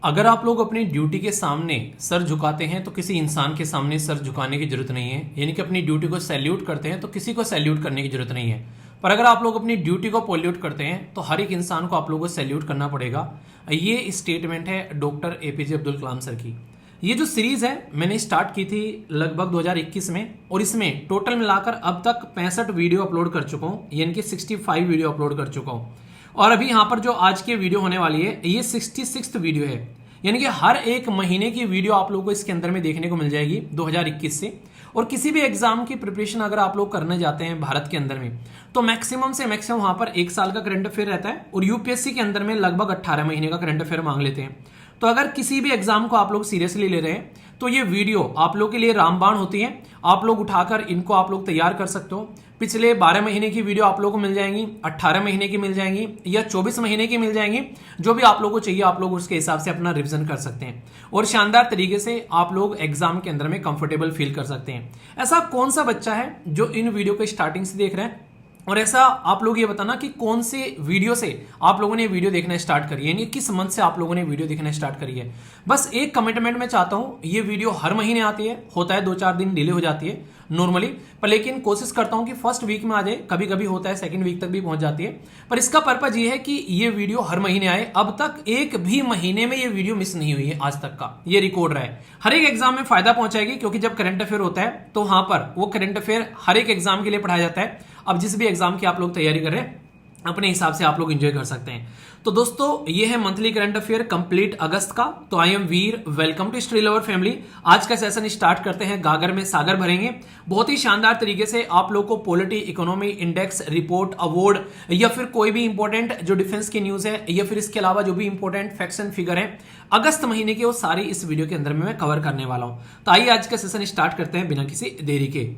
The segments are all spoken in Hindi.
अगर आप लोग अपनी ड्यूटी के सामने सर झुकाते हैं तो किसी इंसान के सामने सर झुकाने की जरूरत नहीं है, यानी कि अपनी ड्यूटी को सैल्यूट करते हैं तो किसी को सैल्यूट करने की जरूरत नहीं है। पर अगर आप लोग अपनी ड्यूटी को पोल्यूट करते हैं तो हर एक इंसान को आप लोगों को सैल्यूट करना पड़ेगा। ये स्टेटमेंट है doctor APJ Abdul Kalam sir की। ये जो सीरीज है मैंने स्टार्ट की थी लगभग 2021 में और इसमें टोटल मिलाकर अब तक 65 वीडियो अपलोड कर चुका हूँ, यानी कि 65 वीडियो अपलोड कर चुका हूँ। और अभी यहाँ पर जो आज की वीडियो होने वाली है ये 66th वीडियो है, यानी कि हर एक महीने की वीडियो आप लोगों को इसके अंदर में देखने को मिल जाएगी 2021 से। और किसी भी एग्जाम की प्रिपरेशन अगर आप लोग करने जाते हैं भारत के अंदर में तो मैक्सिमम से मैक्सिमम वहां पर 1 साल का करंट अफेयर रहता है और यूपीएससी के अंदर में लगभग 18 महीने का करंट अफेयर मांग लेते हैं। तो अगर किसी भी एग्जाम को आप लोग सीरियसली ले रहे हैं तो ये वीडियो आप लोग के लिए रामबाण होती है। आप लोग उठाकर इनको आप लोग तैयार कर सकते हो। पिछले 12 महीने की वीडियो आप लोगों को मिल जाएंगी, 18 महीने की मिल जाएंगी या 24 महीने की मिल जाएंगी। जो भी आप लोगों को चाहिए आप लोग उसके हिसाब से अपना रिवीजन कर सकते हैं और शानदार तरीके से आप लोग एग्जाम के अंदर में कंफर्टेबल फील कर सकते हैं। ऐसा कौन सा बच्चा है जो इन वीडियो को स्टार्टिंग से देख रहे हैं, और ऐसा आप लोग ये बताना कि कौन से वीडियो से आप लोगों ने वीडियो देखना स्टार्ट करी है, यानी किस मंथ से आप लोगों ने वीडियो देखना स्टार्ट करी है। बस एक कमिटमेंट में चाहता हूं, ये वीडियो हर महीने आती है, होता है 2-4 दिन डिले हो जाती है नॉर्मली, पर लेकिन कोशिश करता हूं कि फर्स्ट वीक में आ जाए, कभी कभी होता है सेकंड वीक तक भी पहुंच जाती है। पर इसका पर्पज ये है कि ये वीडियो हर महीने आए। अब तक एक भी महीने में ये वीडियो मिस नहीं हुई है आज तक का, ये रिकॉर्ड रहा है। हर एक एग्जाम में फायदा पहुंचाएगी, क्योंकि जब करंट अफेयर होता है तो वहां पर वो करंट अफेयर हर एक एग्जाम के लिए पढ़ाया जाता है। अब जिस भी एग्जाम की आप लोग तैयारी कर रहे हैं अपने हिसाब से आप लोग एंजॉय कर सकते हैं। तो दोस्तों ये है मंथली करंट अफेयर कंप्लीट अगस्त का। तो I am Veer, welcome to study lover family. आज का सेशन स्टार्ट करते हैं, गागर में सागर भरेंगे। बहुत ही शानदार तरीके से आप लोग को polity, economy, index, report, award या फिर कोई भी इंपॉर्टेंट जो डिफेंस की न्यूज है या फिर इसके अलावा जो भी इंपॉर्टेंट फैक्ट्स एंड फिगर है अगस्त महीने के, वो सारी इस वीडियो के अंदर में मैं कवर करने वाला हूं। तो आइए आज का सेशन स्टार्ट करते हैं बिना किसी देरी के।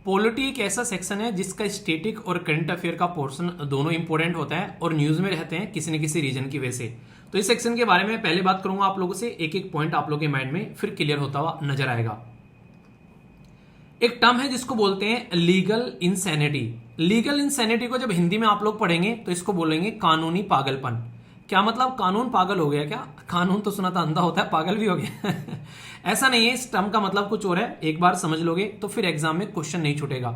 पॉलिटी एक ऐसा सेक्शन है जिसका स्टैटिक और करंट अफेयर का पोर्शन दोनों इंपॉर्टेंट होता है और न्यूज में रहते हैं किसी न किसी रीजन की वजह से। तो इस सेक्शन के बारे में पहले बात करूंगा आप लोगों से, एक एक पॉइंट आप लोगों के माइंड में फिर क्लियर होता हुआ नजर आएगा। एक टर्म है जिसको बोलते हैं लीगल इंसैनिटी। लीगल इंसैनिटी को जब हिंदी में आप लोग पढ़ेंगे तो इसको बोलेंगे कानूनी पागलपन। क्या मतलब, कानून पागल हो गया क्या? कानून तो सुना था अंधा होता है, पागल भी हो गया ऐसा नहीं है, इस टर्म का मतलब कुछ और है। एक बार समझ लोगे तो फिर एग्जाम में क्वेश्चन नहीं छूटेगा।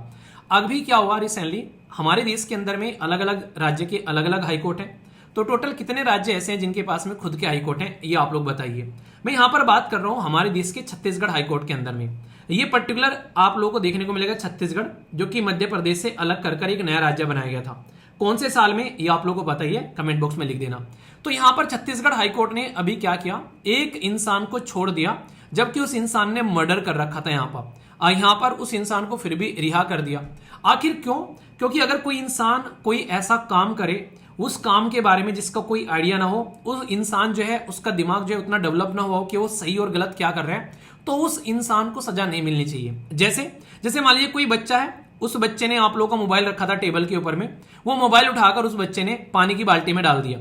अभी क्या हुआ रिसेंटली, हमारे देश के अंदर में अलग अलग राज्य के अलग अलग हाईकोर्ट हैं। तो टोटल कितने राज्य ऐसे हैं जिनके पास में खुद के हाईकोर्ट हैं, ये आप लोग बताइए। मैं यहां पर बात कर रहा हूं हमारे देश के छत्तीसगढ़ हाईकोर्ट के अंदर में। ये पर्टिकुलर आप लोगों को देखने को मिलेगा छत्तीसगढ़, जो कि मध्य प्रदेश से अलग कर एक नया राज्य बनाया गया था। कौन से साल में ये आप लोग को पता ही है, कमेंट बॉक्स में लिख देना। तो यहां पर छत्तीसगढ़ हाईकोर्ट ने अभी क्या किया, एक इंसान को छोड़ दिया जबकि उस इंसान ने मर्डर कर रखा था। यहां पर उस इंसान को फिर भी रिहा कर दिया। आखिर क्यों? क्योंकि अगर कोई इंसान कोई ऐसा काम करे उस काम के बारे में जिसका कोई आइडिया ना हो, उस इंसान जो है उसका दिमाग जो है उतना डेवलप ना हुआ हो कि वो सही और गलत क्या कर रहा है, तो उस इंसान को सजा नहीं मिलनी चाहिए। जैसे मान लीजिए कोई बच्चा है, उस बच्चे ने आप लोगों का मोबाइल रखा था टेबल के ऊपर में, वो मोबाइल उठाकर उस बच्चे ने पानी की बाल्टी में डाल दिया।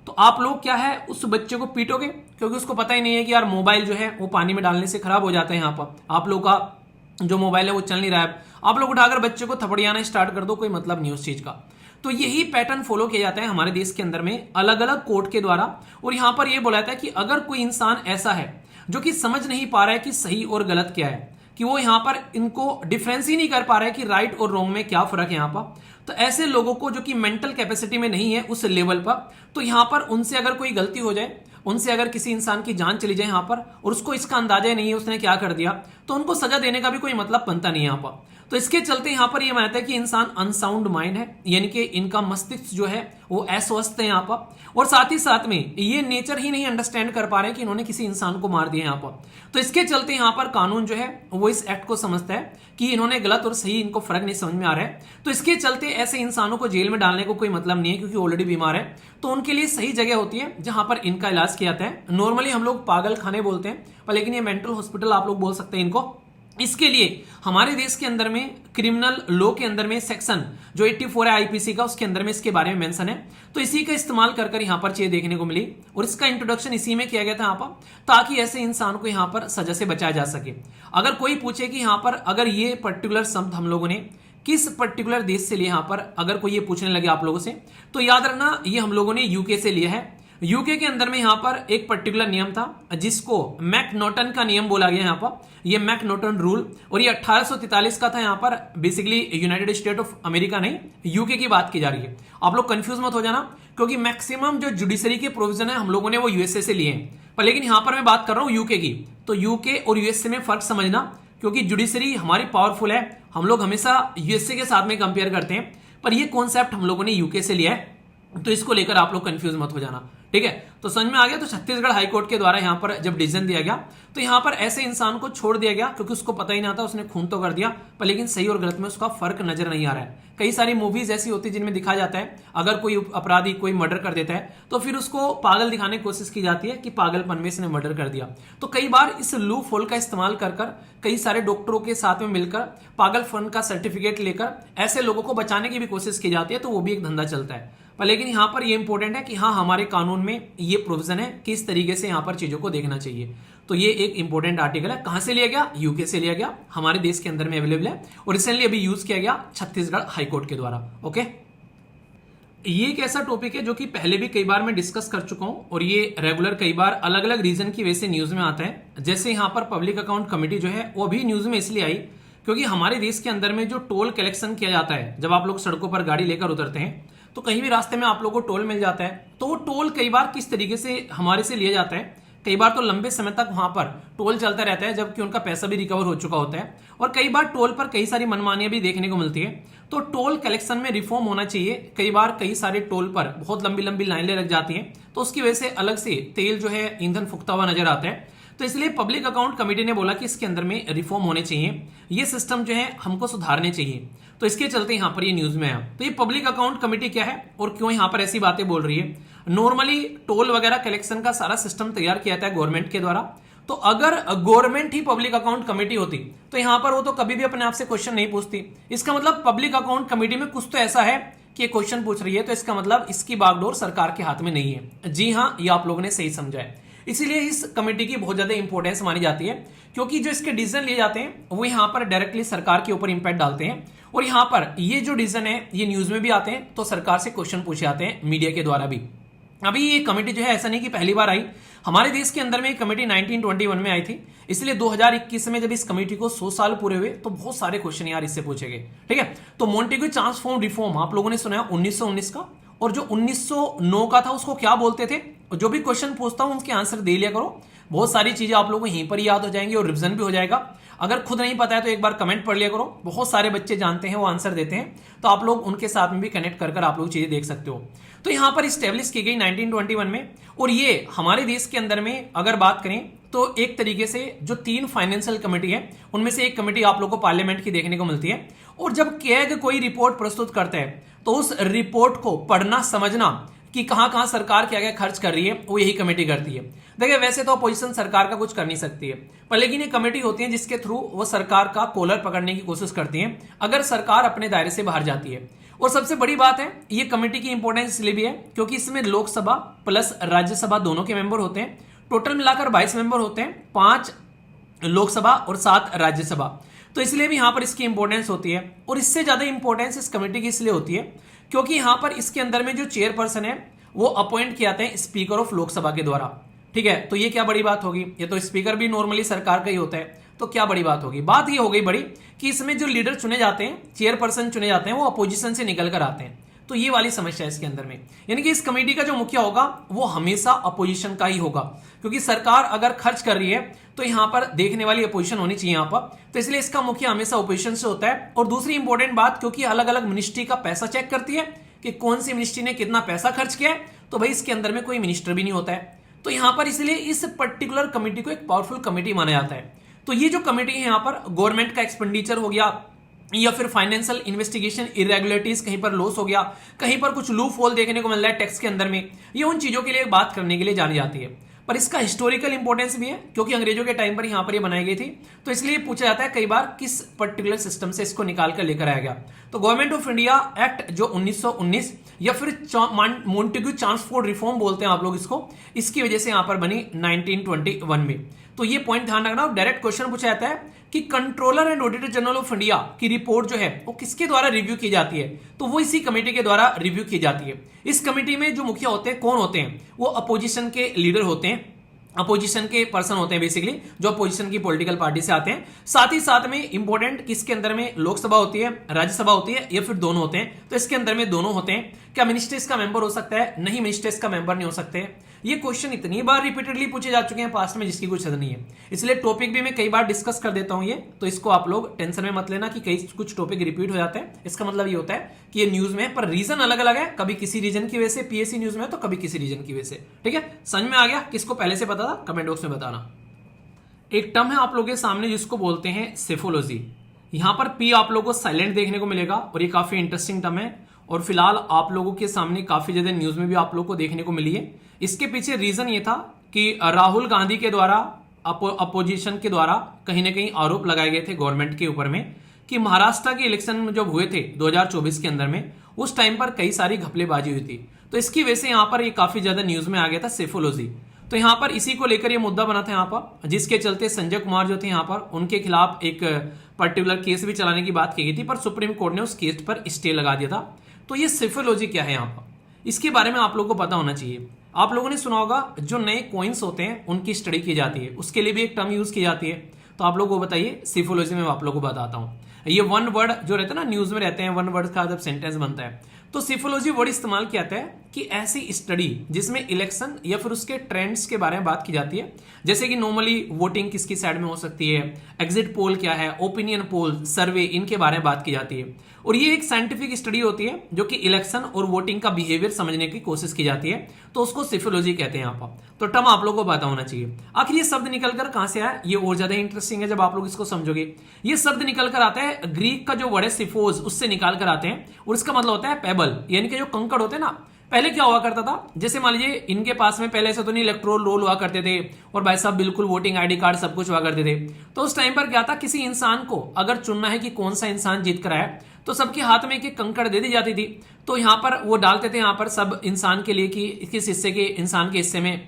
तो आप लोग क्या है उस बच्चे को पीटोगे, क्योंकि उसको पता ही नहीं है कि यार मोबाइल जो है वो पानी में डालने से खराब हो जाता है। यहाँ पर आप लोग का जो मोबाइल है वो चल नहीं रहा है, आप लोग उठाकर बच्चे को थपड़ियाना स्टार्ट कर दो, कोई मतलब नहीं उस चीज का। तो यही पैटर्न फॉलो किया जाता है हमारे देश के अंदर में अलग अलग कोर्ट के द्वारा। और यहां पर यह बोला जाता है कि अगर कोई इंसान ऐसा है जो कि समझ नहीं पा रहा है कि सही और गलत क्या है, कि वो यहां पर इनको डिफरेंस ही नहीं कर पा रहा है कि राइट और रॉन्ग में क्या फर्क है यहां पर, तो ऐसे लोगों को जो कि मेंटल कैपेसिटी में नहीं है उस लेवल पर, तो यहां पर उनसे अगर कोई गलती हो जाए, उनसे अगर किसी इंसान की जान चली जाए यहां पर और उसको इसका अंदाजा ही नहीं है उसने क्या कर दिया, तो उनको सजा देने का भी कोई मतलब बनता नहीं है यहां पर। तो इसके चलते यहां पर यह मानता है कि इंसान अनसाउंड माइंड है, यानी कि इनका मस्तिष्क जो है वो अस्वस्थ है यहां पर, और साथ ही साथ में ये नेचर ही नहीं अंडरस्टैंड कर पा रहे हैं कि इन्होंने किसी इंसान को मार दिया यहां पर। तो इसके चलते यहां पर कानून जो है वो इस एक्ट को समझता है कि इन्होंने गलत और सही इनको फर्क नहीं समझ में आ रहा है। तो इसके चलते ऐसे इंसानों को जेल में डालने को कोई मतलब नहीं है, क्योंकि ऑलरेडी बीमार है। तो उनके लिए सही जगह होती है जहां पर इनका इलाज किया जाता है। नॉर्मली हम लोग पागल खाने बोलते हैं, पर लेकिन ये मेंटल हॉस्पिटल आप लोग बोल सकते हैं इनको। इसके लिए हमारे देश के अंदर में क्रिमिनल लॉ के अंदर में सेक्शन जो 84 है आईपीसी का, उसके अंदर में इसके बारे में मेंशन है। तो इसी का इस्तेमाल कर यहां पर चीज देखने को मिली और इसका इंट्रोडक्शन इसी में किया गया था यहां पर, ताकि ऐसे इंसान को यहां पर सजा से बचाया जा सके। अगर कोई पूछे कि यहां पर अगर ये पर्टिकुलर शब्द हम लोगों ने किस पर्टिकुलर देश से लिया, यहां पर अगर कोई ये पूछने लगे आप लोगों से, तो याद रखना ये हम लोगों ने यूके से लिया है। यूके के अंदर में यहां पर एक पर्टिकुलर नियम था जिसको मैकनॉटन का नियम बोला गया यहां पर, ये मैकनॉटन रूल, और ये 1843 का था। यहां पर basically United state of America नहीं, यूके की बात की जा रही है। आप लोग कंफ्यूज मत हो जाना, क्योंकि मैक्सिमम जो जुडिशरी के प्रोविजन है हम लोगों ने वो यूएसए से लिए हैं, पर लेकिन यहां पर मैं बात कर रहा हूं यूके की। तो यूके और यूएसए में फर्क समझना, क्योंकि जुडिशरी हमारी पावरफुल है, हम लोग हमेशा यूएसए के साथ में कंपेयर करते हैं, पर ये कॉन्सेप्ट हम लोगों ने यूके से लिया है, तो इसको लेकर आप लोग कंफ्यूज मत हो जाना, ठीक है। तो समझ में आ गया। तो छत्तीसगढ़ हाईकोर्ट के द्वारा यहां पर जब डिसीजन दिया गया तो यहां पर ऐसे इंसान को छोड़ दिया गया, क्योंकि उसको पता ही नहीं था, उसने खून तो कर दिया, पर लेकिन सही और गलत में उसका फर्क नजर नहीं आ रहा है। कई सारी मूवीज ऐसी होती है जिनमें दिखा जाता है अगर कोई अपराधी कोई मर्डर कर देता है तो फिर उसको पागल दिखाने की कोशिश की जाती है कि पागलपन में इसने मर्डर कर दिया। तो कई बार इस लूप होल का इस्तेमाल कर कई सारे डॉक्टरों के साथ में मिलकर पागलपन का सर्टिफिकेट लेकर ऐसे लोगों को बचाने की भी कोशिश की जाती है, तो वो भी एक धंधा चलता है। पर लेकिन यहां पर ये इंपॉर्टेंट है कि हाँ, हमारे कानून में ये प्रोविजन है कि इस तरीके से यहां पर चीजों को देखना चाहिए। तो ये एक इंपॉर्टेंट आर्टिकल है। कहां से लिया गया? यूके से लिया गया, हमारे देश के अंदर में अवेलेबल है और रिसेंटली अभी यूज किया गया छत्तीसगढ़ हाईकोर्ट के द्वारा। ओके, ये एक ऐसा टॉपिक है जो कि पहले भी कई बार मैं डिस्कस कर चुका हूं और ये रेगुलर कई बार अलग अलग रीजन की वजह से न्यूज में आता है। जैसे यहां पर पब्लिक अकाउंट कमेटी जो है वो अभी न्यूज में इसलिए आई क्योंकि हमारे देश के अंदर में जो टोल कलेक्शन किया जाता है, जब आप लोग सड़कों पर गाड़ी लेकर उतरते हैं तो कहीं भी रास्ते में आप लोगों को टोल मिल जाता है, तो वो टोल कई बार किस तरीके से हमारे से लिया जाता है, कई बार तो लंबे समय तक वहां पर टोल चलता रहता है जबकि उनका पैसा भी रिकवर हो चुका होता है, और कई बार टोल पर कई सारी मनमानियां भी देखने को मिलती है। तो टोल कलेक्शन में रिफॉर्म होना चाहिए। कई बार कई सारे टोल पर बहुत लंबी लंबी लाइनें लग जाती हैं, तो उसकी वजह से अलग से तेल जो है ईंधन फूकता हुआ नजर आता है। तो इसलिए पब्लिक अकाउंट कमेटी ने बोला कि इसके अंदर में रिफॉर्म होने चाहिए, ये सिस्टम जो है हमको सुधारने चाहिए। तो इसके चलते यहां पर ये न्यूज में आया। तो ये पब्लिक अकाउंट कमेटी क्या है और क्यों यहां पर ऐसी बातें बोल रही है? नॉर्मली टोल वगैरह कलेक्शन का सारा सिस्टम तैयार किया जाता है गवर्नमेंट के द्वारा। तो अगर गवर्नमेंट ही पब्लिक अकाउंट कमेटी होती तो यहां पर वो तो कभी भी अपने आप से क्वेश्चन नहीं पूछती। इसका मतलब पब्लिक अकाउंट कमेटी में कुछ तो ऐसा है कि क्वेश्चन पूछ रही है, तो इसका मतलब इसकी बागडोर सरकार के हाथ में नहीं है। जी हां, ये आप लोगों ने सही समझा है। इसीलिए इस कमेटी की बहुत ज्यादा इंपॉर्टेंस मानी जाती है, क्योंकि जो इसके डिसीजन लिए जाते हैं वो यहां पर डायरेक्टली सरकार के ऊपर इंपैक्ट डालते हैं। और यहां पर ये जो डिसीजन है ये न्यूज में भी आते हैं, तो सरकार से क्वेश्चन पूछे जाते हैं मीडिया के द्वारा भी। अभी ये कमेटी जो है ऐसा नहीं कि पहली बार आई, हमारे देश के अंदर में ये कमेटी 1921 में आई थी। इसलिए 2021 में जब इस कमेटी को 100 साल पूरे हुए तो बहुत सारे क्वेश्चन यार इससे पूछे गए, ठीक है। तो मोंटेग्यू ट्रांसफॉर्म रिफॉर्म आप लोगों ने सुना है 1919 का, और जो 1909 का था उसको क्या बोलते थे? जो भी क्वेश्चन पूछता हूं उसके आंसर दे लिया करो, बहुत सारी चीजें आप लोगों को यहीं पर याद हो जाएंगी और रिवीजन भी हो जाएगा। अगर खुद नहीं पता है तो एक बार कमेंट पढ़ लिया करो, बहुत सारे बच्चे जानते हैं वो आंसर देते हैं, तो आप लोग उनके साथ में भी कनेक्ट कर आप लोग चीजें देख सकते हो। तो यहां पर स्टेब्लिश की गई 1921 में, और ये हमारे देश के अंदर में अगर बात करें तो एक तरीके से जो 3 फाइनेंशियल कमेटी है उनमें से एक कमेटी आप लोग को पार्लियामेंट की देखने को मिलती है। और जब कैग कोई रिपोर्ट प्रस्तुत करता है तो उस रिपोर्ट को पढ़ना समझना कि कहां कहां सरकार क्या क्या खर्च कर रही है वो यही कमेटी करती है। देखिए वैसे तो अपोजिशन सरकार का कुछ कर नहीं सकती है, पर लेकिन ये कमेटी होती है जिसके थ्रू वो सरकार का कॉलर पकड़ने की कोशिश करती है अगर सरकार अपने दायरे से बाहर जाती है। और सबसे बड़ी बात है ये कमेटी की इंपॉर्टेंस इसलिए भी है क्योंकि इसमें लोकसभा प्लस राज्यसभा दोनों के मेंबर होते हैं। टोटल मिलाकर 22 मेंबर होते हैं, 5 लोकसभा और 7 राज्यसभा। तो इसलिए भी यहां पर इसकी इंपॉर्टेंस होती है। और इससे ज्यादा इंपॉर्टेंस इस कमेटी की इसलिए होती है क्योंकि यहां पर इसके अंदर में जो चेयरपर्सन है वो अपॉइंट किए जाते हैं स्पीकर ऑफ लोकसभा के द्वारा, ठीक है। तो ये क्या बड़ी बात होगी? ये तो स्पीकर भी नॉर्मली सरकार का ही होता है, तो क्या बड़ी बात होगी? बात ये हो गई बड़ी कि इसमें जो लीडर चुने जाते हैं, चेयरपर्सन चुने जाते हैं, वो अपोजिशन से निकल कर आते हैं। तो ये वाली समस्या है इसके अंदर में, यानी कि इस कमेटी का जो मुखिया होगा वो हमेशा अपोजिशन का ही होगा, क्योंकि सरकार अगर खर्च कर रही है तो यहां पर देखने वाली अपोजिशन होनी चाहिए यहां पर। तो इसलिए इसका मुखिया हमेशा अपोजिशन से होता है। और दूसरी इंपॉर्टेंट बात, क्योंकि अलग अलग मिनिस्ट्री का पैसा चेक करती है कि कौन सी मिनिस्ट्री ने कितना पैसा खर्च किया है, तो भाई इसके अंदर में कोई मिनिस्टर भी नहीं होता है। तो यहां पर इसलिए इस पर्टिकुलर कमेटी को एक पावरफुल कमेटी माना जाता है। तो ये जो कमेटी है यहां पर गवर्नमेंट का एक्सपेंडिचर हो गया या फिर फाइनेंशियल इन्वेस्टिगेशन इरेगुलरिटीज, कहीं पर लॉस हो गया, कहीं पर कुछ लूप होल देखने को मिल रहा है टैक्स के अंदर में, ये उन चीजों के लिए बात करने के लिए जानी जाती है। पर इसका हिस्टोरिकल इंपॉर्टेंस भी है क्योंकि अंग्रेजों के टाइम पर यहां पर ये बनाई गई थी। तो इसलिए पूछा जाता है कई बार किस पर्टिकुलर सिस्टम से इसको निकाल कर लेकर आया गया। तो गवर्नमेंट ऑफ इंडिया एक्ट जो 1919 या फिर मोंटेग्यू ट्रांसफॉर्म रिफॉर्म बोलते हैं आप लोग इसको, इसकी वजह से यहां पर बनी 1921 में। तो ये पॉइंट ध्यान रखना। डायरेक्ट क्वेश्चन पूछा जाता है कि controller and auditor general of India की रिपोर्ट जो है वो किसके द्वारा रिव्यू की जाती है, तो वो इसी कमेटी के द्वारा रिव्यू की जाती है। इस कमेटी में जो मुखिया होते हैं कौन होते हैं, वो अपोजिशन के लीडर होते हैं, अपोजिशन के पर्सन होते हैं बेसिकली, जो अपोजिशन की पॉलिटिकल पार्टी से आते हैं। साथ ही साथ में इंपॉर्टेंट किसके अंदर में लोकसभा होती है, राज्यसभा होती है, या फिर दोनों होते हैं, तो इसके अंदर में दोनों होते हैं। क्या मिनिस्टर्स का मेंबर हो सकता है, नहीं मिनिस्टर्स का मेंबर नहीं हो सकते। ये क्वेश्चन इतनी बार रिपीटेडली पूछे जा चुके हैं पास्ट में जिसकी कुछ हद नहीं है, इसलिए टॉपिक भी मैं कई बार डिस्कस कर देता हूं ये, तो इसको आप लोग टेंशन में मत लेना कि कई कुछ टॉपिक रिपीट हो जाते हैं। इसका मतलब ये होता है कि ये न्यूज में है, पर रीजन अलग अलग है, कभी किसी रीजन की वजह से पीएससी न्यूज में है, तो कभी किसी रीजन की वजह से। ठीक है, समझ में आ गया? किसको पहले से पता था कमेंट बॉक्स में बताना। एक टर्म है आप लोगों के सामने जिसको बोलते हैं सेफोलॉजी। यहां पर पी आप लोगों को साइलेंट देखने को मिलेगा और ये काफी इंटरेस्टिंग टर्म है, और फिलहाल आप लोगों के सामने काफी ज्यादा न्यूज में भी आप लोगों को देखने को मिली है। इसके पीछे रीजन ये था कि राहुल गांधी के द्वारा अपोजिशन के द्वारा कहीं ना कहीं आरोप लगाए गए थे गवर्नमेंट के ऊपर में कि महाराष्ट्र के इलेक्शन जब हुए थे 2024 के अंदर में, उस टाइम पर कई सारी घपलेबाजी हुई थी, तो इसकी वजह से यहां पर ये काफी ज्यादा न्यूज में आ गया था सेफोलॉजी। तो यहां पर इसी को लेकर ये मुद्दा बना था यहां पर, जिसके चलते संजय कुमार जो थे यहां पर उनके खिलाफ एक पर्टिकुलर केस भी चलाने की बात की गई थी, पर सुप्रीम कोर्ट ने उस केस पर स्टे लगा दिया था। तो ये सेफोलॉजी क्या है यहां पर, इसके बारे में आप लोगों को पता होना चाहिए। आप लोगों ने सुना होगा जो नए कॉइन्स होते हैं उनकी स्टडी की जाती है, उसके लिए भी एक टर्म यूज की जाती है, तो आप लोगों को बताइए सेफोलॉजी में आप लोगों को बताता हूं। ये वन वर्ड जो रहता है ना न्यूज में रहते हैं, वन वर्ड का जब सेंटेंस बनता है तो सेफोलॉजी वर्ड इस्तेमाल किया जाता है कि ऐसी स्टडी जिसमें इलेक्शन या फिर उसके ट्रेंड्स के बारे में बात की जाती है, जैसे कि नॉर्मली वोटिंग किसकी साइड में हो सकती है, एग्जिट पोल क्या है, ओपिनियन पोल, सर्वे, इनके बारे में बात की जाती है। और ये एक साइंटिफिक स्टडी होती है जो कि इलेक्शन और वोटिंग का बिहेवियर समझने की कोशिश की जाती है, तो उसको सेफोलॉजी कहते हैं यहाँ पर। तो टर्म आप लोगों को पता होना चाहिए। आखिर ये शब्द निकलकर कहां से आया, ये और ज्यादा इंटरेस्टिंग है जब आप लोग इसको समझोगे। ये शब्द निकलकर आता है ग्रीक का जो वर्ड है सिफोज, उससे निकाल कर आते हैं, और इसका मतलब होता है पेबल, यानी कि जो कंकड़ होते हैं ना। पहले क्या हुआ करता था, जैसे मान लीजिए इनके पास में पहले ऐसा तो नहीं इलेक्ट्रोल रोल हुआ करते थे, और भाई साहब बिल्कुल वोटिंग आईडी कार्ड सब कुछ हुआ करते थे, तो उस टाइम पर क्या था, किसी इंसान को अगर चुनना है कि कौन सा इंसान जीत कर आया, तो सबके हाथ में एक कंकड़ दे दी जाती थी। तो यहां पर वो डालते थे यहां पर सब इंसान के लिए कि किस हिस्से के इंसान के हिस्से में,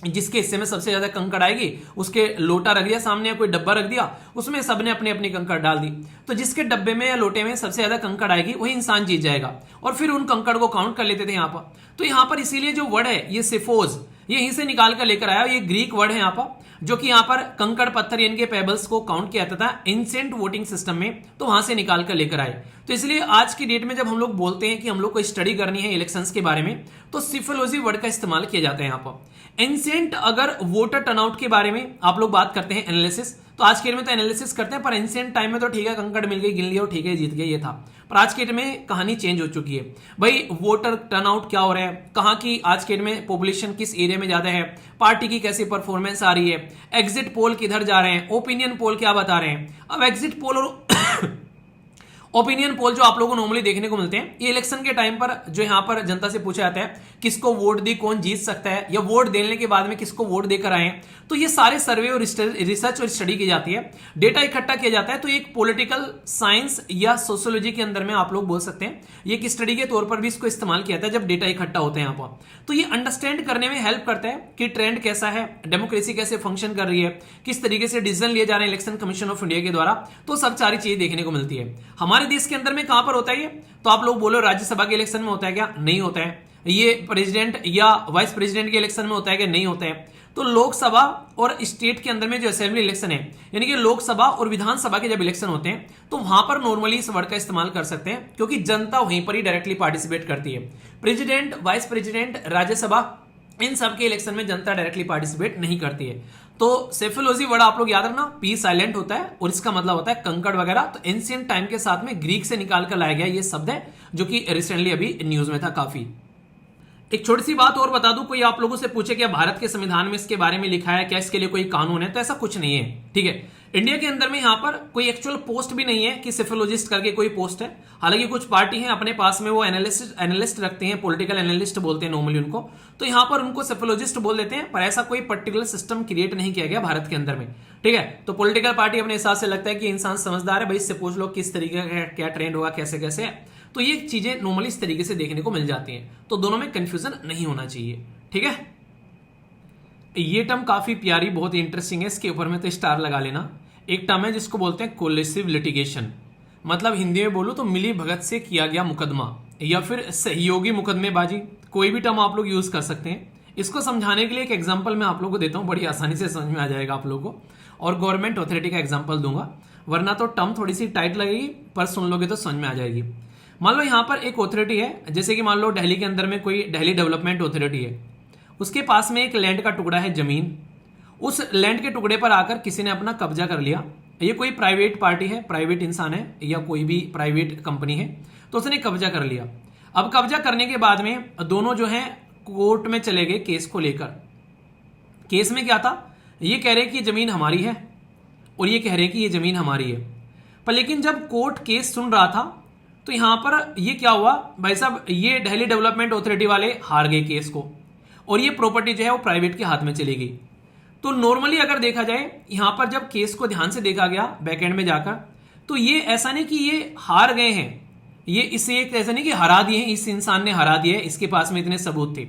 जिसके हिस्से में सबसे ज्यादा कंकड़ आएगी उसके लोटा रख दिया सामने या कोई डब्बा रख दिया, उसमें सबने अपनी अपनी कंकड़ डाल दी, तो जिसके डब्बे में या लोटे में सबसे ज्यादा कंकड़ आएगी वही इंसान जीत जाएगा। और फिर उन कंकड़ को काउंट कर लेते थे यहाँ पर। तो यहाँ पर इसीलिए जो वर्ड है ये सिफोज, ये यहीं से निकाल कर लेकर आया, ये ग्रीक वर्ड है यहाँ पर, जो कि यहाँ पर कंकड़ पत्थर यानी के पेबल्स को काउंट किया जाता था एंशिएंट वोटिंग सिस्टम में, तो वहां से निकाल कर लेकर आए। तो इसलिए आज की डेट में जब हम लोग बोलते हैं कि हम लोग को स्टडी करनी है इलेक्शंस के बारे में, तो सिफोलॉजी वर्ड का इस्तेमाल किया जाता है यहाँ पर। एंशिएंट अगर वोटर टर्नआउट के बारे में आप लोग बात करते हैं एनालिसिस, तो आज के डेट में तो एनालिसिस करते हैं, पर एंशिएंट टाइम में तो ठीक है कंकड़ मिल गई, गिन लिया, ठीक है जीत गए, ये था। पर आज के डेट में कहानी चेंज हो चुकी है भाई। वोटर टर्नआउट क्या हो रहा है, कहां की आज के डेट में पॉपुलेशन किस एरिया में ज्यादा है, पार्टी की कैसी परफॉर्मेंस आ रही है, एग्जिट पोल किधर जा रहे हैं, ओपिनियन पोल क्या बता रहे हैं। अब एग्जिट पोल और ओपिनियन पोल जो आप लोगों को नॉर्मली देखने को मिलते हैं, ये इलेक्शन के टाइम पर जो यहां पर जनता से पूछा जाता है किसको वोट दी, कौन जीत सकता है, या वोट देने के बाद में किसको वोट देकर आए, तो ये सारे सर्वे और रिसर्च और स्टडी की जाती है, डेटा इकट्ठा किया जाता है। तो एक पॉलिटिकल साइंस या सोशियोलॉजी के अंदर में आप लोग बोल सकते हैं, ये एक स्टडी के तौर पर भी इसको इस्तेमाल किया जाता है जब डेटा इकट्ठा होते हैं यहाँ पर। तो ये अंडरस्टैंड करने में हेल्प करता है कि ट्रेंड कैसा है, डेमोक्रेसी कैसे फंक्शन कर रही है, किस तरीके से डिसीजन लिए जा रहे हैं इलेक्शन कमीशन ऑफ इंडिया के द्वारा, तो सब सारी चीजें देखने को मिलती है। हमारे देश के अंदर में कहां पर होता है ये, तो आप लोग बोलो राज्यसभा के इलेक्शन में होता है क्या, नहीं होता है। ये प्रेसिडेंट या वाइस प्रेसिडेंट के इलेक्शन में होता है क्या, नहीं होता है। तो लोकसभा और स्टेट के अंदर में जो असेंबली इलेक्शन है, यानी कि लोकसभा और विधानसभा के जब इलेक्शन होते हैं, तो वहां पर नॉर्मली इस वर्ड का इस्तेमाल कर सकते हैं, क्योंकि जनता वहीं पर ही डायरेक्टली पार्टिसिपेट करती है। प्रेसिडेंट, वाइस प्रेसिडेंट, राज्यसभा, इन सब के इलेक्शन में जनता डायरेक्टली पार्टिसिपेट नहीं करती है। तो सेफोलॉजी वर्ड आप लोग याद रखना, पी साइलेंट होता है और इसका मतलब होता है कंकड़ वगैरह। तो एंशिएंट टाइम के साथ में ग्रीक से निकाल कर लाया गया ये शब्द है, जो कि रिसेंटली अभी न्यूज में था काफी। एक छोटी सी बात और बता दूं, कोई आप लोगों से पूछे क्या भारत के संविधान में इसके बारे में लिखा है क्या, इसके लिए कोई कानून है, तो ऐसा कुछ नहीं है। ठीक है, इंडिया के अंदर में यहां पर कोई एक्चुअल पोस्ट भी नहीं है कि सेफोलॉजिस्ट करके कोई पोस्ट है। हालांकि कुछ पार्टी है अपने पास में वो एनालिस्ट रखते हैं, पॉलिटिकल एनालिस्ट बोलते हैं नॉर्मली उनको, तो यहां पर उनको सेफोलॉजिस्ट बोल देते हैं, पर ऐसा कोई पर्टिकुलर सिस्टम क्रिएट नहीं किया गया भारत के अंदर में। ठीक है, तो पॉलिटिकल पार्टी अपने हिसाब से लगता है कि इंसान समझदार है भाई, इससे पूछ लो किस तरीके का क्या ट्रेंड होगा, कैसे कैसे है, तो ये चीजें नॉर्मली इस तरीके से देखने को मिल जाती हैं। तो दोनों में कंफ्यूजन नहीं होना चाहिए। ठीक है, ये टर्म काफी प्यारी, बहुत इंटरेस्टिंग है, इसके ऊपर में तो स्टार लगा लेना। एक टर्म है जिसको बोलते हैं कोलिसिव लिटिगेशन, मतलब हिंदी में बोलूं तो मिली भगत से किया गया मुकदमा या फिर सहयोगी मुकदमेबाजी, कोई भी टर्म आप लोग यूज कर सकते हैं। इसको समझाने के लिए एक एग्जांपल मैं आप लोगों को देता हूं, बड़ी आसानी से समझ में आ जाएगा आप लोगों को, और गवर्नमेंट अथॉरिटी का एग्जांपल दूंगा, वरना तो टर्म थोड़ी सी टाइट लगेगी, पर सुन लोगे तो समझ में आ जाएगी। मान लो यहाँ पर एक अथॉरिटी है, जैसे कि मान लो दिल्ली के अंदर में कोई दिल्ली डेवलपमेंट अथॉरिटी है, उसके पास में एक लैंड का टुकड़ा है, जमीन। उस लैंड के टुकड़े पर आकर किसी ने अपना कब्जा कर लिया। ये कोई प्राइवेट पार्टी है, प्राइवेट इंसान है, या कोई भी प्राइवेट कंपनी है, तो उसने कब्जा कर लिया। अब कब्जा करने के बाद में दोनों जो है कोर्ट में चले गए केस को लेकर। केस में क्या था, ये कह रहे कि जमीन हमारी है और ये कह रहे कि ये जमीन हमारी है। पर लेकिन जब कोर्ट केस सुन रहा था तो यहां पर ये क्या हुआ, भाई साहब ये दिल्ली डेवलपमेंट अथॉरिटी वाले हार गए केस को, और ये प्रॉपर्टी जो है वो प्राइवेट के हाथ में चली गई। तो नॉर्मली अगर देखा जाए यहां पर जब केस को ध्यान से देखा गया बैकएंड में जाकर, तो ये ऐसा नहीं कि ये हार गए हैं, ये इसे एक ऐसा नहीं कि हरा दिए हैं, इस इंसान ने हरा दिया है, इसके पास में इतने सबूत थे।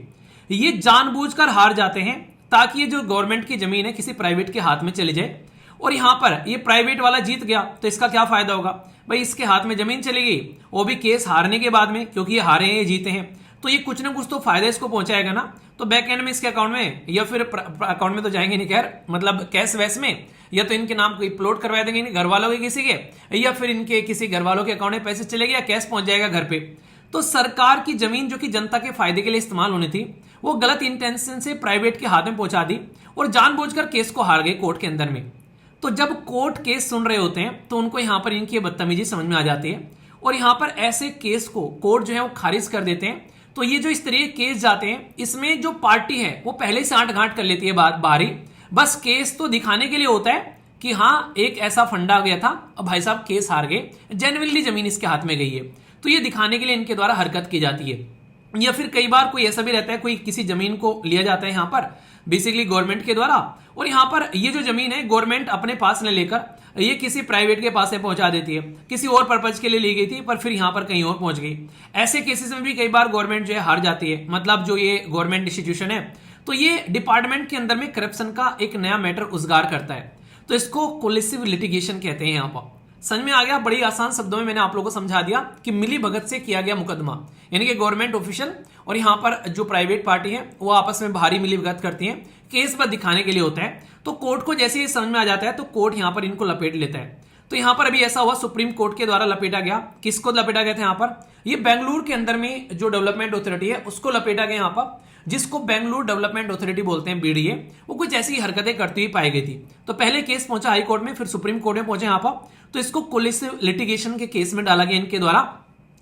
ये जानबूझकर हार जाते हैं ताकि ये जो गवर्नमेंट की जमीन है किसी प्राइवेट के हाथ में चली जाए, और यहां पर ये प्राइवेट वाला जीत गया तो इसका क्या फायदा होगा, भाई इसके हाथ में जमीन चली गई, वो भी केस हारने के बाद में, क्योंकि ये हारे हैं ये जीते हैं, तो ये कुछ ना कुछ तो फायदा इसको पहुंचाएगा ना। तो बैक एंड में इसके अकाउंट में, या फिर अकाउंट में तो जाएंगे नहीं, खैर मतलब कैश वैस में, या तो इनके नाम कोई प्लॉट करवा देंगे घर वालों के किसी के, या फिर इनके किसी घर वालों के अकाउंट में पैसे चले गए या कैश पहुंच जाएगा घर पे। तो सरकार की जमीन जो कि जनता के फायदे के लिए इस्तेमाल होनी थी, वो गलत इंटेंशन से प्राइवेट के हाथ में पहुंचा दी और जानबूझकर केस को हार गए कोर्ट के अंदर में। तो जब कोर्ट केस सुन रहे होते हैं तो उनको यहां पर इनकी बदतमीजी समझ में आ जाती है, और यहां पर ऐसे केस को कोर्ट जो है वो खारिज कर देते हैं। तो ये जो इस तरह के केस जाते हैं, इसमें जो पार्टी है वो पहले से आंट घाट कर लेती है बात बाहरी, बस केस तो दिखाने के लिए होता है कि हाँ एक ऐसा फंडा गया था, अब भाई साहब केस हार गए, जेन्युइनली जमीन इसके हाथ में गई है, तो ये दिखाने के लिए इनके द्वारा हरकत की जाती है। या फिर कई बार कोई ऐसा भी रहता है, कोई किसी जमीन को लिया जाता है यहाँ पर बेसिकली गवर्नमेंट के द्वारा, और यहाँ पर ये जो जमीन है गवर्नमेंट अपने पास न लेकर ये किसी प्राइवेट के पास से पहुंचा देती है, किसी और पर्पज के लिए ली गई थी पर फिर यहाँ पर कहीं और पहुंच गई। ऐसे केसेस में भी कई बार गवर्नमेंट जो है हार जाती है, मतलब जो ये गवर्नमेंट इंस्टीट्यूशन है, तो ये डिपार्टमेंट के अंदर में करप्शन का एक नया मैटर उजागर करता है, तो इसको कोलिसिव लिटिगेशन कहते हैं। यहाँ पर समझ में आ गया, बड़ी आसान शब्दों में मैंने आप लोगों को समझा दिया कि मिली भगत से किया गया मुकदमा, यानी कि गवर्नमेंट ऑफिशियल और यहाँ पर जो प्राइवेट पार्टी है वो आपस में भारी मिली भगत करती है, केस पर दिखाने के लिए होता है। तो कोर्ट को जैसे ही समझ में आ जाता है तो कोर्ट यहाँ पर इनको लपेट लेता है। तो यहाँ पर अभी ऐसा हुआ, सुप्रीम कोर्ट के द्वारा लपेटा गया। किसको लपेटा गया था यहाँ पर, ये बेंगलुरु के अंदर में जो डेवलपमेंट अथॉरिटी है उसको लपेटा गया यहाँ पर, जिसको बेंगलुरु डेवलपमेंट अथॉरिटी बोलते हैं, बीडीए। वो कुछ ऐसी हरकतें करती हुई पाई गई थी। तो पहले केस पहुंचा हाई कोर्ट में, फिर सुप्रीम कोर्ट में पहुंचे यहाँ पर, तो इसको कोलिसिव लिटिगेशन के केस में डाला गया इनके द्वारा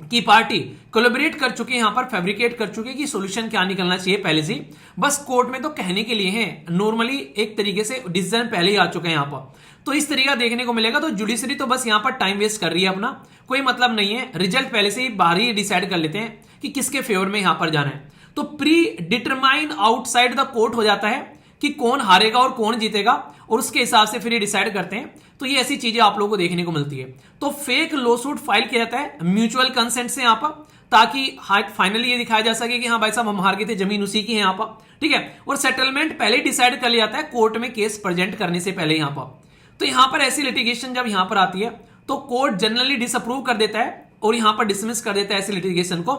कि पार्टी कोलैबोरेट कर चुकी है, यहाँ पर फैब्रिकेट कर चुकी है कि सॉल्यूशन क्या निकलना चाहिए पहले से, बस कोर्ट में तो कहने के लिए है, नॉर्मली एक तरीके से डिसीजन पहले ही आ चुका है यहाँ पर। तो इस तरीका देखने को मिलेगा। तो जुडिशरी तो बस यहाँ पर टाइम वेस्ट कर रही है अपना, कोई मतलब नहीं है, रिजल्ट पहले से ही बाहर ही डिसाइड कर लेते हैं कि किसके फेवर में यहाँ पर जाना है। तो pre determine outside the court हो जाता है कि कौन हारेगा और कौन जीतेगा, और उसके हिसाब से फिर ये डिसाइड करते हैं। तो ये ऐसी चीजें आप लोगों को देखने को मिलती है। तो फेक लॉसूट फाइल किया जाता है म्यूचुअल कंसेंट से यहाँ पर, ताकि फाइनली ये दिखाया जा सके कि हाँ भाई साहब हम हार गए थे, जमीन उसी की है यहाँ पर, ठीक है। और सेटलमेंट पहले डिसाइड कर लिया जाता है कोर्ट में केस प्रेजेंट करने से पहले यहाँ पर। तो यहाँ पर ऐसी लिटिगेशन जब यहाँ पर आती है तो कोर्ट जनरली डिसअप्रूव कर देता है और यहाँ पर डिसमिस कर देता है ऐसी लिटिगेशन को,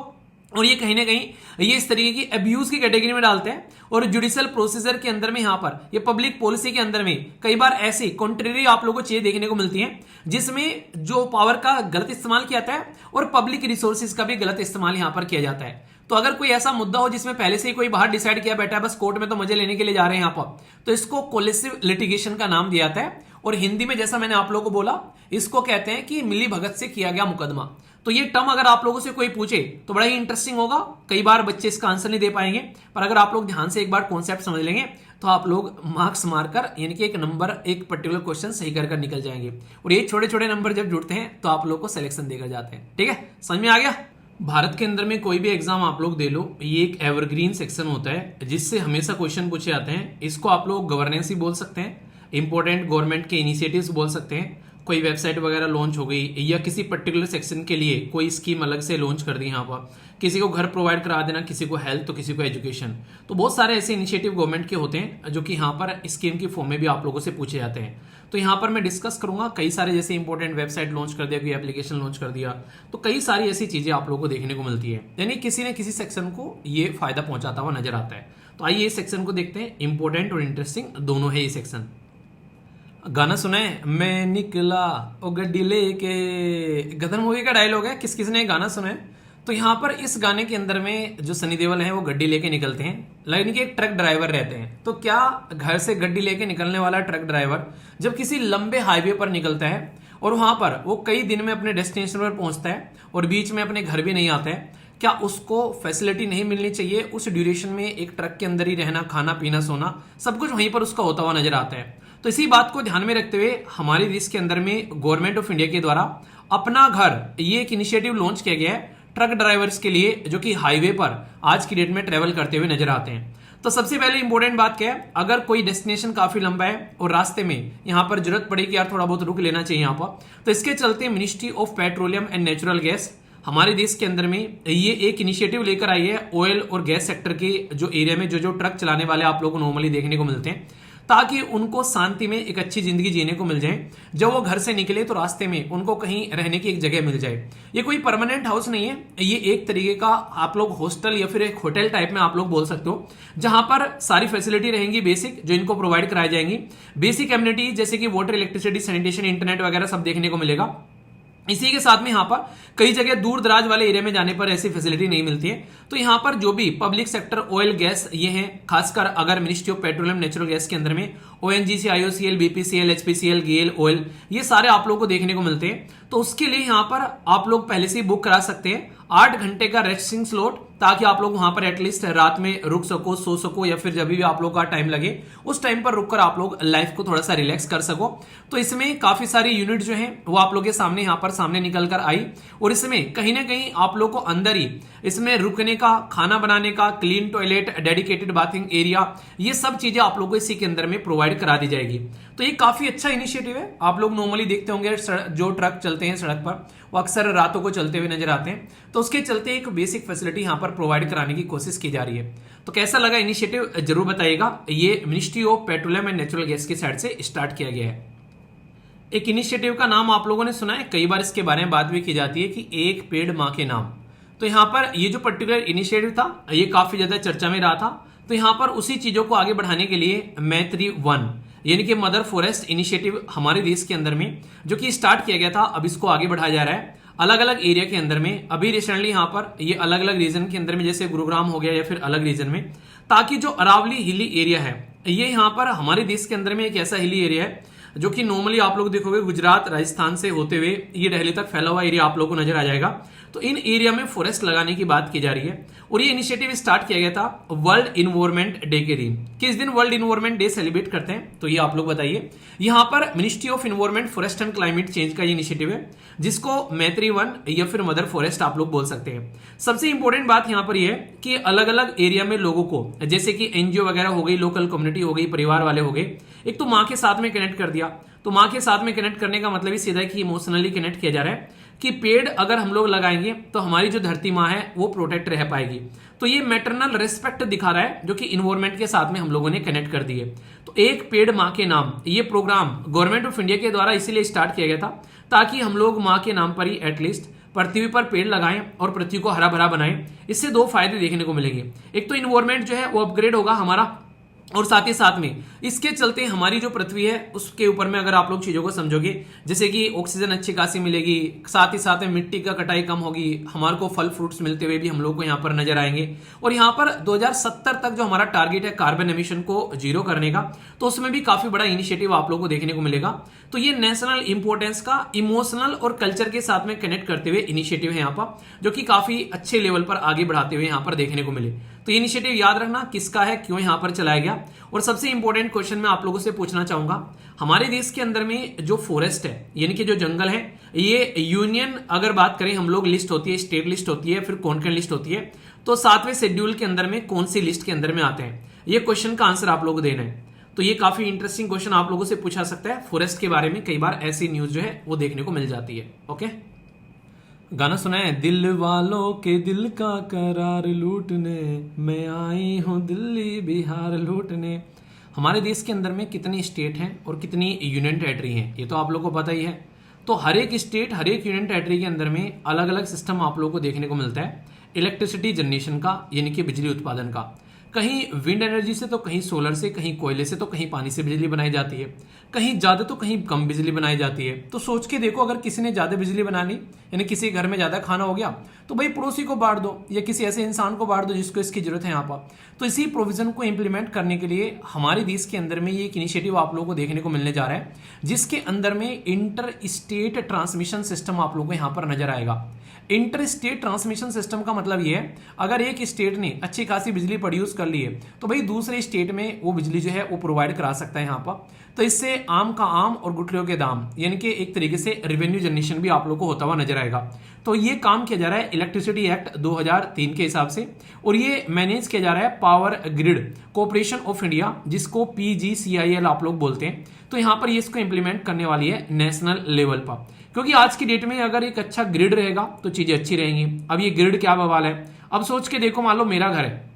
और ये कहीं ना कहीं ये इस तरीके की अब्यूज की कैटेगरी में डालते हैं। और जुडिशियल प्रोसीजर के अंदर में यहाँ पर ये पब्लिक पॉलिसी के अंदर में कई बार ऐसी कॉन्ट्रेरी आप लोगों को चीजें देखने को मिलती हैं जिसमें जो पावर का गलत इस्तेमाल किया जाता है और पब्लिक रिसोर्सेज का भी गलत इस्तेमाल यहाँ पर किया जाता है। तो अगर कोई ऐसा मुद्दा हो जिसमें पहले से ही कोई बाहर डिसाइड किया बैठा है, बस कोर्ट में तो मजे लेने के लिए जा रहे हैं यहाँ पर, तो इसको कोलिसिव लिटिगेशन का नाम दिया जाता है। और हिंदी में जैसा मैंने आप लोगों को बोला, इसको कहते हैं कि मिली भगत से किया गया मुकदमा। तो ये टर्म अगर आप लोगों से कोई पूछे तो बड़ा ही इंटरेस्टिंग होगा। कई बार बच्चे इसका आंसर नहीं दे पाएंगे, पर अगर आप लोग ध्यान से एक बार कॉन्सेप्ट समझ लेंगे तो आप लोग मार्क्स मारकर, यानी कि एक नंबर, एक पर्टिकुलर क्वेश्चन सही कर निकल जाएंगे। और ये छोटे छोटे नंबर जब जुड़ते हैं तो आप लोग को सिलेक्शन देकर जाते हैं। ठीक है, समझ में आ गया। भारत के अंदर में कोई भी एग्जाम आप लोग दे लो, ये एक एवरग्रीन सेक्शन होता है जिससे हमेशा क्वेश्चन पूछे जाते हैं। इसको आप लोग गवर्नेंस ही बोल सकते हैं, इंपॉर्टेंट गवर्नमेंट के इनिशिएटिव्स बोल सकते हैं, कोई वेबसाइट वगैरह लॉन्च हो गई या किसी पर्टिकुलर सेक्शन के लिए कोई स्कीम अलग से लॉन्च कर दी यहाँ पर, किसी को घर प्रोवाइड करा देना, किसी को हेल्थ तो किसी को एजुकेशन, तो बहुत सारे ऐसे इनिशिएटिव गवर्नमेंट के होते हैं जो कि यहाँ पर स्कीम की फॉर्म में भी आप लोगों से पूछे जाते हैं। तो यहाँ पर मैं डिस्कस करूंगा कई सारे, जैसे इंपॉर्टेंट वेबसाइट लॉन्च कर दिया, कोई एप्लीकेशन लॉन्च कर दिया, तो कई सारी ऐसी चीजें आप लोगों को देखने को मिलती है, यानी किसी न किसी सेक्शन को ये फायदा पहुंचाता हुआ नजर आता है। तो आइए इस सेक्शन को देखते हैं, इंपॉर्टेंट और इंटरेस्टिंग दोनों है ये सेक्शन। गाना सुना है, मैं निकला ओ गड्डी लेके, गदर मूवी का डायलॉग है, किस किसने गाना सुना है? तो यहाँ पर इस गाने के अंदर में जो सनी देओल है वो गड्डी लेके निकलते हैं, यानी कि एक ट्रक ड्राइवर रहते हैं। तो क्या घर से गड्डी लेके निकलने वाला ट्रक ड्राइवर जब किसी लंबे हाईवे पर निकलता है और वहां पर वो कई दिन में अपने डेस्टिनेशन पर पहुंचता है और बीच में अपने घर भी नहीं आता है, क्या उसको फैसिलिटी नहीं मिलनी चाहिए? उस ड्यूरेशन में एक ट्रक के अंदर ही रहना, खाना पीना सोना सब कुछ वहीं पर उसका होता हुआ नजर आता है। तो इसी बात को ध्यान में रखते हुए हमारे देश के अंदर में गवर्नमेंट ऑफ इंडिया के द्वारा अपना घर, ये एक इनिशिएटिव लॉन्च किया गया है ट्रक ड्राइवर्स के लिए, जो कि हाईवे पर आज की डेट में ट्रेवल करते हुए नजर आते हैं। तो सबसे पहले इंपॉर्टेंट बात क्या है, अगर कोई डेस्टिनेशन काफी लंबा है और रास्ते में यहाँ पर जरूरत पड़े कि यार थोड़ा बहुत रुक लेना चाहिए यहाँ पर, तो इसके चलते ministry of petroleum and natural gas हमारे देश के अंदर में ये एक इनिशिएटिव लेकर आई है, ऑयल और गैस सेक्टर के जो एरिया में जो ट्रक चलाने वाले आप लोगों को नॉर्मली देखने को मिलते हैं, ताकि उनको शांति में एक अच्छी जिंदगी जीने को मिल जाए। जब वो घर से निकले तो रास्ते में उनको कहीं रहने की एक जगह मिल जाए। ये कोई परमानेंट हाउस नहीं है, ये एक तरीके का आप लोग हॉस्टल या फिर एक होटल टाइप में आप लोग बोल सकते हो, जहां पर सारी फैसिलिटी रहेंगी बेसिक, जो इनको प्रोवाइड कराई जाएंगी। बेसिक एमिनिटीज जैसे कि वाटर, इलेक्ट्रिसिटी, सैनिटेशन, इंटरनेट वगैरह सब देखने को मिलेगा। इसी के साथ में यहाँ पर कई जगह दूर दराज वाले एरिया में जाने पर ऐसी फैसिलिटी नहीं मिलती है। तो यहाँ पर जो भी पब्लिक सेक्टर ऑयल गैस ये हैं, खासकर अगर ministry of petroleum natural gas के अंदर में ओएनजीसी, आईओसीएल, बीपीसीएल, एचपीसीएल, गेल ऑयल, ये सारे आप लोगों को देखने को मिलते हैं। तो उसके लिए यहाँ पर आप लोग पहले से ही बुक करा सकते हैं 8 घंटे का रेस्टिंग स्लॉट, ताकि आप लोग वहां पर एटलीस्ट रात में रुक सको, सो सको, या फिर जब भी आप लोग का टाइम लगे उस टाइम पर रुककर आप लोग लाइफ को थोड़ा सा रिलैक्स कर सको। तो इसमें काफी सारी यूनिट जो हैं वो आप लोग के सामने यहाँ पर सामने निकल कर आई, और इसमें कहीं ना कहीं आप लोग को अंदर ही इसमें रुकने का, खाना बनाने का, clean toilet, dedicated bathing area, ये सब चीजें आप लोग को इसी के अंदर में प्रोवाइड करा दी जाएगी। तो ये काफी अच्छा इनिशिएटिव है। आप लोग नॉर्मली देखते होंगे जो ट्रक चलते हैं सड़क पर वो अक्सर रातों को चलते हुए नजर आते हैं, तो उसके चलते एक बेसिक फैसिलिटी यहाँ पर प्रोवाइड कराने की कोशिश की जा रही है। तो कैसा लगा इनिशिएटिव जरूर बताइएगा। ये ministry of petroleum and natural gas की साइड से स्टार्ट किया गया है। एक इनिशिएटिव का नाम आप लोगों ने सुना है, कई बार इसके बारे में बात भी की जाती है कि एक पेड़ मां के नाम। तो यहाँ पर ये जो पर्टिकुलर इनिशिएटिव था ये काफी ज्यादा चर्चा में रहा था। तो यहाँ पर उसी चीजों को आगे बढ़ाने के लिए मैत्री 1 यानी कि मदर फॉरेस्ट इनिशिएटिव हमारे देश के अंदर में जो कि स्टार्ट किया गया था, अब इसको आगे बढ़ाया जा रहा है अलग अलग एरिया के अंदर में। अभी रिसेंटली यहाँ पर ये अलग अलग रीजन के अंदर में, जैसे गुरुग्राम हो गया या फिर अलग रीजन में, ताकि जो अरावली हिली एरिया है ये यहाँ पर हमारे देश के अंदर में एक ऐसा हिली एरिया है जो कि नॉर्मली आप लोग देखोगे गुजरात, राजस्थान से होते हुए ये दिल्ली तक फैला हुआ एरिया आप लोगों को नजर आ जाएगा। तो इन एरिया में फॉरेस्ट लगाने की बात की जा रही है, और ये इनिशिएटिव स्टार्ट किया गया था वर्ल्ड इन्वायरमेंट डे के दिन। किस दिन वर्ल्ड इन्वायरमेंट डे सेलिब्रेट करते हैं, तो ये आप लोग बताइए। यहाँ पर ministry of environment, forest and climate change का ये इनिशिएटिव है, जिसको मैत्री 1 या फिर मदर फॉरेस्ट आप लोग बोल सकते हैं। सबसे इंपॉर्टेंट बात यहाँ पर यह है कि अलग अलग एरिया में लोगों को, जैसे कि एनजीओ वगैरह हो गई, लोकल कम्युनिटी हो गई, परिवार वाले हो गए, एक तो माँ के साथ में कनेक्ट कर दिया। तो माँ के साथ में कनेक्ट करने का मतलब ही सीधा है कि इमोशनली कनेक्ट किया जा रहा है कि पेड़ अगर हम लोग लगाएंगे तो हमारी जो धरती माँ है वो प्रोटेक्ट रह पाएगी। तो ये मैटरनल रिस्पेक्ट दिखा रहा है जो कि इन्वायरमेंट के साथ में हम लोगों ने कनेक्ट कर दिए। तो एक पेड़ माँ के नाम, ये प्रोग्राम गवर्नमेंट ऑफ इंडिया के द्वारा इसीलिए स्टार्ट किया गया था ताकि हम लोग माँ के नाम पर ही एटलीस्ट पृथ्वी पर पेड़ लगाएं और पृथ्वी को हरा भरा बनाएं। इससे दो फायदे देखने को मिलेंगे, एक तो इन्वायरमेंट जो है वो अपग्रेड होगा हमारा, और साथ ही साथ में इसके चलते हमारी जो पृथ्वी है उसके ऊपर में अगर आप लोग चीजों को समझोगे, जैसे कि ऑक्सीजन अच्छी खासी मिलेगी, साथ ही साथ में मिट्टी का कटाई कम होगी, हमारे को फल फ्रूट्स मिलते हुए भी हम लोग को यहाँ पर नजर आएंगे। और यहाँ पर 2070 तक जो हमारा टारगेट है कार्बन एमिशन को 0 करने का, तो उसमें भी काफी बड़ा इनिशिएटिव आप लोग को देखने को मिलेगा। तो ये नेशनल इंपोर्टेंस का इमोशनल और कल्चर के साथ में कनेक्ट करते हुए इनिशिएटिव है यहाँ पर, जो कि काफी अच्छे लेवल पर आगे बढ़ाते हुए यहाँ पर देखने को मिले। तो इनिशिएटिव याद रखना किसका है, क्यों यहाँ पर चलाया गया। और सबसे इंपॉर्टेंट क्वेश्चन मैं आप लोगों से पूछना चाहूंगा, हमारे देश के अंदर में जो फॉरेस्ट है यानी कि जो जंगल है, ये यूनियन अगर बात करें हम लोग लिस्ट होती है, स्टेट लिस्ट होती है, फिर कॉन्करेंट लिस्ट होती है, तो 7वें शेड्यूल के अंदर में कौन सी लिस्ट के अंदर में आते हैं, ये क्वेश्चन का आंसर आप लोग को देना है। तो ये काफी इंटरेस्टिंग क्वेश्चन आप लोगों से पूछा सकता है फॉरेस्ट के बारे में, कई बार ऐसी न्यूज जो है वो देखने को मिल जाती है। ओके, गाना सुना है, दिल वालों के दिल का करार लूटने, मैं आई हूं दिल्ली बिहार लूटने। हमारे देश के अंदर में कितनी स्टेट हैं और कितनी यूनियन टेरिटरी हैं ये तो आप लोगों को पता ही है। तो हर एक स्टेट, हर एक यूनियन टेरिटरी के अंदर में अलग अलग सिस्टम आप लोगों को देखने को मिलता है इलेक्ट्रिसिटी जनरेशन का, यानी कि बिजली उत्पादन का। कहीं विंड एनर्जी से तो कहीं सोलर से, कहीं कोयले से तो कहीं पानी से बिजली बनाई जाती है, कहीं ज्यादा तो कहीं कम बिजली बनाई जाती है। तो सोच के देखो, अगर किसी ने ज्यादा बिजली बना ली, यानी किसी घर में ज्यादा खाना हो गया, तो भाई पड़ोसी को बांट दो या किसी ऐसे इंसान को बांट दो जिसको इसकी जरूरत है यहाँ पर। तो इसी प्रोविजन को इंप्लीमेंट करने के लिए हमारे देश के अंदर में ये एक इनिशिएटिव आप लोगों को देखने को मिलने जा रहा है, जिसके अंदर में इंटर स्टेट ट्रांसमिशन सिस्टम आप लोगों को यहाँ पर नजर आएगा। इंटर स्टेट ट्रांसमिशन सिस्टम का मतलब ये है, अगर एक स्टेट ने अच्छी खासी बिजली प्रोड्यूस कर ली है तो भाई दूसरे स्टेट में वो बिजली जो है वो प्रोवाइड करा सकता है यहाँ पर। तो इससे आम का आम और गुठलियों के दाम, यानी कि एक तरीके से रेवेन्यू जनरेशन भी आप लोग को होता हुआ नजर आएगा। तो ये काम किया जा रहा है इलेक्ट्रिसिटी एक्ट 2003 के हिसाब से, और ये मैनेज किया जा रहा है power grid corporation of India, जिसको PGCIL आप लोग बोलते हैं। तो यहाँ पर ये इसको इंप्लीमेंट करने वाली है नेशनल लेवल पर, क्योंकि आज की डेट में अगर एक अच्छा ग्रिड रहेगा तो चीजें अच्छी रहेंगी। अब ये ग्रिड क्या बवाल है, अब सोच के देखो, मान लो मेरा घर है,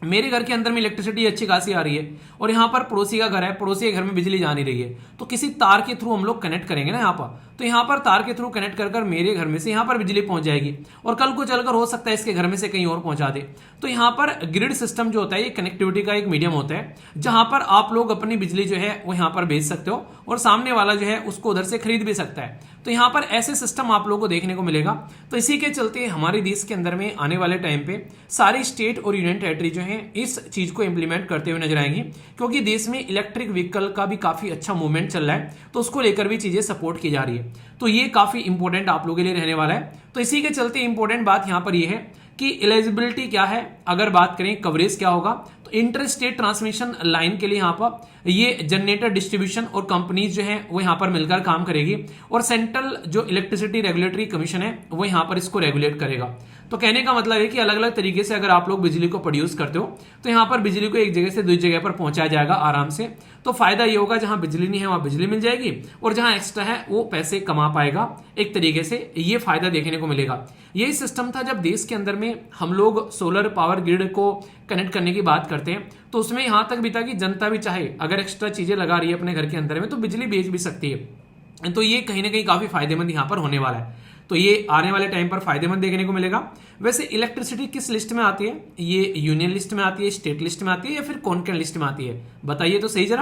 मेरे घर के अंदर में इलेक्ट्रिसिटी अच्छी खासी आ रही है और यहाँ पर पड़ोसी का घर है, पड़ोसी के घर में बिजली जा नहीं रही है, तो किसी तार के थ्रू हम लोग कनेक्ट करेंगे ना यहाँ पर। तो यहाँ पर तार के थ्रू कनेक्ट कर मेरे घर में से यहाँ पर बिजली पहुंच जाएगी और कल को चलकर हो सकता है इसके घर में से कहीं और पहुंचा दे। तो यहाँ पर ग्रिड सिस्टम जो होता है ये कनेक्टिविटी का एक मीडियम होता है, जहां पर आप लोग अपनी बिजली जो है वो यहाँ पर भेज सकते हो और सामने वाला जो है उसको उधर से खरीद भी सकता है। तो यहाँ पर ऐसे सिस्टम आप लोगों को देखने को मिलेगा। तो इसी के चलते हमारे देश के अंदर में आने वाले टाइम पे सारी स्टेट और यूनियन टेरिटरी जो है इस चीज को इंप्लीमेंट करते हुए नजर आएंगी, क्योंकि देश में इलेक्ट्रिक व्हीकल का भी काफी अच्छा मूवमेंट चल रहा है, तो उसको लेकर भी चीजें सपोर्ट की जा रही है। तो ये काफी इंपॉर्टेंट आप लोगों के लिए रहने वाला है। तो इसी के चलते इंपॉर्टेंट बात यहां पर यह है कि एलिजिबिलिटी क्या है, अगर बात करें कवरेज क्या होगा, तो इंटर स्टेट ट्रांसमिशन लाइन के लिए यहां पर ये जनरेटर डिस्ट्रीब्यूशन और कंपनीज जो है वो यहां पर मिलकर काम करेगी, और सेंट्रल जो इलेक्ट्रिसिटी रेगुलेटरी कमीशन है वो यहां पर इसको रेगुलेट करेगा। तो कहने का मतलब है कि अलग अलग तरीके से अगर आप लोग बिजली को प्रोड्यूस करते हो तो यहां पर बिजली को एक जगह से दूसरी जगह पर पहुंचाया जाएगा आराम से। तो फायदा ये होगा, जहां बिजली नहीं है वहां बिजली मिल जाएगी और जहां एक्स्ट्रा है वो पैसे कमा पाएगा, एक तरीके से ये फायदा देखने को मिलेगा। यही सिस्टम था जब देश के अंदर में हम लोग सोलर पावर ग्रिड को कनेक्ट करने की बात करते हैं, तो उसमें यहां तक भी था कि जनता भी चाहे अगर एक्स्ट्रा चीजें लगा रही है अपने घर के अंदर में तो बिजली बेच भी सकती है। तो ये कहीं ना कहीं काफी फायदेमंद यहां पर होने वाला है। तो ये आने वाले टाइम पर फायदेमंद देखने को मिलेगा। वैसे इलेक्ट्रिसिटी किस लिस्ट में आती है, ये यूनियन लिस्ट में आती है, स्टेट लिस्ट में आती है या फिर कॉन्करेंट लिस्ट में आती है, बताइए तो सही जरा।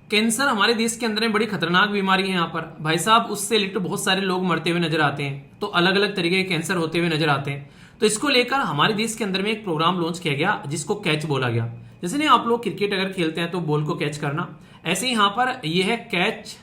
कैंसर हमारे देश के अंदर में बड़ी खतरनाक बीमारी है यहाँ पर भाई साहब, उससे रिलेटेड बहुत सारे लोग मरते हुए नजर आते हैं, तो अलग अलग तरीके के कैंसर होते हुए नजर आते हैं। तो इसको लेकर हमारे देश के अंदर में एक प्रोग्राम लॉन्च किया गया जिसको कैच बोला गया। जैसे नहीं आप लोग क्रिकेट अगर खेलते हैं तो बॉल को कैच करना, ऐसे ही यहाँ पर यह है कैच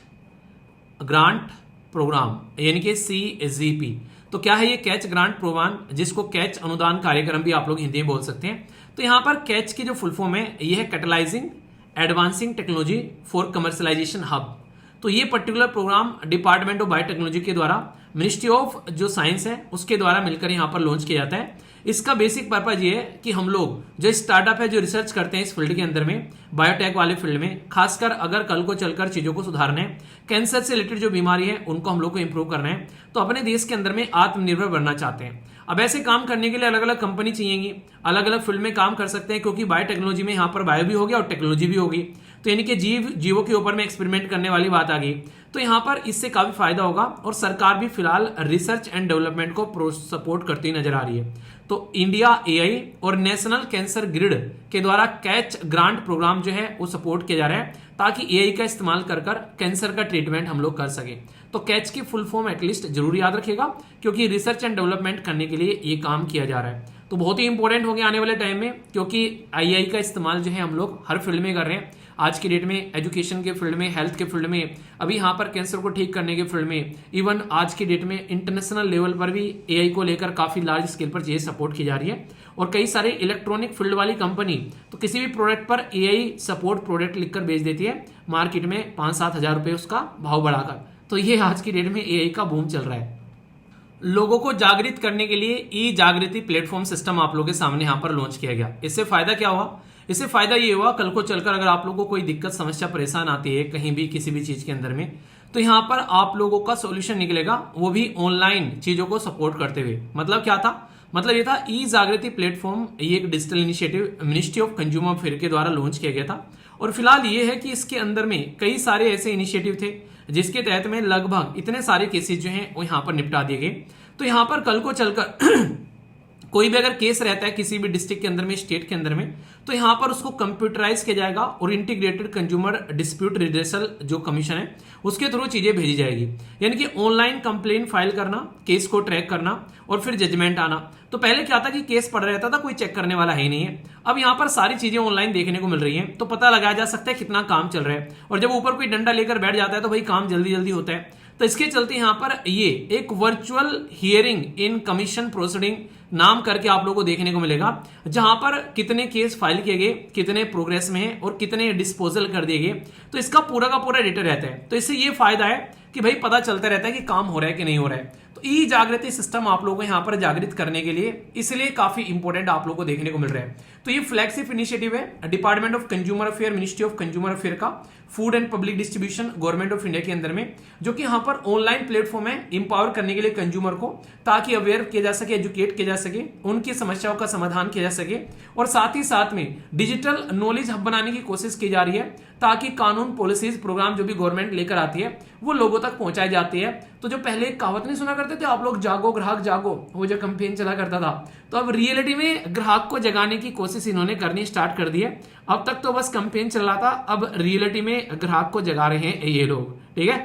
ग्रांट प्रोग्राम, यानी कि CGP। तो क्या है ये कैच ग्रांट प्रोग्राम, जिसको कैच अनुदान कार्यक्रम भी आप लोग हिंदी में बोल सकते हैं। तो यहाँ पर कैच की जो फुल फॉर्म है ये है catalysing advancing technology for commercialisation hub. तो ये particular programme department of biotechnology के द्वारा, मिनिस्ट्री ऑफ जो साइंस है उसके द्वारा मिलकर यहाँ पर लॉन्च किया जाता है। इसका बेसिक पर्पज ये है कि हम लोग जो स्टार्टअप है जो रिसर्च करते हैं इस फील्ड के अंदर में, बायोटेक वाले फील्ड में, खासकर अगर कल को चलकर चीजों को सुधारना है, कैंसर से रिलेटेड जो बीमारी है उनको हम लोग को इंप्रूव करना है, तो अपने देश के अंदर में आत्मनिर्भर बनना चाहते हैं। अब ऐसे काम करने के लिए अलग अलग कंपनी चाहिएगी, अलग अलग फील्ड में काम कर सकते हैं, क्योंकि बायोटेक्नोलॉजी में यहाँ पर बायो भी हो गया और टेक्नोलॉजी भी होगी, तो यानी कि जीवों के ऊपर में एक्सपेरिमेंट करने वाली बात आ गई। तो यहाँ पर इससे काफी फायदा होगा और सरकार भी फिलहाल रिसर्च एंड डेवलपमेंट को सपोर्ट करती नजर आ रही है। तो इंडिया AI और नेशनल कैंसर ग्रिड के द्वारा कैच ग्रांट प्रोग्राम जो है वो सपोर्ट किया जा रहा है, ताकि AI का इस्तेमाल कर कैंसर का ट्रीटमेंट हम लोग कर सके। तो कैच की फुल फॉर्म एटलीस्ट जरूर याद रखिएगा, क्योंकि रिसर्च एंड डेवलपमेंट करने के लिए ये काम किया जा रहा है। तो बहुत ही इंपॉर्टेंट हो गया आने वाले टाइम में, क्योंकि AI का इस्तेमाल जो है हम लोग हर फील्ड में कर रहे हैं। आज की डेट में एजुकेशन के फील्ड में, हेल्थ के फील्ड में, अभी यहाँ पर कैंसर को ठीक करने के फील्ड में, इवन आज की डेट में इंटरनेशनल लेवल पर भी AI को लेकर काफी लार्ज स्केल पर चीजें सपोर्ट की जा रही है। और कई सारे इलेक्ट्रॉनिक फील्ड वाली कंपनी तो किसी भी प्रोडक्ट पर AI सपोर्ट प्रोडक्ट लिखकर बेच देती है मार्केट में 5-7 हजार रुपए उसका भाव बढ़ाकर। तो ये आज की डेट में AI का बूम चल रहा है। लोगों को जागृत करने के लिए ई जागृति प्लेटफॉर्म सिस्टम आप लोगों के सामने यहाँ पर लॉन्च किया गया। इससे फायदा क्या हुआ, इससे फायदा ये हुआ, कल को चलकर अगर आप लोगों को कोई दिक्कत समस्या परेशान आती है कहीं भी किसी भी चीज के अंदर में, तो यहाँ पर आप लोगों का सॉल्यूशन निकलेगा, वो भी ऑनलाइन चीजों को सपोर्ट करते हुए। मतलब क्या था, मतलब ये था ई जागृति प्लेटफॉर्म, ये एक digital initiative ministry of consumer affair के द्वारा लॉन्च किया गया था। और फिलहाल ये है कि इसके अंदर में कई सारे ऐसे इनिशिएटिव थे जिसके तहत में लगभग इतने सारे केसेज जो हैं वो यहाँ पर निपटा दिए गए। तो यहाँ पर कल को चलकर कोई भी अगर केस रहता है किसी भी डिस्ट्रिक्ट के अंदर में, स्टेट के अंदर में, तो यहां पर उसको कंप्यूटराइज किया जाएगा और इंटीग्रेटेड कंज्यूमर डिस्प्यूट रिड्रेसल जो कमीशन है उसके थ्रू चीजें भेजी जाएगी। यानी कि ऑनलाइन कंप्लेन फाइल करना, केस को ट्रैक करना और फिर जजमेंट आना। तो पहले क्या था कि केस पड़ रहता था, कोई चेक करने वाला है ही नहीं है। अब यहाँ पर सारी चीजें ऑनलाइन देखने को मिल रही हैं, तो पता लगाया जा सकता है कितना काम चल रहा है। और जब ऊपर कोई डंडा लेकर बैठ जाता है तो भाई काम जल्दी जल्दी होता है। तो इसके चलते यहां पर ये एक वर्चुअल हियरिंग इन कमीशन प्रोसीडिंग नाम करके आप लोगों को देखने को मिलेगा, जहां पर कितने केस फाइल किए गए, कितने प्रोग्रेस में है और कितने डिस्पोजल कर दिए गए। तो इसका पूरा का पूरा डेटा रहता है। तो इससे ये फायदा है कि भाई पता चलता रहता है कि काम हो रहा है कि नहीं हो रहा है। तो ई जागृति सिस्टम आप लोगों को यहाँ पर जागृत करने के लिए इसलिए काफी इंपॉर्टेंट आप लोगों को देखने को मिल रहा है। तो ये फ्लैगशिप इनिशिएटिव है department of consumer affair, ministry of consumer affair का, food and public distribution, government of India के अंदर में, जो कि यहाँ पर ऑनलाइन प्लेटफॉर्म है इंपावर करने के लिए कंज्यूमर को, ताकि अवेयर किया जा सके, एजुकेट किया जा सके, उनकी समस्याओं का समाधान किया जा सके। और साथ ही साथ में डिजिटल नॉलेज हब बनाने की कोशिश की जा रही है, ताकि कानून, पॉलिसीज, प्रोग्राम जो भी गवर्नमेंट लेकर आती है वो लोगों तक पहुंचाई जाती है। तो जो पहले एक कहावत नहीं सुना करते थे आप लोग, जागो ग्राहक जागो, वो जो कैंपेन चला करता था, तो अब रियलिटी में ग्राहक को जगाने की कोशिश इन्होंने करनी स्टार्ट कर दी है। अब तक तो बस कैंपेन चल रहा था, अब रियलिटी में ग्राहक को जगा रहे हैं ये लोग। ठीक है,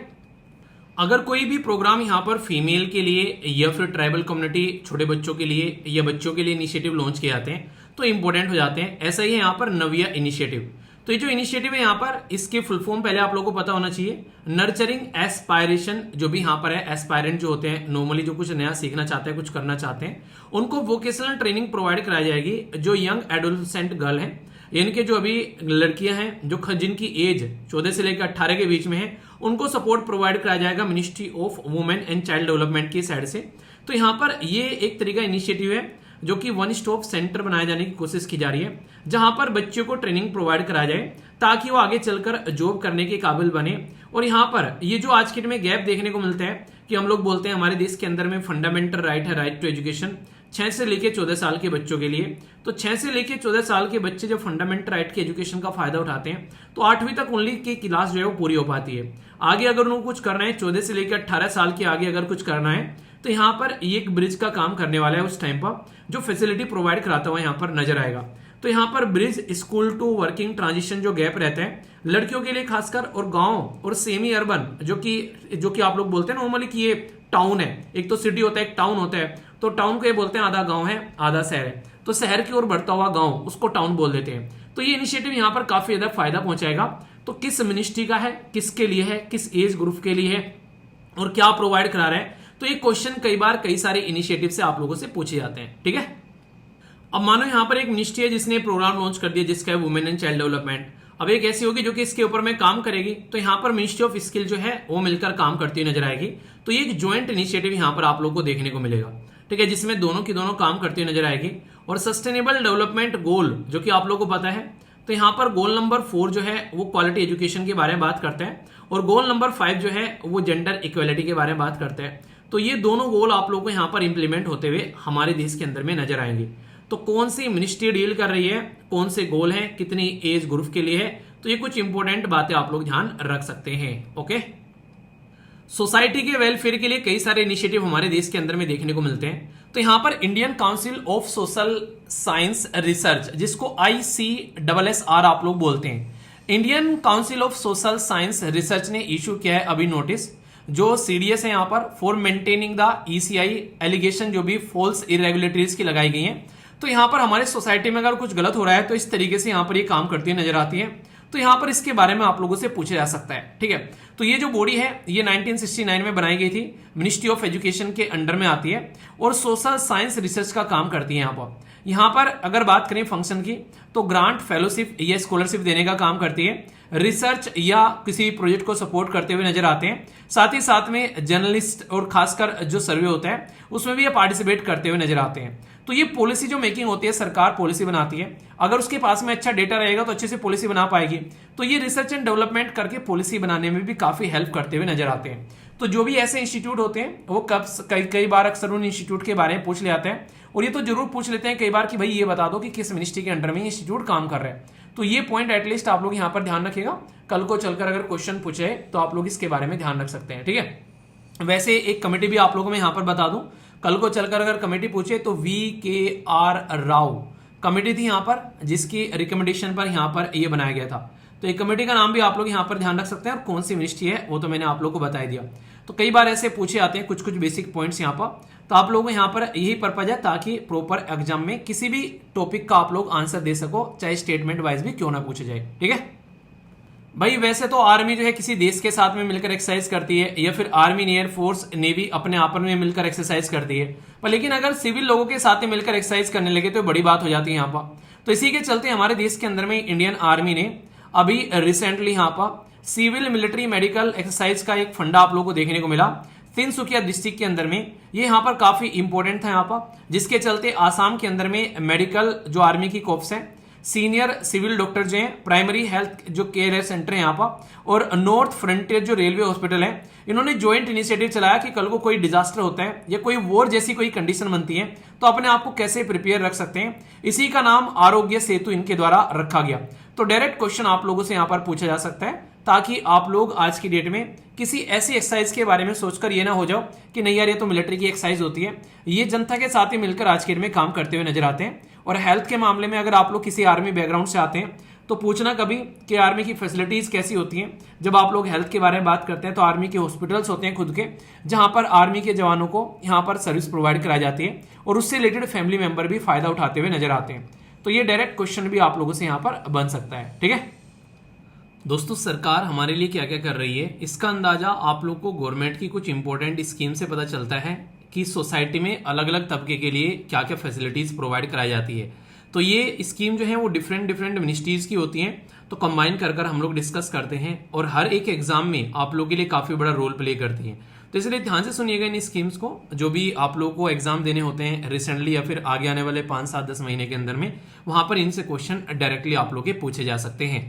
अगर कोई भी प्रोग्राम यहाँ पर फीमेल के लिए या फिर ट्राइबल कम्युनिटी, छोटे बच्चों के लिए या बच्चों के लिए इनिशिएटिव लॉन्च किए जाते हैं तो इंपॉर्टेंट हो जाते हैं। ऐसा ही है यहाँ पर नव्या इनिशिएटिव। तो ये जो इनिशिएटिव है यहाँ पर, इसके फुल फॉर्म पहले आप लोगों को पता होना चाहिए, नर्चरिंग एस्पायरेशन। जो भी यहाँ पर है, एस्पायरेंट जो होते हैं नॉर्मली जो कुछ नया सीखना चाहते हैं, कुछ करना चाहते हैं, उनको वोकेशनल ट्रेनिंग प्रोवाइड कराई जाएगी। जो यंग एडोलसेंट गर्ल है, इनके जो अभी लड़कियां हैं जो जिनकी एज 14 से लेकर 18 के बीच में है, उनको सपोर्ट प्रोवाइड कराया जाएगा ministry of women and child development की साइड से। तो यहाँ पर ये एक तरीका इनिशिएटिव है जो कि वन स्टॉप सेंटर बनाए जाने की कोशिश की जा रही है, जहां पर बच्चों को ट्रेनिंग प्रोवाइड कराया जाए ताकि वो आगे चलकर जॉब करने के काबिल बने। और यहाँ पर ये जो आज के डेट में गैप देखने को मिलता है कि हम लोग बोलते हैं हमारे देश के अंदर में फंडामेंटल राइट है, राइट टू एजुकेशन, 6 से लेकर 14 साल के बच्चों के लिए। तो 6 से लेकर 14 साल के बच्चे जब फंडामेंटल राइट की एजुकेशन का फायदा उठाते हैं तो 8वीं तक उनकी की क्लास जो है वो पूरी हो पाती है। आगे अगर उनको कुछ करना है, 14 से लेकर 18 साल के आगे अगर कुछ करना है, तो यहाँ पर ये एक ब्रिज का काम करने वाला है उस टाइम पर, जो फैसिलिटी प्रोवाइड कराता हुआ यहाँ पर नजर आएगा। तो यहाँ पर bridge school to working transition जो गैप रहता है लड़कियों के लिए खासकर, और गांव और सेमी अर्बन जो कि आप लोग बोलते हैं नॉर्मली कि ये टाउन है, एक तो सिटी होता है एक टाउन होता है, तो टाउन को ये बोलते हैं आधा गांव है आधा शहर है, तो शहर की ओर बढ़ता हुआ गांव उसको टाउन बोल देते हैं। तो ये इनिशिएटिव यहाँ पर काफी ज्यादा फायदा पहुंचाएगा। तो किस मिनिस्ट्री का है, किसके लिए है, किस एज ग्रुप के लिए है और क्या प्रोवाइड करा रहा है, तो ये क्वेश्चन कई बार कई सारे इनिशिएटिव से आप लोगों से पूछे जाते हैं। ठीक है, अब मानो यहाँ पर एक मिनिस्ट्री है जिसने प्रोग्राम लॉन्च कर दिया जिसका है वुमेन एंड चाइल्ड डेवलपमेंट। अब एक ऐसी होगी जो कि इसके ऊपर में काम करेगी, तो यहाँ पर मिनिस्ट्री ऑफ स्किल जो है वो मिलकर काम करती हुई नजर आएगी। तो ये एक ज्वाइंट इनिशिएटिव यहाँ पर आप लोग को देखने को मिलेगा। ठीक है, जिसमें दोनों की दोनों काम करती हुई नजर आएगी। और सस्टेनेबल डेवलपमेंट गोल जो कि आप लोग को पता है, तो यहाँ पर गोल नंबर 4 जो है वो क्वालिटी एजुकेशन के बारे में बात करते हैं, और गोल नंबर 5 जो है वो जेंडर इक्वेलिटी के बारे में बात करते हैं। तो ये दोनों गोल आप लोग को यहाँ पर इंप्लीमेंट होते हुए हमारे देश के अंदर में नजर आएंगे। तो कौन सी मिनिस्ट्री डील कर रही है, कौन से गोल हैं, कितनी एज ग्रुप के लिए है, तो ये कुछ इंपॉर्टेंट बातें आप लोग ध्यान रख सकते हैं। ओके, सोसाइटी के वेलफेयर के लिए कई सारे इनिशिएटिव हमारे देश के अंदर में देखने को मिलते हैं। तो यहां पर Indian council of social science research, जिसको ICSSR आप लोग बोलते हैं, Indian council of social science research ने इशू किया है अभी नोटिस, जो सीडीएस है यहाँ पर for maintaining the ECI allegation जो भी फॉल्स इरेगुलेटरीज की लगाई गई हैं। तो यहाँ पर हमारे सोसाइटी में अगर कुछ गलत हो रहा है तो इस तरीके से यहाँ पर ये काम करती नजर आती है। तो यहाँ पर इसके बारे में आप लोगों से पूछा जा सकता है। ठीक है, तो ये जो बॉडी है ये 1969 में बनाई गई थी, मिनिस्ट्री ऑफ एजुकेशन के अंडर में आती है और सोशल साइंस रिसर्च का काम करती है। यहाँ पर अगर बात करें फंक्शन की, तो ग्रांट, फेलोशिप या स्कॉलरशिप देने का काम करती है, रिसर्च या किसी प्रोजेक्ट को सपोर्ट करते हुए नजर आते हैं। साथ ही साथ में जर्नलिस्ट और खासकर जो सर्वे होता है उसमें भी ये पार्टिसिपेट करते हुए नजर आते हैं। तो ये पॉलिसी जो मेकिंग होती है, सरकार पॉलिसी बनाती है, अगर उसके पास में अच्छा डेटा रहेगा तो अच्छे से पॉलिसी बना पाएगी। तो ये रिसर्च एंड डेवलपमेंट करके पॉलिसी बनाने में भी काफी हेल्प करते हुए नजर आते हैं। तो जो भी ऐसे इंस्टीट्यूट होते हैं वो कई बार अक्सर उन इंस्टीट्यूट के बारे में पूछ ले आते हैं, और ये तो जरूर पूछ लेते हैं कई बार कि भाई ये बता दो कि किस मिनिस्ट्री के अंडर में इंस्टीट्यूट काम कर रहा है। तो ये पॉइंट एटलीस्ट आप लोग यहाँ पर ध्यान रखिएगा, कल को चलकर अगर क्वेश्चन पूछे तो आप लोग इसके बारे में ध्यान रख सकते हैं। ठीक है, वैसे एक कमेटी भी आप लोगों में यहाँ पर बता दूं, कल को चलकर अगर कमेटी पूछे तो VKR राव कमेटी थी यहाँ पर, जिसकी रिकमेंडेशन पर यहाँ पर ये बनाया गया था। तो एक कमेटी का नाम भी आप लोग यहाँ पर ध्यान रख सकते हैं, और कौन सी मिनिस्ट्री है वो तो मैंने आप लोग को बता दिया। तो कई बार ऐसे पूछे आते हैं कुछ बेसिक पॉइंट्स यहाँ पर, तो आप लोगों को यहाँ पर यही पर्पज है ताकि प्रॉपर एग्जाम में किसी भी टॉपिक का आप लोग आंसर दे सको, चाहे स्टेटमेंट वाइज भी क्यों ना पूछे जाए। ठीक है भाई, वैसे तो आर्मी जो है किसी देश के साथ में मिलकर एक्सरसाइज करती है, या फिर आर्मी एयरफोर्स नेवी अपने आपस में मिलकर एक्सरसाइज करती है, पर लेकिन अगर सिविल लोगों के साथ में मिलकर एक्सरसाइज करने लगे तो बड़ी बात हो जाती है यहाँ पर। तो इसी के चलते हमारे देश के अंदर में इंडियन आर्मी ने अभी रिसेंटली यहाँ पर सिविल मिलिट्री मेडिकल एक्सरसाइज का एक फंडा आप लोगों को देखने को मिला तिनसुकिया डिस्ट्रिक्ट के अंदर में। ये यहाँ पर काफी इंपॉर्टेंट था यहाँ पर, जिसके चलते आसाम के अंदर में मेडिकल जो आर्मी की कोर्प्स है, सीनियर सिविल डॉक्टर जो हैं, प्राइमरी हेल्थ जो केयर सेंटर है यहाँ पर, और नॉर्थ फ्रंटियर जो रेलवे हॉस्पिटल है, इन्होंने ज्वाइंट इनिशिएटिव चलाया कि कल को कोई डिजास्टर होता है या कोई वॉर जैसी कोई कंडीशन बनती है तो अपने आप को कैसे प्रिपेयर रख सकते हैं। इसी का नाम आरोग्य सेतु इनके द्वारा रखा गया। तो डायरेक्ट क्वेश्चन आप लोगों से यहाँ पर पूछा जा सकता है, ताकि आप लोग आज की डेट में किसी ऐसी एक्सरसाइज के बारे में सोचकर ये ना हो जाओ कि नहीं यार ये तो मिलिट्री की एक्सरसाइज होती है। ये जनता के साथ ही मिलकर आज की डेट में काम करते हुए नजर आते हैं। और हेल्थ के मामले में अगर आप लोग किसी आर्मी बैकग्राउंड से आते हैं तो पूछना कभी कि आर्मी की फैसिलिटीज कैसी होती हैं। जब आप लोग हेल्थ के बारे में बात करते हैं तो आर्मी के हॉस्पिटल्स होते हैं खुद के, जहां पर आर्मी के जवानों को यहाँ पर सर्विस प्रोवाइड कराई जाती है, और उससे रिलेटेड फैमिली मेंबर भी फायदा उठाते हुए नजर आते हैं। तो ये डायरेक्ट क्वेश्चन भी आप लोगों से यहाँ पर बन सकता है। ठीक है दोस्तों, सरकार हमारे लिए क्या क्या कर रही है इसका अंदाजा आप लोग को गवर्नमेंट की कुछ इंपॉर्टेंट स्कीम से पता चलता है कि सोसाइटी में अलग अलग तबके के लिए क्या क्या फैसिलिटीज प्रोवाइड कराई जाती है। तो ये स्कीम जो है वो डिफरेंट मिनिस्ट्रीज की होती हैं, तो कंबाइन कर हम लोग डिस्कस करते हैं, और हर एक एग्जाम में आप लोग के लिए काफी बड़ा रोल प्ले करती हैं। तो इसलिए ध्यान से सुनिएगा इन स्कीम्स को, जो भी आप लोगों को एग्जाम देने होते हैं रिसेंटली या फिर आगे आने वाले 5, 7, 10 महीने के अंदर में, वहां पर इनसे क्वेश्चन डायरेक्टली आप लोग के पूछे जा सकते हैं।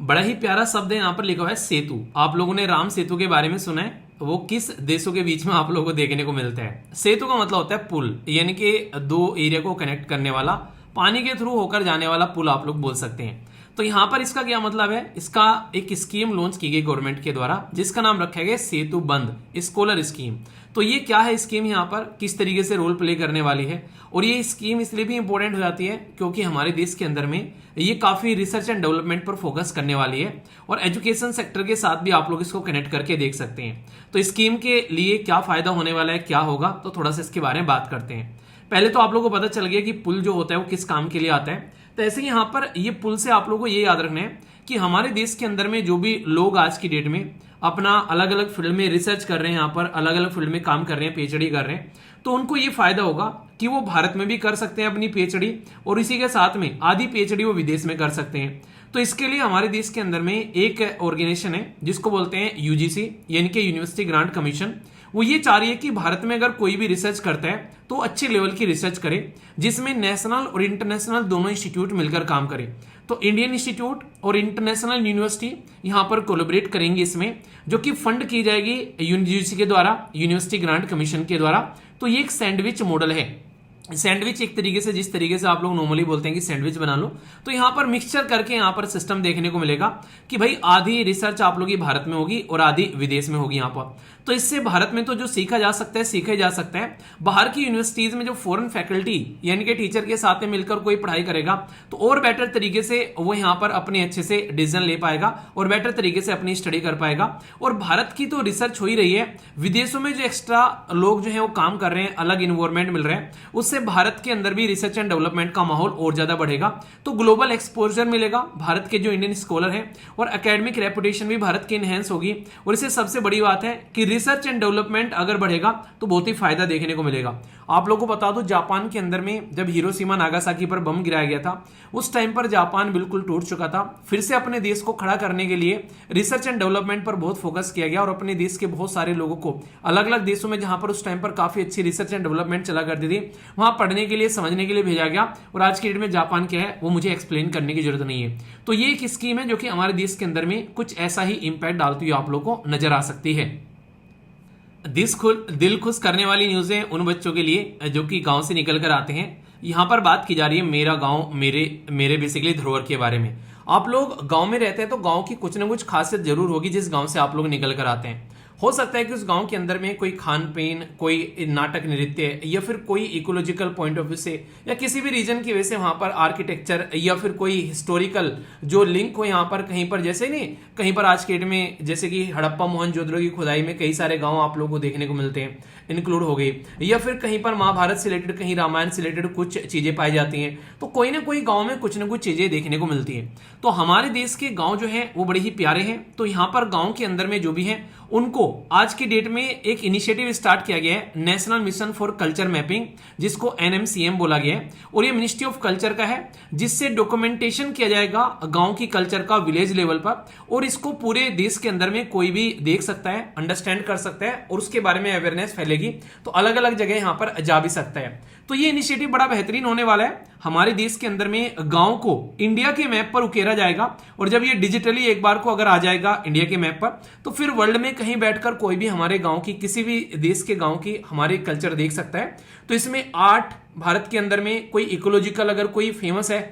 बड़ा ही प्यारा शब्द है यहाँ पर लिखा हुआ है सेतु। आप लोगों ने राम सेतु के बारे में सुना है, वो किस देशों के बीच में आप लोगों को देखने को मिलता है। सेतु का मतलब होता है पुल, यानी कि दो एरिया को कनेक्ट करने वाला, पानी के थ्रू होकर जाने वाला पुल आप लोग बोल सकते हैं। तो यहाँ पर इसका क्या मतलब है, इसका एक स्कीम लॉन्च की गई गवर्नमेंट के द्वारा, जिसका नाम रखा गया सेतु बंद स्कॉलर स्कीम। तो ये क्या है स्कीम, यहाँ पर किस तरीके से रोल प्ले करने वाली है, और ये स्कीम इसलिए भी इंपॉर्टेंट हो जाती है क्योंकि हमारे देश के अंदर में ये काफी रिसर्च एंड डेवलपमेंट पर फोकस करने वाली है, और एजुकेशन सेक्टर के साथ भी आप लोग इसको कनेक्ट करके देख सकते हैं। तो स्कीम के लिए क्या फायदा होने वाला है, क्या होगा, तो थोड़ा सा इसके बारे में बात करते हैं। पहले तो आप लोगों को पता चल गया कि पुल जो होता है वो किस काम के लिए आता है। तो ऐसे ही यहाँ पर ये पुल से आप लोगों को ये याद रखना है कि हमारे देश के अंदर में जो भी लोग आज की डेट में अपना अलग अलग फील्ड में रिसर्च कर रहे हैं, यहाँ पर अलग अलग फील्ड में काम कर रहे हैं, पीएचडी कर रहे हैं, तो उनको ये फायदा होगा कि वो भारत में भी कर सकते हैं अपनी पीएचडी, और इसी के साथ में आधी पीएचडी वो विदेश में कर सकते हैं। तो इसके लिए हमारे देश के अंदर में एक ऑर्गेनाइजेशन है जिसको बोलते हैं यूजीसी, यानी कि यूनिवर्सिटी ग्रांट कमीशन। वो ये चाह रही है कि भारत में अगर कोई भी रिसर्च करता है तो अच्छे लेवल की रिसर्च करे, जिसमें नेशनल और इंटरनेशनल दोनों इंस्टीट्यूट मिलकर काम करें। तो इंडियन इंस्टीट्यूट और इंटरनेशनल यूनिवर्सिटी यहाँ पर कोलैबोरेट करेंगे इसमें, जो कि फंड की जाएगी यूजीसी के द्वारा, यूनिवर्सिटी ग्रांट कमीशन के द्वारा। तो ये एक सैंडविच मॉडल है। सैंडविच एक तरीके से, जिस तरीके से आप लोग नॉर्मली बोलते हैं कि सैंडविच बना लो, तो यहाँ पर मिक्सचर करके यहाँ पर सिस्टम देखने को मिलेगा कि भाई आधी रिसर्च आप लोग की भारत में होगी और आधी विदेश में होगी यहाँ पर। तो इससे भारत में तो जो सीखा जा सकता है सीखा जा सकता है, बाहर की यूनिवर्सिटीज में जो फॉरेन फैकल्टी यानी कि टीचर के साथ में मिलकर कोई पढ़ाई करेगा तो और बेटर तरीके से वो यहाँ पर अपने अच्छे से डिसीजन ले पाएगा और बेटर तरीके से अपनी स्टडी कर पाएगा। और भारत की तो रिसर्च हो ही रही है, विदेशों में जो एक्स्ट्रा लोग जो है वो काम कर रहे हैं, अलग इन्वायरमेंट मिल रहा है, उससे भारत के अंदर भी रिसर्च एंड डेवलपमेंट का माहौल और ज्यादा बढ़ेगा। तो ग्लोबल एक्सपोजर मिलेगा भारत के जो इंडियन स्कॉलर हैं, और एकेडमिक रेपुटेशन भी भारत की इनहेंस होगी। और इससे सबसे बड़ी बात है कि रिसर्च एंड डेवलपमेंट अगर बढ़ेगा तो बहुत ही फायदा देखने को मिलेगा। आप लोगों को बता दो, जापान के अंदर में जब हिरोशिमा नागासाकी पर बम गिराया गया था, उस टाइम पर जापान बिल्कुल टूट चुका था। फिर से अपने देश को खड़ा करने के लिए रिसर्च एंड डेवलपमेंट पर बहुत फोकस किया गया और अपने देश के बहुत सारे लोगों को अलग अलग देशों में, जहां पर उस टाइम पर काफी अच्छी रिसर्च एंड डेवलपमेंट चला करती थी, वहां पढ़ने के लिए, समझने के लिए भेजा गया। और आज की डेट में जापान क्या है वो मुझे एक्सप्लेन करने की जरूरत नहीं है। तो ये एक स्कीम है जो कि हमारे देश के अंदर में कुछ ऐसा ही इंपैक्ट डालती हुई आप लोगों को नजर आ सकती है। दिल खुश करने वाली न्यूज़ उन बच्चों के लिए जो कि गांव से निकल कर आते हैं। यहां पर बात की जा रही है मेरा गांव मेरे बेसिकली धरोहर के बारे में। आप लोग गांव में रहते हैं तो गांव की कुछ ना कुछ खासियत जरूर होगी जिस गांव से आप लोग निकल कर आते हैं। हो सकता है कि उस गांव के अंदर में कोई खान पीन, कोई नाटक नृत्य, या फिर कोई इकोलॉजिकल पॉइंट ऑफ व्यू से, या किसी भी रीजन की वजह से वहां पर आर्किटेक्चर या फिर कोई हिस्टोरिकल जो लिंक हो यहाँ पर कहीं पर, जैसे नहीं कहीं पर आज के डेट में जैसे कि हड़प्पा मोहनजोदड़ो की खुदाई में कई सारे गांव आप लोगों को देखने को मिलते हैं, इंक्लूड हो गई, या फिर कहीं पर महाभारत से रिलेटेड, कहीं रामायण से रिलेटेड कुछ चीजें पाई जाती हैं। तो कोई ना कोई गांव में कुछ ना कुछ चीजें देखने को मिलती हैं। तो हमारे देश के गांव जो हैं वो बड़े ही प्यारे हैं। तो यहाँ पर गांव के अंदर में जो भी हैं उनको आज की डेट में एक इनिशिएटिव स्टार्ट किया गया है, national mission for culture mapping, जिसको NMCM बोला गया है। और ये मिनिस्ट्री ऑफ कल्चर का है, जिससे डॉक्यूमेंटेशन किया जाएगा गांव की कल्चर का विलेज लेवल पर, और इसको पूरे देश के अंदर में कोई भी देख सकता है, अंडरस्टैंड कर सकता है, और उसके बारे में अवेयरनेस फैलेगी तो अलग अलग जगह यहां पर जा भी सकता है। तो ये इनिशिएटिव बड़ा बेहतरीन होने वाला है। हमारे देश के अंदर में गांव को इंडिया के मैप पर उकेरा जाएगा, और जब ये डिजिटली एक बार को अगर आ जाएगा इंडिया के मैप पर, तो फिर वर्ल्ड में कहीं बैठकर कोई भी हमारे गांव की, किसी भी देश के गांव की हमारे कल्चर देख सकता है। तो इसमें आर्ट, भारत के अंदर में कोई इकोलॉजिकल अगर कोई फेमस है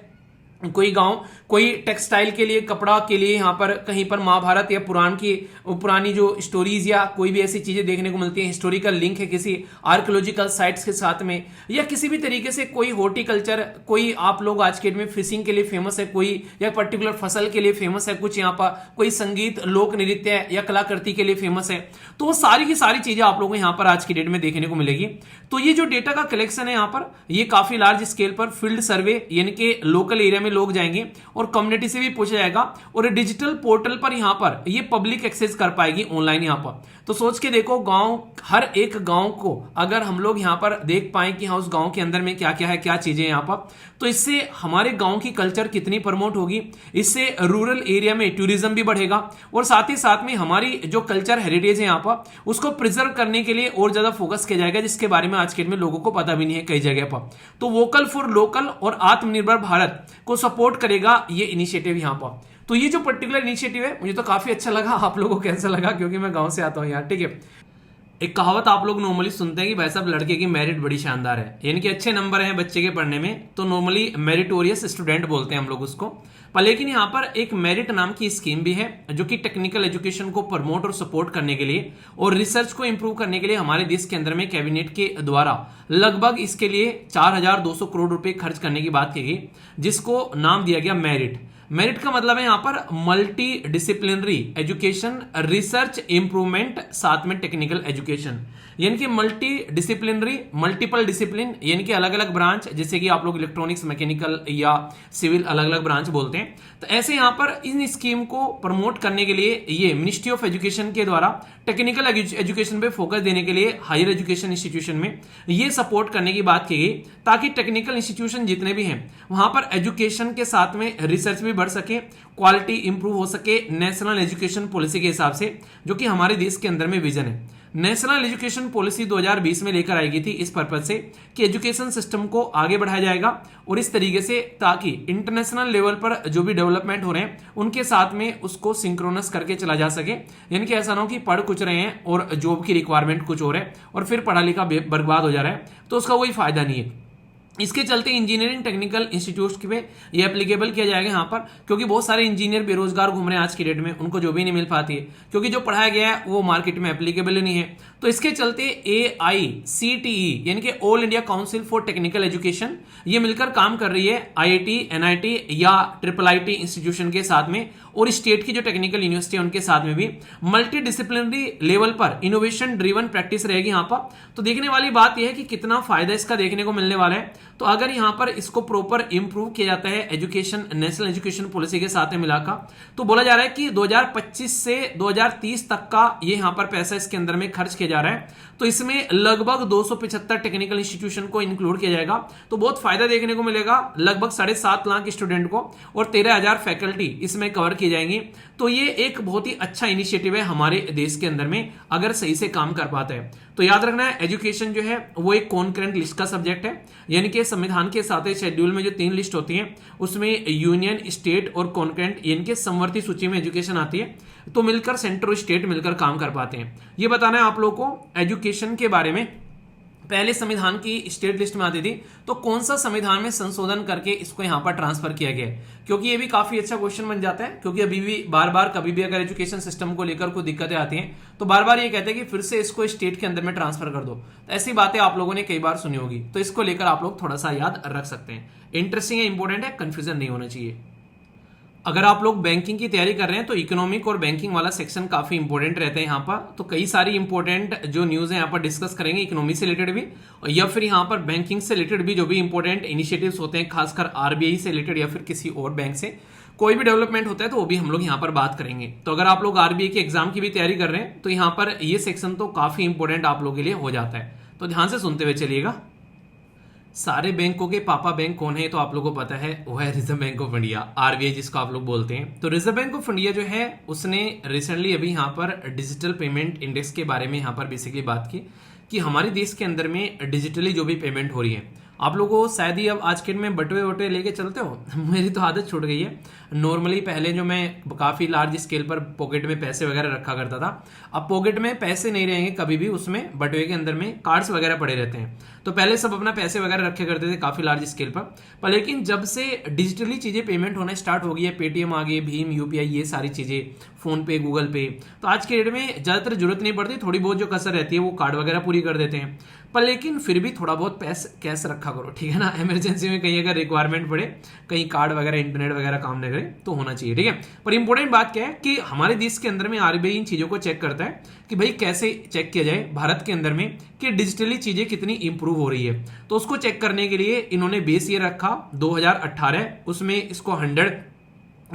कोई गांव, कोई टेक्सटाइल के लिए, कपड़ा के लिए, यहाँ पर कहीं पर महाभारत या पुरानी जो स्टोरीज या कोई भी ऐसी चीजें देखने को मिलती है, हिस्टोरिकल लिंक है किसी आर्कियोलॉजिकल साइट्स के साथ में, या किसी भी तरीके से कोई हॉर्टिकल्चर, कोई आप लोग आज के डेट में फिशिंग के लिए फेमस है, कोई या पर्टिकुलर फसल के लिए फेमस है, कुछ यहाँ पर कोई संगीत, लोक नृत्य या कलाकृति के लिए फेमस है। तो वो सारी की सारी चीजें आप लोगों को यहाँ पर आज की डेट में देखने को मिलेगी। तो ये जो डेटा का कलेक्शन है यहाँ पर, ये काफी लार्ज स्केल पर फील्ड सर्वे, यानी कि लोकल एरिया में लोग जाएंगे और कम्युनिटी से भी पूछा जाएगा, और डिजिटल पोर्टल पर यहां पर ये पब्लिक एक्सेस कर पाएगी ऑनलाइन यहां पर। तो सोच के देखो, गांव, हर एक गांव को अगर हम लोग यहां पर देख पाए कि हाँ उस गांव के अंदर में क्या क्या है, क्या चीजें यहां पर, तो इससे हमारे गांव की कल्चर कितनी प्रमोट होगी। इससे रूरल एरिया में टूरिज्म भी बढ़ेगा, और साथ ही साथ में हमारी जो कल्चर हेरिटेज है यहां पर, उसको प्रिजर्व करने के लिए और ज्यादा फोकस किया जाएगा, जिसके बारे में आज के डेट में लोगों को पता भी नहीं है कई जगह पर। तो वोकल फॉर लोकल और आत्मनिर्भर भारत को सपोर्ट करेगा ये इनिशिएटिव यहां पर। तो ये जो पर्टिकुलर इनिशिएटिव है मुझे तो काफी अच्छा लगा। आप लोगों को कैसा लगा, क्योंकि मैं गांव से आता हूं यार, ठीक है। एक कहावत आप लोग नॉर्मली सुनते हैं कि भाई साहब लड़के की मेरिट बड़ी शानदार है, यानी कि अच्छे नंबर हैं बच्चे के पढ़ने में, तो नॉर्मली मेरिटोरियस स्टूडेंट बोलते हैं हम लोग उसको। पर लेकिन यहाँ पर एक मेरिट नाम की स्कीम भी है, जो कि टेक्निकल एजुकेशन को प्रमोट और सपोर्ट करने के लिए और रिसर्च को इंप्रूव करने के लिए हमारे देश के अंदर में कैबिनेट के द्वारा लगभग इसके लिए 4200 करोड़ रुपए खर्च करने की बात की गई, जिसको नाम दिया गया मेरिट। मेरिट का मतलब है यहां पर multi disciplinary education, research improvement, साथ में टेक्निकल एजुकेशन, यानी कि मल्टी डिसिप्लिनरी, मल्टीपल डिसिप्लिन, यानी कि अलग अलग ब्रांच, जैसे कि आप लोग इलेक्ट्रॉनिक्स, मैकेनिकल या सिविल अलग अलग ब्रांच बोलते हैं। तो ऐसे यहां पर इन स्कीम को प्रमोट करने के लिए ये मिनिस्ट्री ऑफ एजुकेशन के द्वारा टेक्निकल एजुकेशन पे फोकस देने के लिए हायर एजुकेशन इंस्टीट्यूशन में ये सपोर्ट करने की बात की गई, ताकि टेक्निकल इंस्टीट्यूशन जितने भी हैं वहां पर एजुकेशन के साथ में रिसर्च भी बढ़ सके, क्वालिटी इंप्रूव हो सके, नेशनल एजुकेशन पॉलिसी के हिसाब से, जो कि हमारे देश के अंदर में विजन है। नेशनल एजुकेशन पॉलिसी 2020 में लेकर आई गई थी इस पर्पज से कि एजुकेशन सिस्टम को आगे बढ़ाया जाएगा, और इस तरीके से ताकि इंटरनेशनल लेवल पर जो भी डेवलपमेंट हो रहे हैं उनके साथ में उसको सिंक्रोनस करके चला जा सके। यानी कि ऐसा ना हो कि पढ़ कुछ रहे हैं और जॉब की रिक्वायरमेंट कुछ और है और फिर पढ़ा लिखा बर्बाद हो जा रहा है, तो उसका कोई फायदा नहीं है। इसके चलते इंजीनियरिंग टेक्निकल इंस्टीट्यूट पे ये एप्लीकेबल किया जाएगा यहाँ पर, क्योंकि बहुत सारे इंजीनियर बेरोजगार घूम रहे हैं आज की डेट में, उनको जो भी नहीं मिल पाती है, क्योंकि जो पढ़ाया गया है वो मार्केट में एप्लीकेबल नहीं है। तो इसके चलते AICTE यानी कि all India council for technical education ये मिलकर काम कर रही है IIT, NIT या IIIT इंस्टीट्यूशन के साथ में, और स्टेट की जो टेक्निकल यूनिवर्सिटी है उनके साथ में भी मल्टी डिसिप्लिनरी लेवल पर इनोवेशन ड्रिवन प्रैक्टिस रहेगी यहाँ पर। तो देखने वाली बात यह है कि कितना फायदा इसका देखने को मिलने वाला है। तो अगर यहाँ पर इसको प्रॉपर इंप्रूव किया जाता है एजुकेशन, नेशनल एजुकेशन पॉलिसी के साथ में मिलाकर, तो बोला जा रहा है कि 2025 से 2030 तक का ये यहाँ पर पैसा इसके अंदर में खर्च किया जा रहा है। तो इसमें लगभग 275 टेक्निकल इंस्टीट्यूशन को इंक्लूड किया जाएगा। तो बहुत फायदा देखने को मिलेगा, लगभग 7.5 लाख स्टूडेंट को और 13,000 फैकल्टी इसमें कवर की जाएंगी। तो ये एक बहुत ही अच्छा इनिशिएटिव है हमारे देश के अंदर में, अगर सही से काम कर पाता है। तो याद रखना है, एजुकेशन जो है वो एक कॉन्करेंट लिस्ट का सब्जेक्ट है, यानी कि संविधान के साथ शेड्यूल में जो 3 लिस्ट होती हैं उसमें यूनियन, स्टेट और कॉन्करेंट यानी कि समवर्ती सूची में एजुकेशन आती है। तो मिलकर सेंटर और स्टेट मिलकर काम कर पाते हैं। ये बताना है आप लोगों को एजुकेशन के बारे में। पहले संविधान की स्टेट लिस्ट में आती थी, तो कौन सा संविधान में संशोधन करके इसको यहां पर ट्रांसफर किया गया है, क्योंकि ये भी काफी अच्छा क्वेश्चन बन जाता है। क्योंकि अभी भी बार बार कभी भी अगर एजुकेशन सिस्टम को लेकर कोई दिक्कतें आती हैं तो बार बार ये कहते हैं कि फिर से इसको स्टेट के अंदर में ट्रांसफर कर दो। तो ऐसी बातें आप लोगों ने कई बार सुनी होगी, तो इसको लेकर आप लोग थोड़ा सा याद रख सकते हैं। इंटरेस्टिंग है, इंपॉर्टेंट है, कंफ्यूजन नहीं होना चाहिए। अगर आप लोग बैंकिंग की तैयारी कर रहे हैं तो इकोनॉमिक और बैंकिंग वाला सेक्शन काफी इंपॉर्टेंट रहते हैं यहाँ पर। तो कई सारी इंपॉर्टेंट जो न्यूज है यहाँ पर डिस्कस करेंगे, इकोनॉमी से रिलेटेड भी या फिर यहाँ पर बैंकिंग से रिलेटेड भी जो भी इंपॉर्टेंट इनिशिएटिव्स होते हैं, खासकर आरबीआई से रिलेटेड या फिर किसी और बैंक से कोई भी डेवलपमेंट होता है तो वो भी हम लोग यहाँ पर बात करेंगे। तो अगर आप लोग आरबीआई के एग्जाम की भी तैयारी कर रहे हैं तो यहाँ पर ये सेक्शन तो काफी इंपॉर्टेंट आप लोगों के लिए हो जाता है। तो ध्यान से सुनते हुए चलिएगा। सारे बैंकों के पापा बैंक कौन है, तो आप लोगों को पता है वो है reserve bank of India, RBI जिसको आप लोग बोलते हैं। तो रिजर्व बैंक ऑफ इंडिया जो है उसने रिसेंटली अभी यहाँ पर डिजिटल पेमेंट इंडेक्स के बारे में यहाँ पर बेसिकली बात की कि हमारे देश के अंदर में डिजिटली जो भी पेमेंट हो रही है, आप लोगों शायद ही अब आज के दिन में बटुए वटुए लेके चलते हो। मेरी तो आदत छूट गई है। नॉर्मली पहले जो मैं काफी लार्ज स्केल पर पॉकेट में पैसे वगैरह रखा करता था, अब पॉकेट में पैसे नहीं रहेंगे कभी भी, उसमें बटुए के अंदर में कार्ड्स वगैरह पड़े रहते हैं। तो पहले सब अपना पैसे वगैरह रखे करते थे काफी लार्ज स्केल पर लेकिन जब से डिजिटली चीजें पेमेंट होना स्टार्ट हो गई है, पेटीएम आ गई, भीम, यूपीआई, ये सारी चीजें, फोन पे, गूगल पे, तो आज के डेट में ज्यादातर जरूरत नहीं पड़ती। थोड़ी बहुत जो कसर रहती है वो कार्ड वगैरह पूरी कर देते हैं, पर लेकिन फिर भी थोड़ा बहुत पैसे कैश रखा करो, ठीक है ना। इमरजेंसी में कहीं अगर रिक्वायरमेंट पड़े, कहीं कार्ड वगैरह, इंटरनेट वगैरह काम न करे तो होना चाहिए, ठीक है। पर इंपॉर्टेंट बात क्या है कि हमारे देश के अंदर में आरबीआई इन चीजों को चेक करता है कि भाई कैसे चेक किया जाए भारत के अंदर में कि डिजिटली चीजें कितनी इंप्रूव हो रही है। तो उसको चेक करने के लिए इन्होंने बेस ईयर रखा 2018, उसमें इसको 100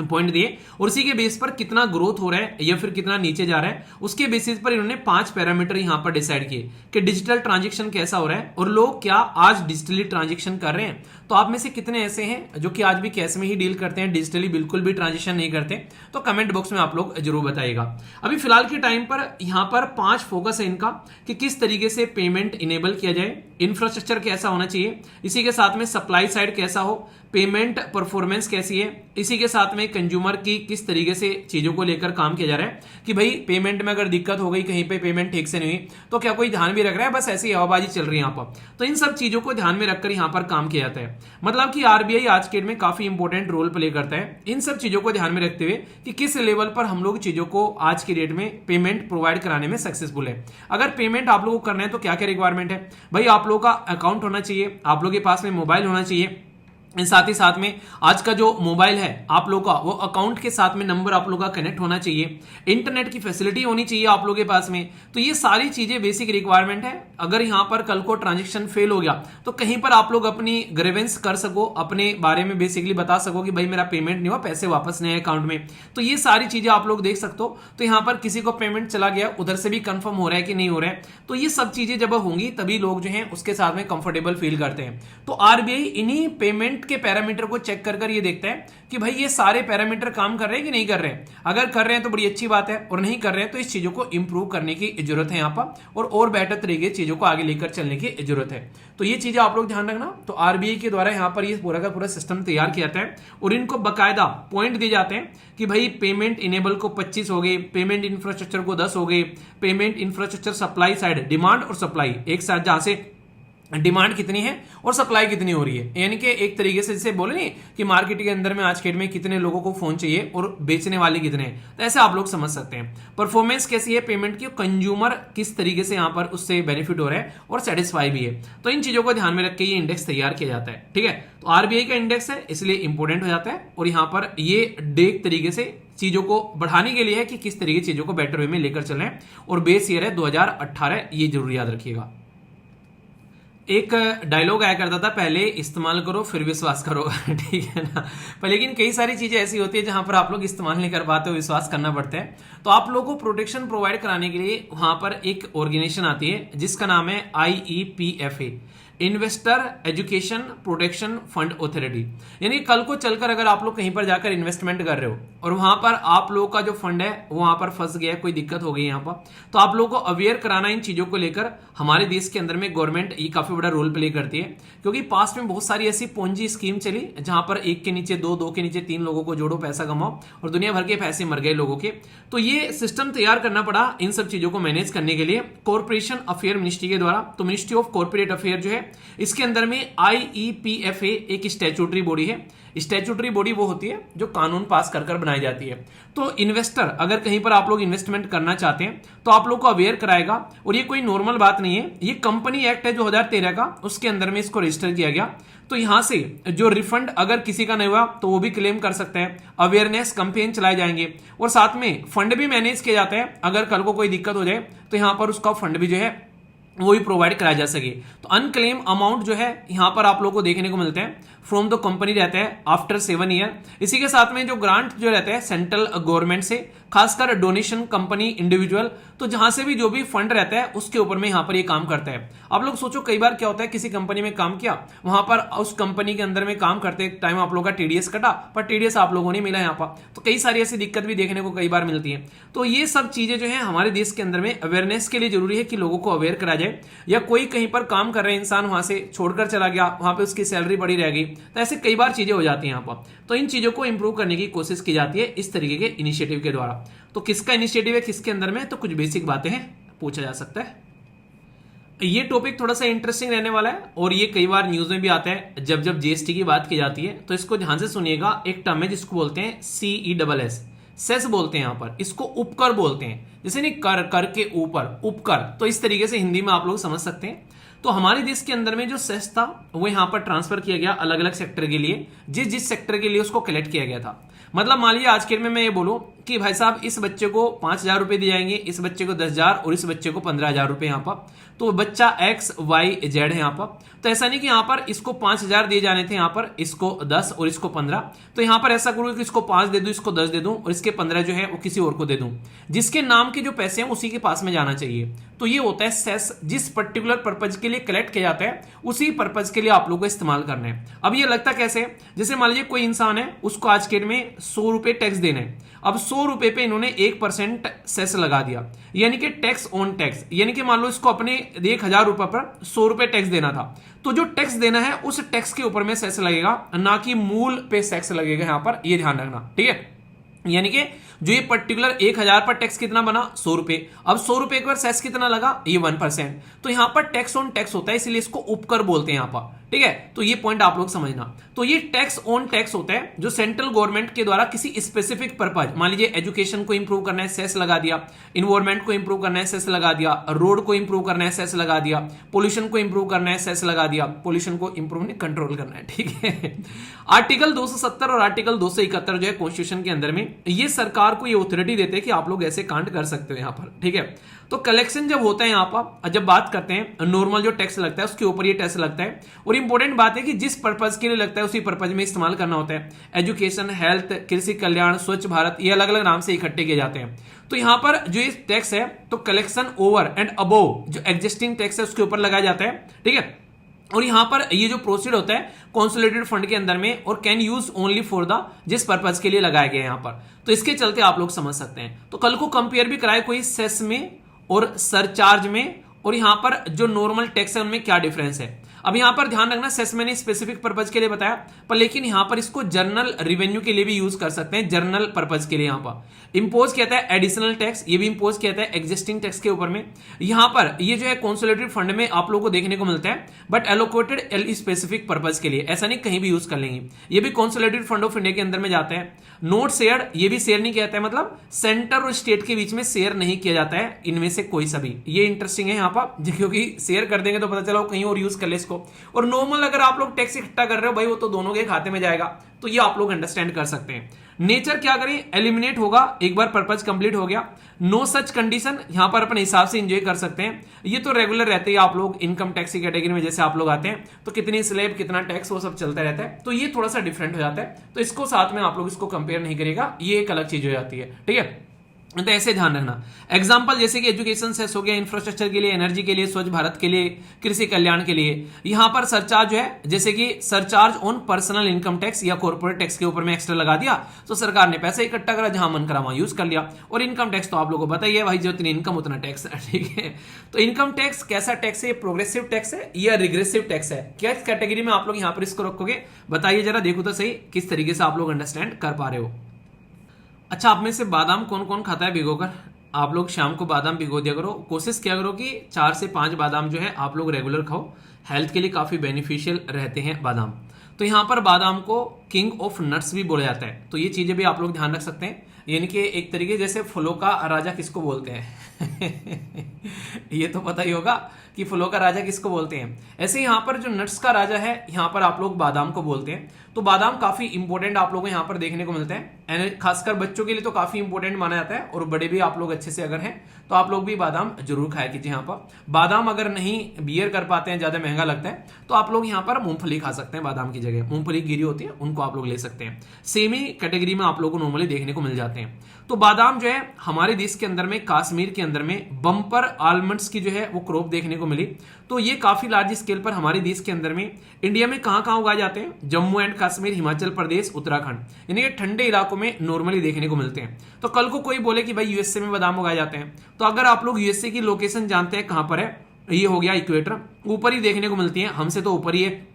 पॉइंट दिए और उसी के बेस पर कितना ग्रोथ हो रहा है या फिर कितना नीचे जा रहा है, उसके बेसिस पर इन्होंने 5 पैरामीटर यहां पर डिसाइड किए कि डिजिटल ट्रांजैक्शन कैसा हो रहा है और लोग क्या आज डिजिटली ट्रांजैक्शन कर रहे हैं। तो आप में से कितने ऐसे हैं जो कि आज भी कैश में ही डील करते हैं, डिजिटली बिल्कुल भी ट्रांजैक्शन नहीं करते, तो कमेंट बॉक्स में आप लोग जरूर बताइएगा। अभी फिलहाल के टाइम पर यहां पर 5 फोकस है इनका कि किस तरीके से पेमेंट इनेबल किया जाए, इंफ्रास्ट्रक्चर कैसा होना चाहिए, इसी के साथ में सप्लाई साइड कैसा हो, पेमेंट परफॉर्मेंस कैसी है, इसी के साथ में कंज्यूमर की किस तरीके से चीजों को लेकर काम किया जा रहा है कि भाई पेमेंट में अगर दिक्कत हो गई, कहीं पे पेमेंट ठीक से नहीं हुई तो क्या कोई ध्यान भी रख रहा है, बस ऐसी हवाबाजी चल रही है यहाँ पर। तो इन सब चीजों को ध्यान में रखकर यहाँ पर काम किया जाता है। मतलब कि आरबीआई आज के डेट में काफी इंपॉर्टेंट रोल प्ले करता है इन सब चीजों को ध्यान में रखते हुए कि किस लेवल पर हम लोग चीजों को आज की डेट में पेमेंट प्रोवाइड कराने में सक्सेसफुल है। अगर पेमेंट आप लोगों को करना है तो क्या क्या रिक्वायरमेंट है भाई, आप लोगों का अकाउंट होना चाहिए, आप लोगों के पास में मोबाइल होना चाहिए, साथ ही साथ में आज का जो मोबाइल है आप लोग का वो अकाउंट के साथ में नंबर आप लोग का कनेक्ट होना चाहिए, इंटरनेट की फैसिलिटी होनी चाहिए आप लोग के पास में। तो ये सारी चीजें बेसिक रिक्वायरमेंट है। अगर यहां पर कल को ट्रांजैक्शन फेल हो गया तो कहीं पर आप लोग अपनी ग्रेवेंस कर सको, अपने बारे में बेसिकली बता सको कि भाई मेरा पेमेंट नहीं हुआ, पैसे वापस नहीं आए अकाउंट में। तो ये सारी चीजें आप लोग देख सकते हो। तो यहां पर किसी को पेमेंट चला गया, उधर से भी कंफर्म हो रहा है कि नहीं हो रहा है, तो ये सब चीजें जब होंगी तभी लोग जो है उसके साथ में कंफर्टेबल फील करते हैं। तो आरबीआई इन्हीं पेमेंट के पैरामीटर को चेक कर ये देखता है कि भाई ये सारे पैरामीटर काम कर रहे हैं कि नहीं कर रहे हैं। अगर कर रहे हैं तो बड़ी अच्छी बात है, और नहीं कर रहे हैं तो इस चीजों को इंप्रूव करने की जरूरत है यहाँ पर, और बेटर तरीके चीजों को आगे लेकर चलने की जरूरत है। तो ये चीजें आप लोग ध्यान रखना। तो आरबीआई के द्वारा यहाँ पर ये पूरा का पूरा सिस्टम तैयार किया जाता है और इनको बकायदा पॉइंट दिए जाते हैं कि भाई पेमेंट इनेबल को 25 हो गए, पेमेंट इंफ्रास्ट्रक्चर को 10 हो गए, payment infrastructure supply side, demand और सप्लाई एक साथ जहां से डिमांड कितनी है और सप्लाई कितनी हो रही है। यानी कि एक तरीके से जैसे बोले नहीं कि मार्केट के अंदर में आज के डेट में कितने लोगों को फोन चाहिए और बेचने वाले कितने हैं, तो ऐसे आप लोग समझ सकते हैं। परफॉर्मेंस कैसी है पेमेंट की, कंज्यूमर किस तरीके से यहां पर उससे बेनिफिट हो रहा है और सेटिस्फाई भी है। तो इन चीजों को ध्यान में रख के ये इंडेक्स तैयार किया जाता है। ठीक है, तो आरबीआई का इंडेक्स है इसलिए इंपॉर्टेंट हो जाता है और यहां पर ये एक तरीके से चीजों को बढ़ाने के लिए है कि किस तरीके चीजों को बेटर वे में लेकर चलें, और बेस ईयर है 2018, ये जरूर याद रखिएगा। एक डायलॉग आया करता था, पहले इस्तेमाल करो फिर विश्वास करो ठीक है ना। पर लेकिन कई सारी चीजें ऐसी होती है जहां पर आप लोग इस्तेमाल नहीं कर पाते हो, विश्वास करना पड़ता है। तो आप लोगों को प्रोटेक्शन प्रोवाइड कराने के लिए वहां पर एक ऑर्गेनाइजेशन आती है जिसका नाम है IEPFA, investor education protection fund authority. यानी कल को चलकर अगर आप लोग कहीं पर जाकर इन्वेस्टमेंट कर रहे हो और वहां पर आप लोगों का जो फंड है वहां पर फंस गया, कोई दिक्कत हो गई यहां पर, तो आप लोगों को अवेयर कराना इन चीजों को लेकर हमारे देश के अंदर में गवर्नमेंट ये काफी बड़ा रोल प्ले करती है। क्योंकि पास्ट में बहुत सारी ऐसी पोंजी स्कीम चली जहां पर एक के नीचे दो, दो के नीचे तीन लोगों को जोड़ो, पैसा कमाओ, और दुनिया भर के पैसे मर गए लोगों के। तो ये सिस्टम तैयार करना पड़ा इन सब चीजों को मैनेज करने के लिए कॉर्पोरेशन अफेयर मिनिस्ट्री के द्वारा। तो मिनिस्ट्री ऑफ कॉर्पोरेट अफेयर जो है इसके अंदर में IEPFA एक स्टैट्यूटरी बॉडी है। स्टैट्यूटरी बॉडी वो होती है जो कानून पास कर बनाई जाती है। तो इन्वेस्टर अगर कहीं पर आप लोग इन्वेस्टमेंट करना चाहते हैं तो आप लोग को अवेयर कराएगा, और ये कोई नॉर्मल बात नहीं है, ये कंपनी एक्ट है 2013 का, उसके अंदर में इसको रजिस्टर किया गया। तो यहां से जो रिफंड अगर किसी का नहीं हुआ तो वो भी क्लेम कर सकते हैं, अवेयरनेस कैंपेन चलाए जाएंगे, और साथ में फंड भी मैनेज किया जाता है। अगर कल को कोई दिक्कत हो जाए तो यहां पर उसका फंड भी जो है वो भी प्रोवाइड कराया जा सके। तो अनक्लेम अमाउंट जो है यहां पर आप लोगों को देखने को मिलते हैं फ्रॉम द कंपनी रहता है आफ्टर 7 ईयर। इसी के साथ में जो ग्रांट जो रहता है सेंट्रल गवर्नमेंट से, खासकर डोनेशन कंपनी इंडिविजुअल, तो जहां से भी जो भी फंड रहता है उसके ऊपर में यहां पर ये काम करता है। आप लोग सोचो कई बार क्या होता है, किसी कंपनी में काम किया, वहां पर उस कंपनी के अंदर में काम करते टाइम आप लोगों का TDS कटा, पर TDS आप लोगों ने मिला यहां पर, तो कई सारी ऐसी दिक्कत भी देखने को कई बार मिलती है। तो ये सब चीजें जो है हमारे देश के अंदर में अवेयरनेस के लिए जरूरी है कि लोगों को अवेयर करा जाए। या कोई कहीं पर काम कर रहे इंसान वहां से छोड़कर चला गया, वहां पे उसकी सैलरी बढ़ी रह गई, तो ऐसे कई बार चीजें हो जाती हैं यहाँ पर। तो इन चीजों को इंप्रूव करने की कोशिश की जाती है इस तरीके के इनिशिएटिव के द्वारा। तो किसका इनिशिएटिव है किसके अंदर में, तो कुछ बेसिक बातें हैं पूछा जा सकता है। ये टॉपिक थोड़ा सा इंटरेस्टिंग रहने वाला है और ये कई बार न्यूज में भी आता है जब जब GST की बात की जाती है। तो इसको ध्यान से सुनिएगा। एक टर्म है जिसको बोलते हैं CESS, सेस बोलते हैं, यहां पर इसको उपकर बोलते हैं। जैसे नहीं कर के ऊपर उपकर, तो इस तरीके से हिंदी में आप लोग समझ सकते हैं। तो हमारे देश के अंदर में जो सेस था वो यहां पर ट्रांसफर किया गया अलग अलग सेक्टर के लिए, जिस जिस सेक्टर के लिए उसको कलेक्ट किया गया था। मतलब मान लीजिए आज के में मैं ये बोलूं कि भाई साहब इस बच्चे को 5,000 रुपए दिए जाएंगे, इस बच्चे को 10,000 और इस बच्चे को 15,000 रुपए यहाँ पर। तो बच्चा XYZ है यहाँ पर। तो ऐसा नहीं कि यहाँ पर इसको 5,000 दिए जाने थे, यहाँ पर इसको 10 और इसको 15। तो यहाँ पर ऐसा करूँ कि इसको 5 दे दूं, इसको 10 दे दूं और इसके 15 जो है वो किसी और को दे दूं। जिसके नाम के जो पैसे हैं उसी के पास में जाना चाहिए। तो ये होता है सेस, जिस पर्टिकुलर पर्पज के लिए कलेक्ट किया जाता है उसी पर्पज के लिए आप लोगों को इस्तेमाल करना है। अब ये लगता कैसे, जैसे मान लीजिए कोई इंसान है उसको आज के में 100 रुपए टैक्स देना है। अब 100 रुपए पे इन्होंने 1% सेस लगा दिया, यानी कि टैक्स ऑन टैक्स। यानी कि मान लो इसको अपने 1,000 रुपए पर 100 रुपए टैक्स देना था, तो जो टैक्स देना है उस टैक्स के ऊपर में सेस लगेगा, ना कि मूल पे सेस लगेगा। यहां पर ये ध्यान रखना, ठीक है। यानी कि जो ये पर्टिकुलर 1,000 पर टैक्स कितना बना 100 रुपए, अब 100 रुपए पर सेस कितना लगा, ये 1%। तो यहां पर टैक्स ऑन टैक्स होता है, इसलिए इसको उपकर बोलते हैं यहां पर, ठीक है। तो ये पॉइंट आप लोग समझना। तो ये टैक्स ऑन टैक्स होता है जो सेंट्रल गवर्नमेंट के द्वारा किसी स्पेसिफिक पर्पज, मान लीजिए एजुकेशन को इंप्रूव करना है सेस लगा दिया, इन्वायरमेंट को इंप्रूव करना है सेस लगा दिया, रोड को इंप्रूव करना है सेस लगा दिया, पोल्यूशन को इंप्रूव करना है सेस लगा दिया। पोल्यूशन को इंप्रूव नहीं कंट्रोल करना है, ठीक है। आर्टिकल 270 और आर्टिकल 271 जो है कॉन्स्टिट्यूशन के अंदर में, ये सरकार को ये ऑथोरिटी देते हैं कि आप लोग ऐसे कांड कर सकते हो यहां पर, ठीक है। तो कलेक्शन जब होता है यहां पर, जब बात करते हैं नॉर्मल जो टैक्स लगता है उसके ऊपर ये टैक्स लगता है। और इंपॉर्टेंट बात है कि जिस पर्पज के लिए लगता है उसी पर्पज में इस्तेमाल करना होता है। एजुकेशन, हेल्थ, कृषि कल्याण, स्वच्छ भारत, ये अलग अलग नाम से इकट्ठे किए जाते हैं। तो यहां पर जो ये टैक्स है तो कलेक्शन ओवर एंड अबोव जो एग्जिस्टिंग टैक्स है उसके ऊपर लगाया जाता है, ठीक है। और यहां पर ये जो प्रोसीड होता है कंसोलिडेटेड फंड के अंदर में, और can use only for the जिस पर्पज के लिए लगाया गया यहां पर। तो इसके चलते आप लोग समझ सकते हैं। तो कल को कंपेयर भी कराए कोई सेस में और सरचार्ज में, और यहां पर जो नॉर्मल टैक्स है उनमें क्या डिफरेंस है। अब यहां पर ध्यान रखना, सेस मैंने स्पेसिफिक पर्पज के लिए बताया, पर लेकिन यहां पर इसको जर्नल रेवेन्यू के लिए भी यूज कर सकते हैं, जर्नल पर्पज के लिए। यहां पर इंपोज कहता है एडिशनल टैक्स, ये भी इंपोज कहता है एग्जिस्टिंग टैक्स के ऊपर में। यहां पर ये जो है कंसोलिडेटेड फंड में आप लोगों को देखने को मिलता है, but allocated L specific purpose के लिए, ऐसा नहीं कहीं भी यूज कर लेंगे। ये भी कंसोलिडेटेड फंड ऑफ इंडिया के अंदर में जाते हैं। नोट शेयर, ये भी शेयर नहीं कहता है, मतलब सेंटर और स्टेट के बीच में शेयर नहीं किया जाता है इनमें से कोई सा भी। ये इंटरेस्टिंग है यहाँ पर, क्योंकि शेयर कर देंगे तो पता चला कहीं और यूज कर ले इसको। और नॉर्मल अगर आप लोग टैक्स इकट्ठा कर रहे हो भाई, वो तो दोनों के खाते में जाएगा, तो ये आप लोग अंडरस्टैंड कर सकते हैं। नेचर क्या करें, एलिमिनेट होगा एक बार पर्पज कंप्लीट हो गया। नो सच कंडीशन, यहां पर अपने हिसाब से एंजॉय कर सकते हैं। ये तो रेगुलर रहते हैं आप लोग इनकम टैक्स की कैटेगरी में, जैसे आप लोग आते हैं तो कितनी स्लैब कितना टैक्स वो सब चलता रहता है, तो ये थोड़ा सा डिफरेंट हो जाता है, तो इसको साथ में आप लोग इसको कंपेयर नहीं करेगा, ये एक अलग चीज हो जाती है। ठीक है, तो ऐसे ध्यान रखना। एग्जांपल जैसे कि एजुकेशन सेस हो गया, इंफ्रास्ट्रक्चर के लिए, एनर्जी के लिए, स्वच्छ भारत के लिए, कृषि कल्याण के लिए। यहां पर सरचार्ज है, जैसे कि surcharge on personal income tax या कॉर्पोरेट टैक्स के ऊपर में एक्स्ट्रा लगा दिया, तो सरकार ने पैसा इकट्ठा करा, जहां मन करा वहां यूज कर लिया। और इनकम टैक्स तो आप लोगों को पता ही है भाई, जितनी इनकम उतना टैक्स। ठीक है, तो इनकम टैक्स कैसा टैक्स है, प्रोग्रेसिव टैक्स है या रिग्रेसिव टैक्स है, क्या कैटेगरी में आप लोग यहां पर इसको रखोगे, बताइए जरा, देखो तो सही किस तरीके से आप लोग अंडरस्टैंड कर पा रहे हो। अच्छा, आप में से बादाम कौन कौन खाता है भिगोकर? आप लोग शाम को बादाम भिगो दिया करो, कोशिश किया करो कि 4 से 5 बादाम जो है आप लोग रेगुलर खाओ, हेल्थ के लिए काफी बेनिफिशियल रहते हैं बादाम। तो यहां पर बादाम को किंग ऑफ नट्स भी बोला जाता है, तो ये चीजें भी आप लोग ध्यान रख सकते हैं। यानी कि एक तरीके जैसे फलों का राजा किसको बोलते हैं ये तो पता ही होगा कि फलों का राजा किसको बोलते हैं। ऐसे यहाँ पर जो नट्स का राजा है, यहाँ पर आप लोग बादाम को बोलते हैं। तो बादाम काफी इंपॉर्टेंट आप लोगों को यहाँ पर देखने को मिलते हैं, खासकर बच्चों के लिए तो काफी इंपॉर्टेंट माना जाता है, और बड़े भी आप लोग अच्छे से अगर हैं तो आप लोग भी बादाम जरूर खाया कीजिए। यहाँ पर बादाम अगर नहीं बियर कर पाते हैं, ज्यादा महंगा लगता है, तो आप लोग यहाँ पर मूंगफली खा सकते हैं, बादाम की जगह मूंगफली गिरी होती है उनको आप लोग ले सकते हैं। सेम ही कैटेगरी में आप लोगों को नॉर्मली देखने को मिल जाते हैं। तो बादाम जो है हमारे देश के अंदर में, कश्मीर के अंदर में बम्पर आलमंड्स की जो है वो क्रॉप देखने को मिली। तो ये काफी लार्ज स्केल पर हमारे देश के अंदर में, इंडिया में कहां कहां उगाए जाते हैं, जम्मू एंड कश्मीर, हिमाचल प्रदेश, उत्तराखंड, यानी कि ठंडे इलाकों में नॉर्मली देखने को मिलते हैं। तो कल को कोई बोले कि भाई यूएसए में बादाम उगाए जाते हैं, तो अगर आप लोग यूएसए की लोकेशन जानते हैं कहां पर है, ये हो गया इक्वेटर, ऊपर ही देखने को मिलती है, हमसे तो ऊपर ही है,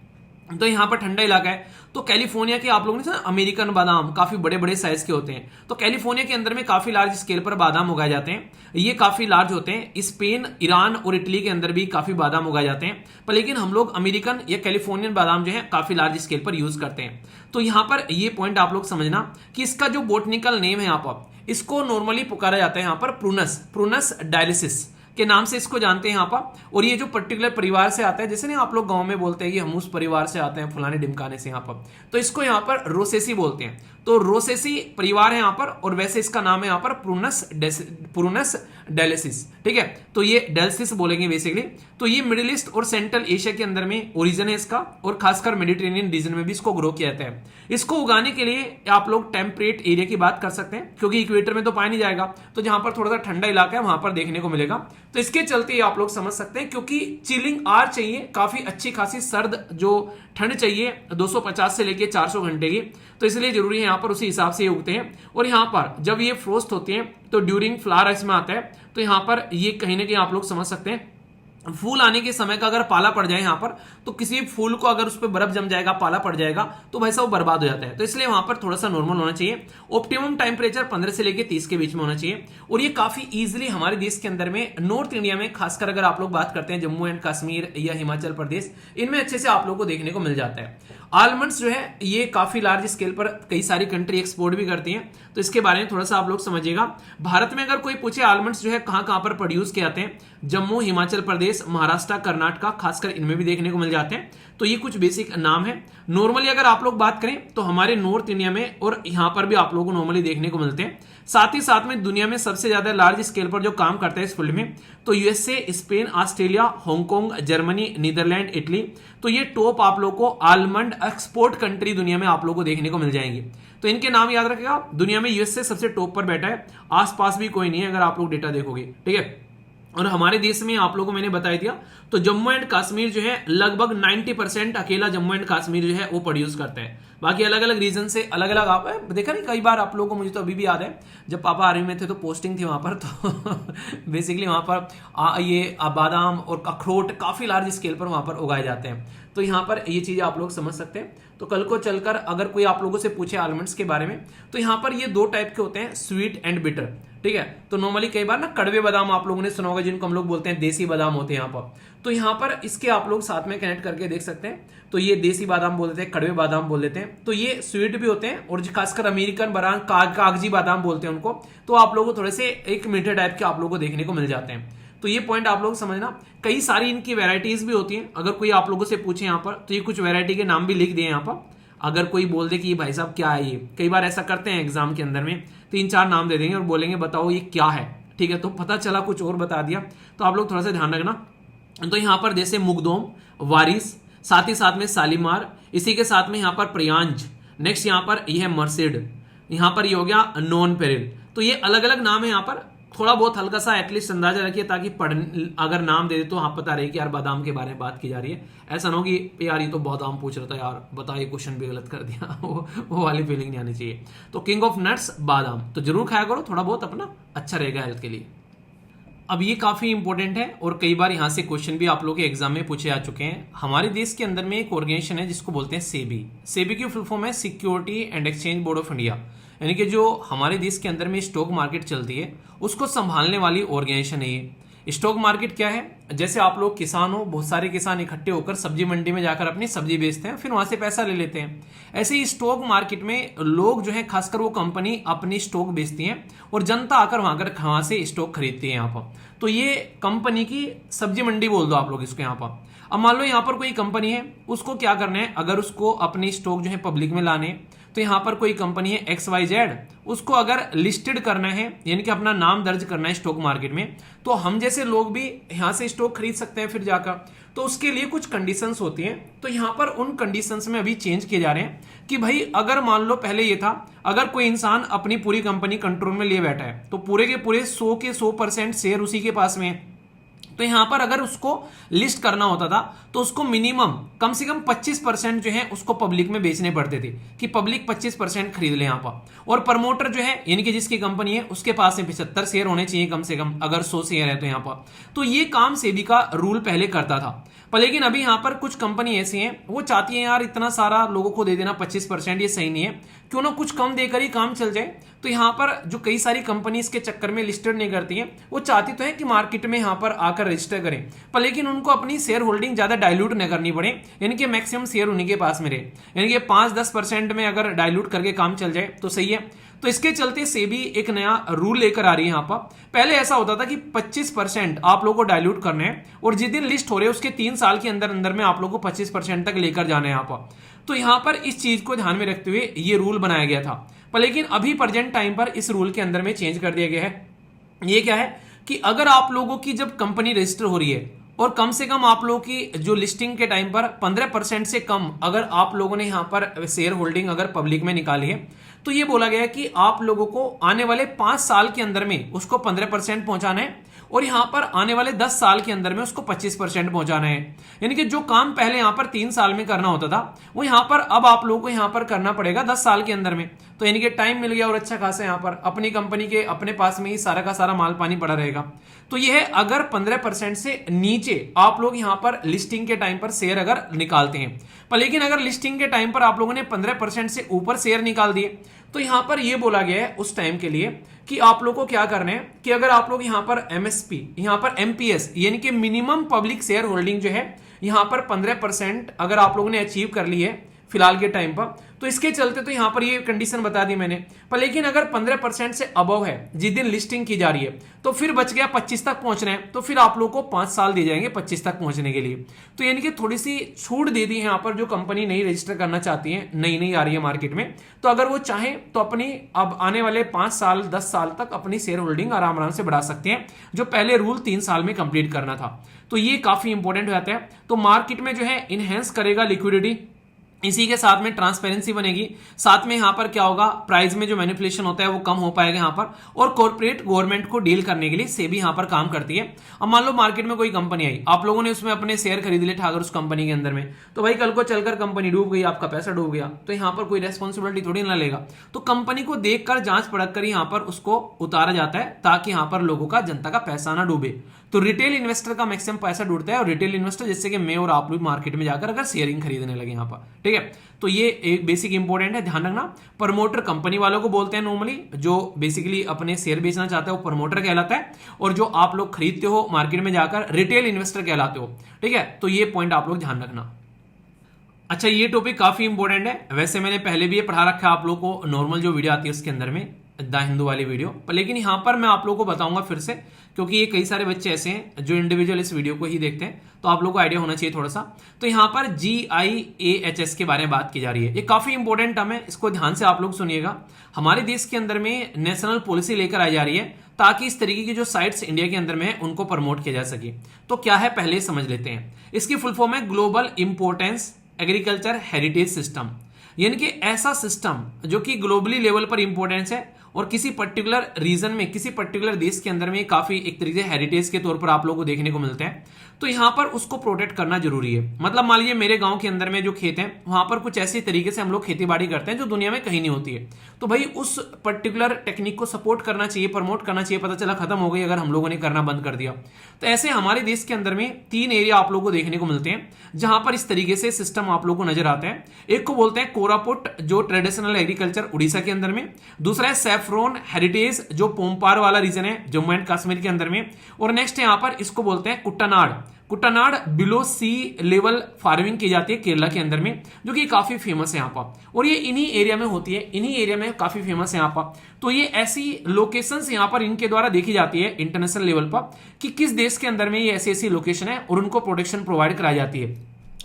तो यहाँ पर ठंडा इलाका है। तो कैलिफोर्निया के आप लोगों ने सुना अमेरिकन बादाम काफी बड़े बड़े साइज के होते हैं, तो कैलिफोर्निया के अंदर में काफी लार्ज स्केल पर बादाम उगाए जाते हैं, ये काफी लार्ज होते हैं। स्पेन, ईरान और इटली के अंदर भी काफी बादाम उगाए जाते हैं, पर लेकिन हम लोग अमेरिकन या कैलिफोर्नियन बादाम जो है काफी लार्ज स्केल पर यूज करते हैं। तो यहाँ पर ये पॉइंट आप लोग समझना कि इसका जो बोटनिकल नेम है, यहाँ पर इसको नॉर्मली पुकारा जाता है यहाँ पर प्रूनस डायलिसिस के नाम से इसको जानते हैं यहाँ पर। और ये जो पर्टिकुलर परिवार से आता है, जैसे ना आप लोग गांव में बोलते हैं कि हम उस परिवार से आते हैं, फलाने ढिमकाने से यहाँ पर, तो इसको यहाँ पर रोसेसी बोलते हैं। तो रोसेसी परिवार है यहाँ पर, और वैसे इसका नाम है यहाँ पर प्रूनस डेलिसिस। ठीक है, तो ये डेलिसिस बोलेंगे बेसिकली। तो ये मिडिल ईस्ट और सेंट्रल एशिया के अंदर में ओरिजिन है इसका, और खासकर मेडिटेरेनियन रीजन में भी इसको ग्रो किया जाता है। इसको उगाने के लिए आप लोग टेम्परेट एरिया की बात कर सकते हैं, क्योंकि इक्वेटर में तो पाया नहीं जाएगा, तो जहां पर थोड़ा सा ठंडा इलाका है वहां पर देखने को मिलेगा। तो इसके चलते आप लोग समझ सकते हैं, क्योंकि चिलिंग आर चाहिए, काफी अच्छी खासी सर्द जो ठंड चाहिए 250 से लेके 400 घंटे की, तो इसलिए जरूरी है यहाँ पर उसी हिसाब से ये उगते हैं। और यहाँ पर जब ये फ्रोस्ट होती है तो ड्यूरिंग फ्लावर इसमें आता है, तो यहाँ पर ये कहीं ना कहीं आप लोग समझ सकते हैं फूल आने के समय का अगर पाला पड़ जाए यहाँ पर, तो किसी फूल को अगर उस पर बर्फ जम जाएगा, पाला पड़ जाएगा, तो वैसा वो बर्बाद हो जाता है। तो इसलिए वहां पर थोड़ा सा नॉर्मल होना चाहिए। ऑप्टिमम टेम्परेचर 15 से लेकर 30 के बीच में होना चाहिए। और ये काफी इजीली हमारे देश के अंदर में, नॉर्थ इंडिया में खासकर अगर आप लोग बात करते हैं, जम्मू एंड कश्मीर या हिमाचल प्रदेश, इनमें अच्छे से आप लोग को देखने को मिल जाता है। आलमंड्स जो है ये काफी लार्ज स्केल पर कई सारी कंट्री एक्सपोर्ट भी करती हैं, तो इसके बारे में थोड़ा सा आप लोग समझिएगा। भारत में अगर कोई पूछे आलमंड्स जो है कहां कहां पर प्रोड्यूस किए जाते हैं, जम्मू, हिमाचल प्रदेश, महाराष्ट्र, कर्नाटका, खासकर इनमें भी देखने को मिल जाते हैं। तो ये कुछ बेसिक नाम है। नॉर्मली अगर आप लोग बात करें तो हमारे नॉर्थ इंडिया में और यहां पर भी आप लोगों को नॉर्मली देखने को मिलते हैं। साथ ही साथ में दुनिया में सबसे ज्यादा लार्ज स्केल पर जो काम करता है इस फील्ड में, तो USA, Spain, Australia, Hong Kong, Germany, Netherland, Italy, तो ये टॉप आप लोग को आलमंड एक्सपोर्ट कंट्री दुनिया में आप लोग को देखने को मिल जाएंगे। तो इनके नाम याद रखिएगा। दुनिया में यूएसए सबसे टॉप पर बैठा है, आसपास भी कोई नहीं है अगर आप लोग डेटा देखोगे। ठीक है, और हमारे देश में आप लोगों को मैंने बता दिया, तो जम्मू एंड कश्मीर जो है लगभग 90% अकेला जम्मू एंड कश्मीर जो है वो प्रोड्यूस करता है। बाकी अलग अलग रीजन से अलग अलग आप देखा नहीं, कई बार आप लोगों को, मुझे तो अभी भी याद है जब पापा आर्मी में थे तो पोस्टिंग थी वहां पर, तो बेसिकली वहां पर ये बादाम और अखरोट काफी लार्ज स्केल पर वहां पर उगाए जाते हैं। तो यहाँ पर ये चीजें आप लोग समझ सकते हैं। तो कल को चलकर अगर कोई आप लोगों से पूछे आलमंड्स के बारे में, तो यहाँ पर ये 2 टाइप के होते हैं, स्वीट एंड बिटर, ठीक है। तो नॉर्मली कई बार ना कड़वे बादाम आप लोगों ने सुना होगा, जिनको हम लोग बोलते हैं देसी बादाम होते हैं यहाँ पर। तो यहाँ पर इसके आप लोग साथ में कनेक्ट करके देख सकते हैं। तो ये देसी बादाम बोल देते हैं, कड़वे बादाम बोल देते हैं। तो ये स्वीट भी होते हैं, और खासकर अमेरिकन बादाम, कागजी बादाम बोलते हैं उनको। तो आप लोगों को थोड़े से एक मीठे टाइप के आप लोगों को देखने को मिल जाते हैं। तो ये पॉइंट आप लोग समझना। कई सारी इनकी वैरायटीज भी होती हैं। अगर कोई आप लोगों से पूछे यहाँ पर, तो ये कुछ वैरायटी के नाम भी लिख दिए यहाँ पर। अगर कोई बोल दे कि ये भाई साहब क्या है, ये कई बार ऐसा करते हैं एग्जाम के अंदर में, 3-4 नाम दे देंगे और बोलेंगे बताओ ये क्या है, ठीक है। तो पता चला कुछ और बता दिया, तो आप लोग थोड़ा सा ध्यान रखना। तो यहाँ पर जैसे मुगदोम, वारिस, साथ ही साथ में सालिमार, इसी के साथ में यहाँ पर प्रियांज, नेक्स्ट यहाँ पर यह है मर्सिड, यहाँ पर ये हो गया नॉन पेरिल। तो ये अलग अलग नाम है यहाँ पर। थोड़ा बहुत हल्का सा एटलीस्ट अंदाजा रखिए, ताकि अगर नाम दे दे तो हाँ पता रहे कि यार बादाम के बारे में बात की जा रही है। ऐसा ना हो कि यार ये तो बादाम पूछ रहा था यार, बता ये क्वेश्चन भी गलत कर दिया वो वाली फीलिंग नहीं आनी चाहिए। तो किंग ऑफ नट्स बादाम, तो जरूर खाया करो, थोड़ा बहुत अपना अच्छा रहेगा हेल्थ के लिए। अब ये काफी इंपॉर्टेंट है, और कई बार यहां से क्वेश्चन भी आप लोगों के एग्जाम में पूछे जा चुके हैं। हमारे देश के अंदर में एक ऑर्गेनाइजेशन है जिसको बोलते हैं सेबी। सेबी की फुल फॉर्म है security and exchange board of India, यानी कि जो हमारे देश के अंदर में स्टॉक मार्केट चलती है उसको संभालने वाली ऑर्गेनाइजेशन है ये। स्टॉक मार्केट क्या है, जैसे आप लोग किसान हो, बहुत सारे किसान इकट्ठे होकर सब्जी मंडी में जाकर अपनी सब्जी बेचते हैं, फिर वहां से पैसा ले लेते हैं। ऐसे ही स्टॉक मार्केट में लोग जो है, खासकर वो कंपनी अपनी स्टॉक बेचती हैं और जनता आकर वहां से स्टॉक खरीदती है यहाँ पर। तो ये कंपनी की सब्जी मंडी बोल दो आप लोग इसको यहाँ पर। अब मान लो यहाँ पर कोई कंपनी है, उसको क्या करना है, अगर उसको अपनी स्टॉक जो है पब्लिक में लाने, तो यहाँ पर कोई कंपनी है XYZ, उसको अगर लिस्टेड करना है, यानी कि अपना नाम दर्ज करना है स्टॉक मार्केट में, तो हम जैसे लोग भी यहाँ से स्टॉक खरीद सकते हैं फिर जाकर। तो उसके लिए कुछ कंडीशंस होती हैं। तो यहाँ पर उन कंडीशंस में अभी चेंज किए जा रहे हैं कि भाई अगर मान लो पहले ये था, अगर कोई इंसान अपनी पूरी कंपनी कंट्रोल में लिए बैठा है, तो पूरे के पूरे 100 के 100% शेयर उसी के पास में है। तो यहां पर अगर उसको लिस्ट करना होता था, तो उसको मिनिमम कम से कम 25% जो है उसको पब्लिक में बेचने पड़ते थे, कि पब्लिक 25% खरीद ले यहां पर। और प्रमोटर जो है, यानी कि जिसकी कंपनी है, उसके पास में 75 शेयर होने चाहिए कम से कम, अगर 100 शेयर है तो यहां पर। तो ये काम सेबी का रूल पहले करता था। पर लेकिन अभी यहां पर कुछ कंपनी ऐसी हैं, वो चाहती है यार इतना सारा लोगों को दे देना 25%, ये सही नहीं है, क्यों ना कुछ कम देकर ही काम चल जाए। तो यहां पर जो कई सारी कंपनी इसके चक्कर में लिस्टेड नहीं करती हैं, वो चाहती तो है कि मार्केट में यहां पर आकर रजिस्टर करें, पर लेकिन उनको अपनी शेयर होल्डिंग ज्यादा डाइल्यूट न करनी पड़े, यानी कि मैक्सिमम शेयर उन्हीं के पास में रहे, यानी कि 5-10% में अगर डाइल्यूट करके काम चल जाए तो सही है। तो इसके चलते सेबी एक नया रूल लेकर आ रही है यहां पर। पहले ऐसा होता था कि 25% आप लोगों को डाइल्यूट करना है, और जिस दिन लिस्ट हो रहे हैं उसके 3 साल के अंदर अंदर में आप लोगों को 25% तक लेकर जाना है यहां पर। तो यहां पर इस चीज को ध्यान में रखते हुए ये रूल बनाया गया था। पर लेकिन अभी प्रेजेंट टाइम पर इस रूल के अंदर में चेंज कर दिया गया है। ये क्या है कि अगर आप लोगों की जब कंपनी रजिस्टर हो रही है, और कम से कम आप लोगों की जो लिस्टिंग के टाइम पर 15% से कम अगर आप लोगों ने यहां पर शेयर होल्डिंग अगर पब्लिक में निकाली है, तो ये बोला गया है कि आप लोगों को आने वाले 5 साल के अंदर में उसको 15% पहुंचाना है, और यहां पर आने वाले 10 साल के अंदर में उसको 25% पहुंचाना है। यानी कि जो काम पहले यहां पर 3 साल में करना होता था, वो यहां पर अब आप लोगों को यहां पर करना पड़ेगा 10 साल के अंदर में। तो यानी कि टाइम मिल गया और अच्छा खासा यहां पर अपनी कंपनी के अपने पास में ही सारा का सारा माल पानी पड़ा रहेगा। तो यह है अगर 15% से नीचे आप लोग यहां पर लिस्टिंग के टाइम पर शेयर अगर निकालते हैं। पर लेकिन अगर लिस्टिंग के टाइम पर आप लोगों ने 15% से ऊपर शेयर निकाल दिए, तो यहां पर यह बोला गया है उस टाइम के लिए कि आप लोगों को क्या करना है कि अगर आप लोग यहां पर MSP, यहां पर MPS यानी कि मिनिमम पब्लिक शेयर होल्डिंग जो है यहां पर 15% अगर आप लोगों ने अचीव कर ली है फिलहाल के टाइम पर, तो इसके चलते तो यहां पर ये कंडीशन बता दी मैंने। पर लेकिन अगर 15% से अबव है जिस दिन लिस्टिंग की जा रही है, तो फिर बच गया 25 तक पहुंचना है, तो फिर आप लोग को 5 साल दे जाएंगे 25 तक पहुंचने के लिए। तो यानी कि थोड़ी सी छूट दे दी है यहां पर, जो कंपनी नई रजिस्टर करना चाहती है, नई आ रही है मार्केट में, तो अगर वो चाहे तो अपनी अब आने वाले 5 साल 10 साल तक अपनी शेयर होल्डिंग आराम आराम से बढ़ा सकते हैं, जो पहले रूल 3 साल में कंप्लीट करना था। तो ये काफी इंपॉर्टेंट हो जाता है। तो मार्केट में जो है इनहेंस करेगा लिक्विडिटी, इसी के साथ में ट्रांसपेरेंसी बनेगी, साथ में यहां पर क्या होगा, प्राइस में जो मैनिपुलेशन होता है वो कम हो पाएगा यहां पर, और कॉर्पोरेट गवर्नमेंट को डील करने के लिए सेबी यहां पर काम करती है। अब मान लो मार्केट में कोई कंपनी आई, आप लोगों ने उसमें अपने शेयर खरीद लिए अगर उस कंपनी के अंदर में, तो भाई कल को चलकर कंपनी डूब गई, आपका पैसा डूब गया, तो यहां पर कोई रेस्पॉन्सिबिलिटी थोड़ी ना लेगा। तो कंपनी को देखकर जांच परख कर यहां पर उसको उतारा जाता है ताकि यहां पर लोगों का, जनता का पैसा ना डूबे। तो रिटेल इन्वेस्टर का मैक्सिमम पैसा डूबता है, और रिटेल इन्वेस्टर जैसे कि मैं और आप लोग मार्केट में जाकर अगर शेयरिंग खरीदने लगे यहां पर, ठीक है। तो ये एक बेसिक इंपॉर्टेंट है, ध्यान रखना। प्रमोटर कंपनी वालों को बोलते हैं नॉर्मली, जो बेसिकली अपने शेयर बेचना चाहता है वो प्रमोटर कहलाता है, और जो आप लोग खरीदते हो मार्केट में जाकर रिटेल इन्वेस्टर कहलाते हो, ठीक है। तो ये पॉइंट आप लोग ध्यान रखना। अच्छा, ये टॉपिक काफी इंपॉर्टेंट है, वैसे मैंने पहले भी ये पढ़ा रखा है आप लोग को, नॉर्मल जो वीडियो आती है उसके अंदर में, द हिंदू वाली वीडियो पर, लेकिन यहां पर मैं आप लोगों को बताऊंगा फिर से, क्योंकि ये कई सारे बच्चे ऐसे हैं जो इंडिविजुअल इस वीडियो को ही देखते हैं, तो आप लोगों को आइडिया होना चाहिए थोड़ा सा। तो यहां पर GIAHS के बारे में बात की जा रही है, ये काफी इंपॉर्टेंट टर्म है, इसको ध्यान से आप लोग सुनिएगा। हमारे देश के अंदर में नेशनल पॉलिसी लेकर आई जा रही है ताकि इस तरीके की जो साइट्स इंडिया के अंदर में है उनको प्रमोट किया जा सके। तो क्या है पहले समझ लेते हैं। इसकी फुल फॉर्म है global importance agriculture heritage system, यानी कि ऐसा सिस्टम जो कि ग्लोबली लेवल पर इंपॉर्टेंस है और किसी पर्टिकुलर रीजन में, किसी पर्टिकुलर देश के अंदर में काफी एक तरीके से हेरिटेज के तौर पर आप लोगों को देखने को मिलते हैं, तो यहां पर उसको प्रोटेक्ट करना जरूरी है। मतलब मान लीजिए मेरे गांव के अंदर में जो खेत हैं वहां पर कुछ ऐसे तरीके से हम लोग खेती बाड़ी करते हैं जो दुनिया में कहीं नहीं होती है, तो भाई उस पर्टिकुलर टेक्निक को सपोर्ट करना चाहिए, प्रमोट करना चाहिए। पता चला खत्म हो गई अगर हम लोगों ने करना बंद कर दिया, तो ऐसे हमारे देश के अंदर में 3 एरिया आप लोगों को देखने को मिलते हैं जहां पर इस तरीके से सिस्टम आप लोगों को नजर आता है। एक को बोलते हैं कोरापुट, जो ट्रेडिशनल एग्रीकल्चर उड़ीसा के अंदर में, दूसरा है सैफ्रॉन हेरिटेज जो पोम्पार वाला रीजन है जम्मू एंड कश्मीर के अंदर में, और नेक्स्ट यहां पर इसको बोलते हैं कुट्टानाड। कुट्टानाड बिलो सी लेवल फार्मिंग की जाती है केरला के अंदर में, जो कि काफी फेमस है यहाँ पर, और ये इन्हीं एरिया में होती है, इन्हीं एरिया में काफी फेमस है यहाँ पर। तो ये ऐसी लोकेशंस यहाँ पर इनके द्वारा देखी जाती है इंटरनेशनल लेवल पर कि किस देश के अंदर में ये ऐसी ऐसी लोकेशन है और उनको प्रोटेक्शन प्रोवाइड कराई जाती है।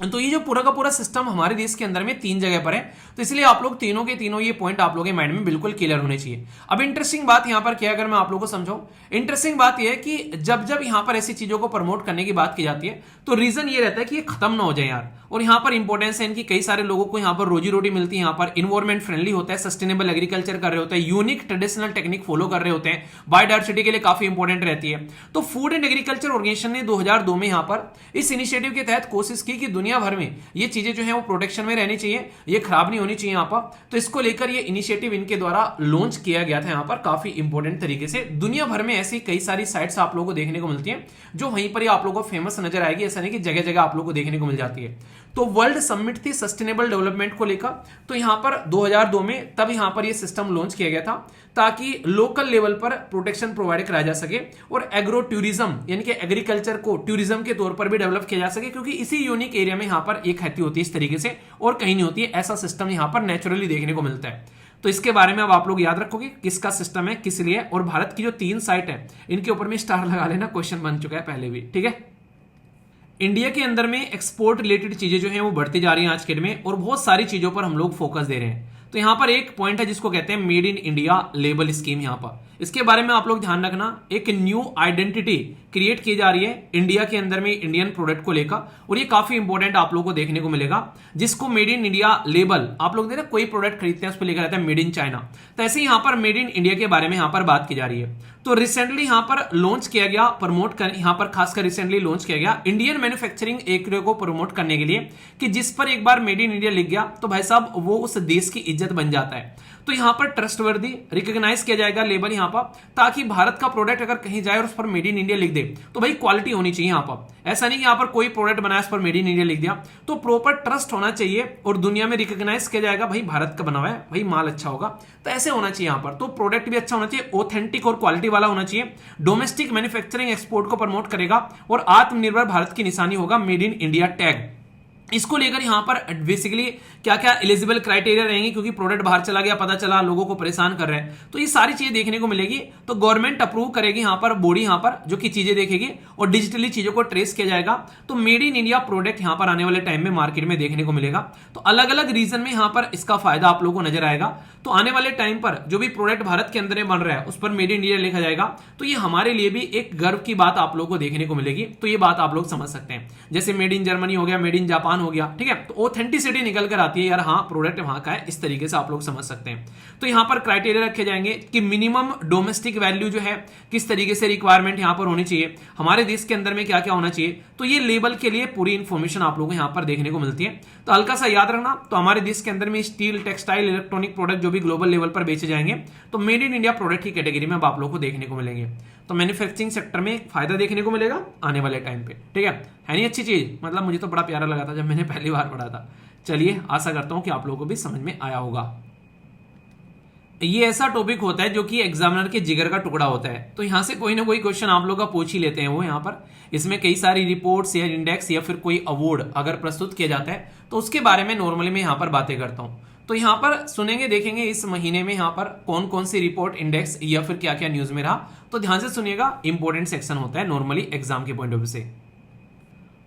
तो ये जो पूरा का पूरा सिस्टम हमारे देश के अंदर में 3 जगह पर है, तो इसलिए आप लोग तीनों के तीनों ये पॉइंट आप लोगों के माइंड में बिल्कुल क्लियर होने चाहिए। अब इंटरेस्टिंग बात यहां पर क्या, अगर मैं आप लोगों को समझाऊं, इंटरेस्टिंग बात यह है कि जब जब यहां पर ऐसी चीजों को प्रमोट करने की बात की जाती है तो रीजन ये रहता है कि ये खत्म ना हो जाए यार, और यहां पर इंपॉर्टेंस है इनकी, कई सारे लोगों को यहां पर रोजी रोटी मिलती है, यहां पर इन्वायरमेंट फ्रेंडली होता है, सस्टेनेबल एग्रीकल्चर कर रहे होते हैं, यूनिक ट्रेडिशनल टेक्निक फॉलो कर रहे होते हैं, बायोडायवर्सिटी के लिए काफी इंपॉर्टेंट रहती है। तो फूड एंड एग्रीकल्चर ऑर्गेनाइजेशन ने 2002 में यहां पर इस इनिशिएटिव के तहत कोशिश की कि दुनिया भर में ये चीजें जो है वो प्रोटेक्शन में रहनी चाहिए, ये खराब नहीं होनी चाहिए यहां पर। तो इसको लेकर ये इनिशिएटिव इनके द्वारा लॉन्च किया गया था यहां पर काफी इंपॉर्टेंट तरीके से। दुनिया भर में ऐसी कई सारी साइट्स आप लोगों को देखने को मिलती हैं जो वहीं पर ही आप लोगों को फेमस नजर आएगी, ऐसा नहीं कि जगह जगह आप लोगों को देखने को मिल जाती है। तो वर्ल्ड समिट थी सस्टेनेबल डेवलपमेंट को लेकर, तो यहां पर 2002 में तब यहां पर ये सिस्टम लॉन्च किया गया था ताकि लोकल लेवल पर प्रोटेक्शन प्रोवाइड कराया जा सके और एग्रो टूरिज्म यानी कि एग्रीकल्चर को टूरिज्म के तौर पर भी डेवलप किया जा सके, क्योंकि इसी यूनिक एरिया में यहां पर एक खेती होती है इस तरीके से और कहीं नहीं होती है। ऐसा सिस्टम यहां पर नेचुरली देखने को मिलता है। तो इसके बारे में अब आप लोग याद रखोगे किसका सिस्टम है, किस लिए, और भारत की जो 3 साइट है इनके ऊपर में स्टार लगा लेना, क्वेश्चन बन चुका है पहले भी, ठीक है। इंडिया के अंदर में एक्सपोर्ट रिलेटेड चीजें जो हैं वो बढ़ती जा रही हैं आज के डेट में, और बहुत सारी चीजों पर हम लोग फोकस दे रहे हैं। तो यहां पर एक पॉइंट है जिसको कहते हैं made in India label scheme, यहां पर इसके बारे में आप लोग ध्यान रखना। एक न्यू आइडेंटिटी क्रिएट की जा रही है इंडिया के अंदर में इंडियन प्रोडक्ट को लेकर, और ये काफी इंपॉर्टेंट आप लोगों को देखने को मिलेगा, जिसको मेड इन इंडिया लेबल आप लोग ना कोई प्रोडक्ट खरीदते हैं उस पर लिखा रहता है मेड इन चाइना, तो ऐसे यहां पर मेड इन इंडिया के बारे में यहां पर बात की जा रही है। तो रिसेंटली यहां पर लॉन्च किया गया, प्रमोट कर यहां पर खासकर रिसेंटली लॉन्च किया गया इंडियन मैन्युफैक्चरिंग एरिया को प्रमोट करने के लिए, कि जिस पर एक बार मेड इन इंडिया लिख गया तो भाई साहब वो उस देश की इज्जत बन जाता है। तो यहां पर ट्रस्टवर्दी रिकॉग्नाइज किया जाएगा लेबल यहां पर, ताकि भारत का प्रोडक्ट अगर कहीं जाए और उस पर मेड इन इंडिया लिख दे तो भाई क्वालिटी होनी चाहिए यहां पर। ऐसा नहीं कि यहां पर कोई प्रोडक्ट बनाया उस पर मेड इन इंडिया लिख दिया, तो प्रॉपर ट्रस्ट होना चाहिए और दुनिया में रिकॉग्नाइज किया जाएगा भाई भारत का बना हुआ है, भाई माल अच्छा होगा, तो ऐसे होना चाहिए यहां पर। तो प्रोडक्ट भी अच्छा होना चाहिए, ऑथेंटिक और क्वालिटी वाला होना चाहिए, डोमेस्टिक मैन्युफैक्चरिंग एक्सपोर्ट को प्रमोट करेगा और आत्मनिर्भर भारत की निशानी होगा मेड इन इंडिया टैग। इसको लेकर यहां पर बेसिकली क्या क्या एलिजिबल क्राइटेरिया रहेंगे, क्योंकि प्रोडक्ट बाहर चला गया, पता चला लोगों को परेशान कर रहे हैं, तो ये सारी चीजें देखने को मिलेगी। तो गवर्नमेंट अप्रूव करेगी यहां पर बॉडी यहां पर जो कि चीजें देखेगी और डिजिटली चीजों को ट्रेस किया जाएगा। तो मेड इन इंडिया प्रोडक्ट यहां पर आने वाले टाइम में मार्केट में देखने को मिलेगा। तो अलग अलग रीजन में यहां पर इसका फायदा आप लोगों को नजर आएगा। तो आने वाले टाइम पर जो भी प्रोडक्ट भारत के अंदर बन रहा है उस पर मेड इन इंडिया लिखा जाएगा, तो ये हमारे लिए भी एक गर्व की बात आप लोगों को देखने को मिलेगी। तो ये बात आप लोग समझ सकते हैं, जैसे मेड इन जर्मनी हो गया, मेड इन जापान हो गया, ठीक है। तो ऑथेंटिसिटी निकल कर आती है यार, हाँ प्रोडक्ट वहां का है, इस तरीके से आप लोग समझ सकते हैं। तो यहां पर क्राइटेरिया रखे जाएंगे कि मिनिमम डोमेस्टिक वैल्यू जो है किस तरीके से रिक्वायरमेंट यहां पर होनी चाहिए, हमारे देश के अंदर में क्या क्या होना चाहिए। तो ये लेबल के लिए पूरी इंफॉर्मेशन आप लोगों को यहां पर देखने को मिलती है। तो हल्का सा याद रखना, तो हमारे देश के अंदर में स्टील, टेक्सटाइल, इलेक्ट्रॉनिक प्रोडक्ट जो भी ग्लोबल लेवल पर बेचे जाएंगे तो मेड इन इंडिया प्रोडक्ट की कैटेगरी में अब आप लोगों को देखने को मिलेंगे। तो मैन्युफैक्चरिंग सेक्टर में फायदा देखने को मिलेगा आने वाले टाइम पे, ठीक है नहीं अच्छी चीज, मतलब मुझे तो बड़ा प्यारा लगा था जब मैंने पहली बार पढ़ा था। चलिए आशा करता हूं कि आप लोगों को भी समझ में आया होगा। ये ऐसा टॉपिक होता है जो कि एग्जामिनर के जिगर का टुकड़ा होता है, तो यहां से कोई ना कोई क्वेश्चन आप लोग का पूछ ही लेते हैं वो यहाँ पर। इसमें कई सारी रिपोर्ट्स या इंडेक्स या फिर कोई अवार्ड अगर प्रस्तुत किया जाता है तो उसके बारे में नॉर्मली मैं यहाँ पर बातें करता हूँ। तो यहाँ पर सुनेंगे, देखेंगे इस महीने में यहाँ पर कौन कौन सी रिपोर्ट, इंडेक्स या फिर क्या क्या न्यूज में रहा, तो ध्यान से सुनिएगा, इंपॉर्टेंट सेक्शन होता है नॉर्मली एग्जाम के पॉइंट ऑफ व्यू से।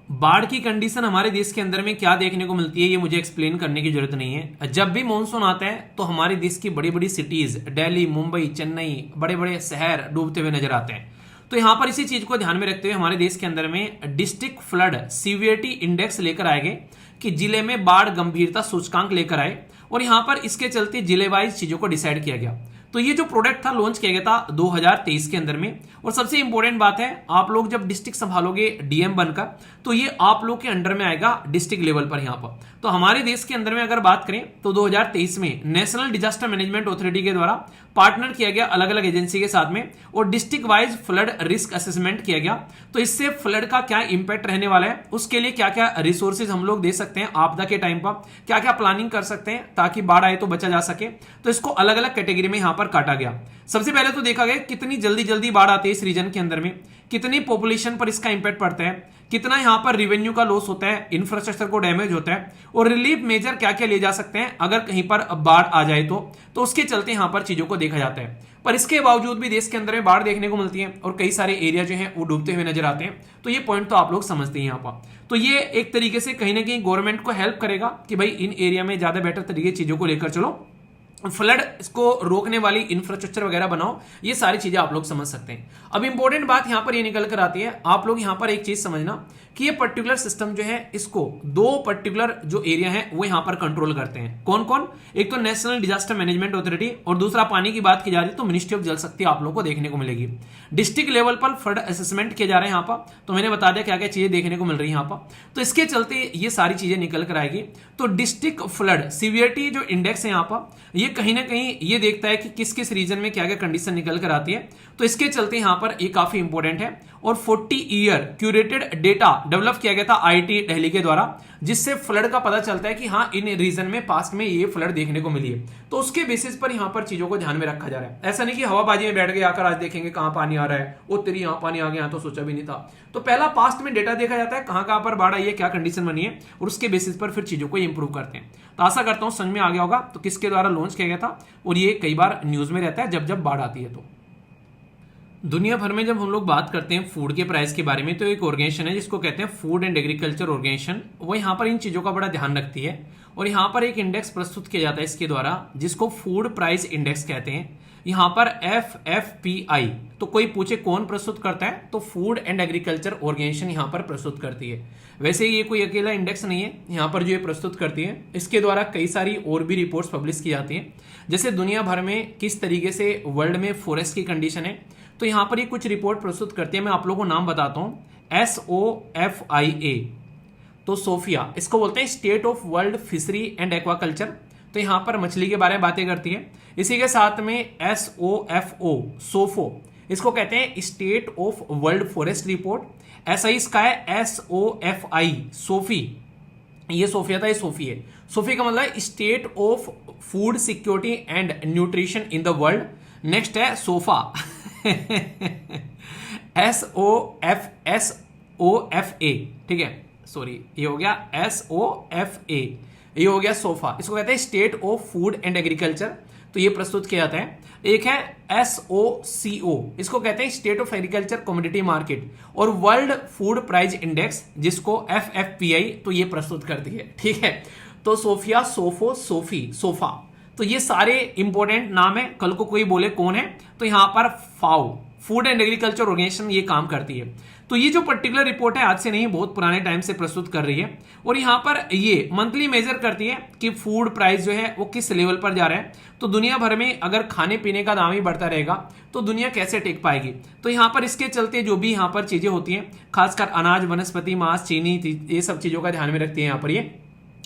बाढ़ की कंडीशन हमारे देश के अंदर में क्या देखने को मिलती है ये मुझे एक्सप्लेन करने की जरूरत नहीं है। जब भी मॉनसून आता है तो हमारे देश की बड़ी बड़ी सिटीज, दिल्ली, मुंबई, चेन्नई, बड़े बड़े शहर डूबते हुए नजर आते हैं। तो यहां पर इसी चीज को ध्यान में रखते हुए हमारे देश के अंदर में डिस्ट्रिक्ट फ्लड सीवियरिटी इंडेक्स लेकर आएंगे कि जिले में बाढ़ गंभीरता सूचकांक लेकर आए, और यहां पर इसके चलते जिले वाइज चीजों को डिसाइड किया गया। तो ये जो प्रोडक्ट था लॉन्च किया गया था 2023 के अंदर में। और सबसे इंपॉर्टेंट बात है, आप लोग जब डिस्ट्रिक्ट संभालोगे डीएम बनकर तो ये आप लोग के अंडर में आएगा डिस्ट्रिक्ट लेवल पर यहां पर। तो हमारे देश के अंदर में अगर बात करें तो 2023 में नेशनल डिजास्टर मैनेजमेंट अथॉरिटी के द्वारा पार्टनर किया गया अलग अलग एजेंसी के साथ में, और district wise flood risk assessment किया गया। तो इससे फ्लड का क्या इंपैक्ट रहने वाला है, उसके लिए क्या क्या रिसोर्सेज हम लोग दे सकते हैं आपदा के टाइम पर, क्या क्या प्लानिंग कर सकते हैं ताकि बाढ़ आए तो बचा जा सके। तो इसको अलग अलग कैटेगरी में यहां पर काटा गया। सबसे पहले तो देखा गया कितनी जल्दी जल्दी बाढ़ आती है इस रीजन के अंदर में, कितनी पॉपुलेशन पर इसका इंपैक्ट पड़ता है, कितना यहां पर रेवेन्यू का लॉस होता है, इंफ्रास्ट्रक्चर को डैमेज होता है, और रिलीफ मेजर क्या क्या लिए जा सकते हैं अगर कहीं पर बाढ़ आ जाए तो उसके चलते यहां पर चीजों को देखा जाता है। पर इसके बावजूद भी देश के अंदर में बाढ़ देखने को मिलती है और कई सारे एरिया जो है वो डूबते हुए नजर आते हैं। तो ये पॉइंट तो आप लोग समझते हैं यहाँ पर। तो ये एक तरीके से कहीं ना कहीं गवर्नमेंट को हेल्प करेगा कि भाई इन एरिया में ज्यादा बेटर तरीके चीजों को लेकर चलो, फ्लड को रोकने वाली इंफ्रास्ट्रक्चर वगैरह बनाओ, ये सारी चीजें आप लोग समझ सकते हैं। अब इंपॉर्टेंट बात यहां पर ये निकल कर आती है, आप लोग यहां पर एक चीज समझना कि ये पर्टिकुलर सिस्टम जो है इसको दो पर्टिकुलर जो एरिया है वो यहां पर कंट्रोल करते हैं। कौन कौन? एक तो नेशनल डिजास्टर मैनेजमेंट अथॉरिटी, और दूसरा पानी की बात की जा रही है तो मिनिस्ट्री ऑफ जल शक्ति आप लोगों को देखने को मिलेगी। डिस्ट्रिक्ट लेवल पर फ्लड असेसमेंट किए जा रहे हैं यहाँ पर, तो मैंने बता दिया क्या क्या चीजें देखने को मिल रही है यहाँ पर। तो इसके चलते ये सारी चीजें निकल कर आएगी। तो डिस्ट्रिक्ट फ्लड सीवियरिटी जो इंडेक्स है यहाँ पर, ये कहीं ना कहीं ये देखता है कि किस किस रीजन में क्या क्या कंडीशन निकल कर आती है। तो इसके चलते यहां पर ये काफी इंपॉर्टेंट है। और 40 ईयर क्यूरेटेड डेटा डेवलप किया गया था आईआईटी दिल्ली के द्वारा, जिससे फ्लड का पता चलता है कि हाँ इन रीजन में पास्ट में ये फ्लड देखने को मिली है। तो उसके बेसिस पर यहां पर चीजों को ध्यान में रखा जा रहा है। ऐसा नहीं कि हवाबाजी में बैठ गए आकर आज देखेंगे कहां पानी आ रहा है, वो तेरी यहां पानी आ गया तो सोचा भी नहीं था। तो पहला पास्ट में डेटा देखा जाता है कहां पर बाढ़ आई है, क्या कंडीशन बनी है, और उसके बेसिस पर फिर चीजों को इंप्रूव करते हैं। तो आशा करता हूं समझ में आ गया होगा तो किसके द्वारा लॉन्च किया गया था, और ये कई बार न्यूज में रहता है जब जब बाढ़ आती है। तो दुनिया भर में जब हम लोग बात करते हैं फूड के प्राइस के बारे में, तो एक ऑर्गेनाइजेशन है जिसको कहते हैं फूड एंड एग्रीकल्चर ऑर्गेनाइजेशन, वो यहाँ पर इन चीजों का बड़ा ध्यान रखती है। और यहाँ पर एक इंडेक्स प्रस्तुत किया जाता है इसके द्वारा जिसको फूड प्राइस इंडेक्स कहते हैं। यहाँ पर FFPI, तो कोई पूछे कौन प्रस्तुत करता है, तो फूड एंड एग्रीकल्चर ऑर्गेनाइजेशन यहाँ पर प्रस्तुत करती है। वैसे ये कोई अकेला इंडेक्स नहीं है, यहाँ पर जो ये प्रस्तुत करती है इसके द्वारा कई सारी और भी रिपोर्ट्स पब्लिश की जाती हैं, जैसे दुनिया भर में किस तरीके से वर्ल्ड में फॉरेस्ट की कंडीशन है। तो यहाँ पर ये कुछ रिपोर्ट प्रस्तुत करती है, मैं आप लोगों को नाम बताता हूँ। SOFIA, तो सोफिया इसको बोलते हैं, state of world fishery and aquaculture, तो यहां पर मछली के बारे में बातें करती है। इसी के साथ में SOFO, सोफो, इसको कहते हैं state of world forest report. ऐसा ही इसका है SOFI, सोफी, ये सोफिया था, ये सोफी है। सोफी का मतलब state of food security and nutrition in the world. Next है सोफा SOFA, ठीक है, सॉरी ये हो गया SOFA, ये हो गया सोफा, इसको कहते हैं state of food and agriculture, तो ये प्रस्तुत किया जाता है। एक है SOCO, इसको कहते हैं state of agriculture commodity market, और वर्ल्ड फूड प्राइस इंडेक्स जिसको FFPI, तो ये प्रस्तुत करती है, ठीक है। तो सोफिया, सोफो, सोफी, सोफा, तो ये सारे इंपॉर्टेंट नाम है। कल को कोई बोले कौन है, तो यहां पर फूड एंड एग्रीकल्चर ऑर्गेनाइजेशन ये काम करती है। तो ये जो पर्टिकुलर रिपोर्ट है आज से नहीं, बहुत पुराने टाइम से प्रस्तुत कर रही है और यहाँ पर ये मंथली मेजर करती है कि फूड प्राइस जो है वो किस लेवल पर जा रहा है। तो दुनिया भर में अगर खाने पीने का दाम ही बढ़ता रहेगा तो दुनिया कैसे टिक पाएगी। तो यहाँ पर इसके चलते जो भी यहाँ पर चीजें होती हैं, खासकर अनाज, वनस्पति, मांस, चीनी, ये सब चीजों का ध्यान में रखती है यहाँ पर ये।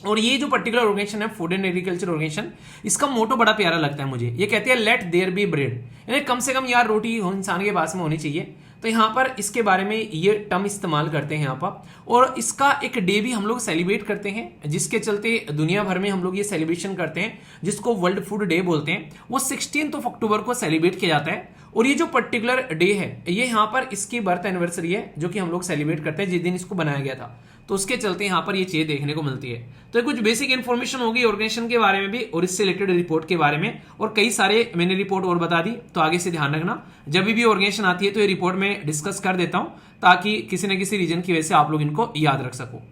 और ये जो पर्टिकुलर ऑर्गेनाइजेशन है फूड एंड एग्रीकल्चर ऑर्गेनाइजेशन, इसका मोटो बड़ा प्यारा लगता है मुझे। ये कहती है लेट देयर बी ब्रेड, यानी कम से कम यार रोटी इंसान के पास में होनी चाहिए। तो यहाँ पर इसके बारे में ये टर्म इस्तेमाल करते हैं यहाँ पर। और इसका एक डे भी हम लोग सेलिब्रेट करते हैं, जिसके चलते दुनिया भर में हम लोग ये सेलिब्रेशन करते हैं, जिसको वर्ल्ड फूड डे बोलते हैं। वो 16 अक्टूबर को सेलिब्रेट किया जाता है। और ये जो पर्टिकुलर डे है ये यहाँ पर इसकी बर्थ एनिवर्सरी है, जो कि हम लोग सेलिब्रेट करते हैं जिस दिन इसको बनाया गया था। तो उसके चलते यहाँ पर ये चीज देखने को मिलती है। तो कुछ बेसिक इन्फॉर्मेशन होगी ऑर्गेनाइजेशन के बारे में भी और इससे रिलेटेड रिपोर्ट के बारे में, और कई सारे मैंने रिपोर्ट और बता दी। तो आगे से ध्यान रखना, जब भी ऑर्गेनाइजेशन आती है तो ये रिपोर्ट में डिस्कस कर देता हूं, ताकि किसी न किसी रीजन की वजह से आप लोग इनको याद रख सको।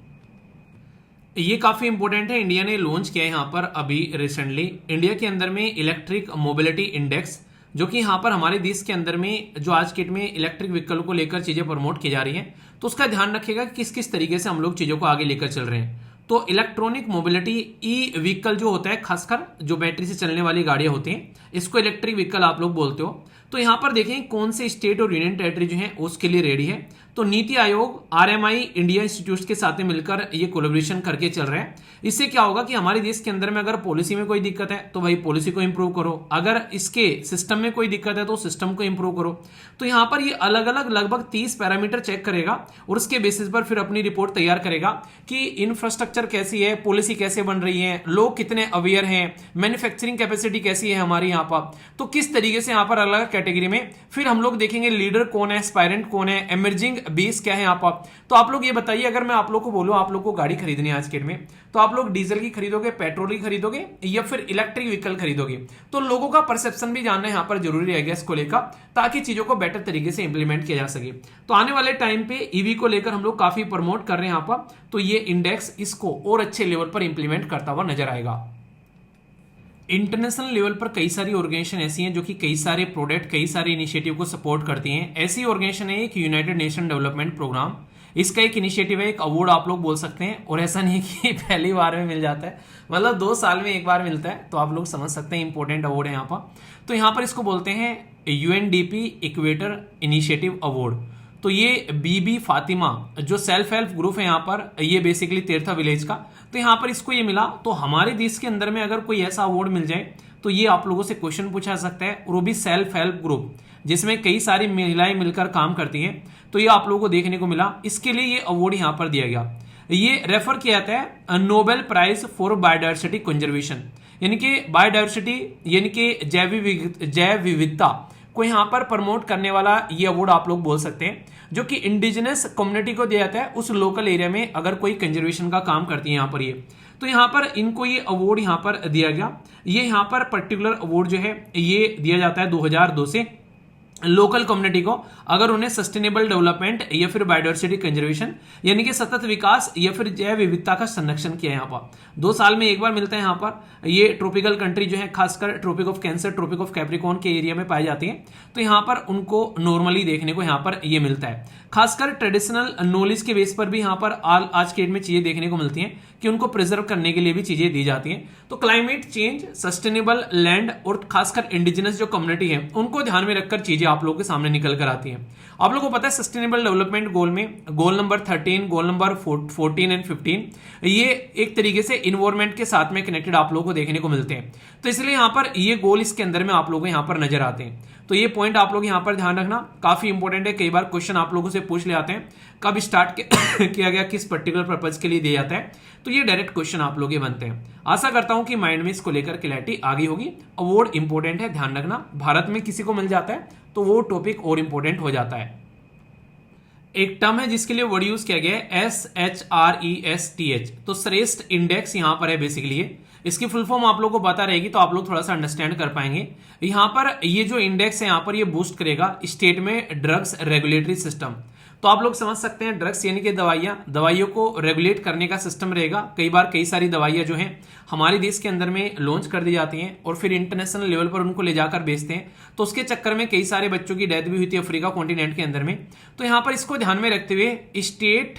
ये काफी इंपॉर्टेंट है, इंडिया ने लॉन्च किया है यहाँ पर अभी रिसेंटली। इंडिया के अंदर में इलेक्ट्रिक मोबिलिटी इंडेक्स, जो कि यहाँ पर हमारे देश के अंदर में जो आज के डेट में इलेक्ट्रिक व्हीकल को लेकर चीजें प्रमोट की जा रही हैं, तो उसका ध्यान रखिएगा कि किस किस तरीके से हम लोग चीजों को आगे लेकर चल रहे हैं। तो इलेक्ट्रॉनिक मोबिलिटी ई व्हीकल जो होता है, खासकर जो बैटरी से चलने वाली गाड़ियां होती हैं, इसको इलेक्ट्रिक व्हीकल आप लोग बोलते हो। तो यहां पर देखें कौन से स्टेट और यूनियन टेरिटरी जो है उसके लिए रेडी है। तो NITI Aayog, RMI, India institute के साथ में मिलकर ये कोलैबोरेशन करके चल रहे हैं। इससे क्या होगा कि हमारे देश के अंदर में अगर पॉलिसी में कोई दिक्कत है तो भाई पॉलिसी को इंप्रूव करो, अगर इसके सिस्टम में कोई दिक्कत है तो सिस्टम को इंप्रूव करो। तो यहां पर ये अलग अलग लगभग 30 पैरामीटर चेक करेगा और उसके बेसिस पर फिर अपनी रिपोर्ट तैयार करेगा कि इंफ्रास्ट्रक्चर कैसी है, पॉलिसी कैसे बन रही है, लोग कितने अवेयर हैं, मैन्युफैक्चरिंग कैपेसिटी कैसी है हमारी यहाँ पर। तो किस तरीके से यहाँ पर अलग अलग कैटेगरी में फिर हम लोग देखेंगे लीडर कौन है, एस्पायरेंट कौन है, इमर्जिंग बेस क्या है यहाँ पर। तो आप लोग ये बताइए, अगर मैं आप लोग को बोलूं आप लोग को गाड़ी खरीदनी है आज के डेट में, तो आप लोग डीजल की खरीदोगे, पेट्रोल की खरीदोगे या फिर इलेक्ट्रिक व्हीकल खरीदोगे। तो लोगों का परसेप्शन भी जानना यहाँ पर जरूरी रहेगा इसको लेकर, ताकि चीजों को बेटर तरीके से इंप्लीमेंट किया जा सके। तो आने वाले टाइम पे ईवी को लेकर हम लोग काफी प्रमोट कर रहे हैं यहाँ पर, तो ये इंडेक्स इसको और अच्छे लेवल पर इंप्लीमेंट करता हुआ नजर आएगा। इंटरनेशनल लेवल पर कई सारी ऑर्गेनाइजेशन ऐसी हैं जो कि कई सारे प्रोडक्ट, कई सारे इनिशिएटिव को सपोर्ट करती हैं। ऐसी ऑर्गेनाइजेशन है एक यूनाइटेड नेशन डेवलपमेंट प्रोग्राम, इसका एक इनिशिएटिव है, एक अवार्ड आप लोग बोल सकते हैं। और ऐसा नहीं कि पहली बार में मिल जाता है, मतलब 2 साल में एक बार मिलता है। तो आप लोग समझ सकते हैं इंपॉर्टेंट अवार्ड है यहाँ पर। तो यहाँ पर इसको बोलते हैं यूएनडीपी इक्वेटर इनिशिएटिव अवार्ड। तो ये बीबी फातिमा जो सेल्फ हेल्प ग्रुप है यहाँ पर, ये बेसिकली तीर्था विलेज का, तो यहाँ पर इसको ये मिला। तो हमारे देश के अंदर में अगर कोई ऐसा अवार्ड मिल जाए तो ये आप लोगों से क्वेश्चन पूछा जा सकता है, और वो भी सेल्फ हेल्प ग्रुप जिसमें कई सारी महिलाएं मिलकर काम करती हैं। तो ये आप लोगों को देखने को मिला, इसके लिए ये अवार्ड यहाँ पर दिया गया। ये रेफर किया जाता है Nobel prize for biodiversity conservation, यानी कि बायोडायवर्सिटी यानी कि जैव विविधता को यहाँ पर प्रमोट करने वाला ये अवार्ड आप लोग बोल सकते हैं, जो कि इंडिजिनस कम्युनिटी को दिया जाता है उस लोकल एरिया में अगर कोई कंजर्वेशन का काम करती है यहाँ पर ये। तो यहाँ पर इनको ये अवार्ड यहाँ पर दिया गया। ये यहाँ पर पर्टिकुलर अवार्ड जो है ये दिया जाता है 2002 से लोकल कम्युनिटी को, अगर उन्हें सस्टेनेबल डेवलपमेंट या फिर बायोडायवर्सिटी कंजर्वेशन यानी कि सतत विकास या फिर जैव विविधता का संरक्षण किया यहाँ पर। 2 साल में एक बार मिलता है यहाँ पर। ये ट्रॉपिकल कंट्री जो है, खासकर tropic of cancer, tropic of capricorn के एरिया में पाई जाती है। तो यहाँ पर उनको नॉर्मली देखने को यहाँ पर ये मिलता है। खासकर ट्रेडिशनल नॉलेज के बेस पर भी यहाँ पर आज के डेट में चीजें देखने को मिलती हैं कि उनको प्रिजर्व करने के लिए भी चीजें दी जाती हैं। तो क्लाइमेट चेंज, सस्टेनेबल लैंड और खासकर इंडिजिनस जो कम्युनिटी है उनको ध्यान में रखकर चीजें आप लोगों के सामने निकल कर आती हैं। आप लोगों को पता है सस्टेनेबल डेवलपमेंट गोल में goal number 13, goal number 14 and 15 ये एक तरीके से इन्वायरमेंट के साथ में कनेक्टेड आप लोगों को देखने को मिलते हैं। तो इसलिए यहाँ पर ये गोल इसके अंदर में आप लोगों को यहाँ पर नजर आते हैं। तो ये पॉइंट आप लोग यहाँ पर ध्यान रखना, काफी इंपॉर्टेंट है। कई बार क्वेश्चन आप लोगों से पूछ ले आते हैं कब स्टार्ट किया गया, किस पर्टिकुलर पर्पज के लिए दिया जाता है। तो ये डायरेक्ट क्वेश्चन आप लोग ये बनते हैं। आशा करता हूं कि माइंड में इसको लेकर क्लैरिटी आ गई होगी। अवार्ड इंपॉर्टेंट है, ध्यान रखना। भारत में किसी को मिल जाता है तो वो टॉपिक और इंपॉर्टेंट हो जाता है। एक टर्म है जिसके लिए वर्ड यूज किया गया है SHRESTH, तो श्रेष्ठ इंडेक्स यहां पर है बेसिकली। इसकी फुल फॉर्म आप लोगों को पता रहेगी तो आप लोग थोड़ा सा अंडरस्टैंड कर पाएंगे। यहां पर ये जो इंडेक्स है यहाँ पर ये बूस्ट करेगा स्टेट में ड्रग्स रेगुलेटरी सिस्टम। तो आप लोग समझ सकते हैं ड्रग्स यानी कि दवाइयों को रेगुलेट करने का सिस्टम रहेगा। कई बार कई सारी दवाइयां जो हैं हमारे देश के अंदर में लॉन्च कर दी जाती हैं और फिर इंटरनेशनल लेवल पर उनको ले जाकर बेचते हैं, तो उसके चक्कर में कई सारे बच्चों की डेथ भी हुई थी अफ्रीका कॉन्टिनेंट के अंदर में। तो यहां पर इसको ध्यान में रखते हुए state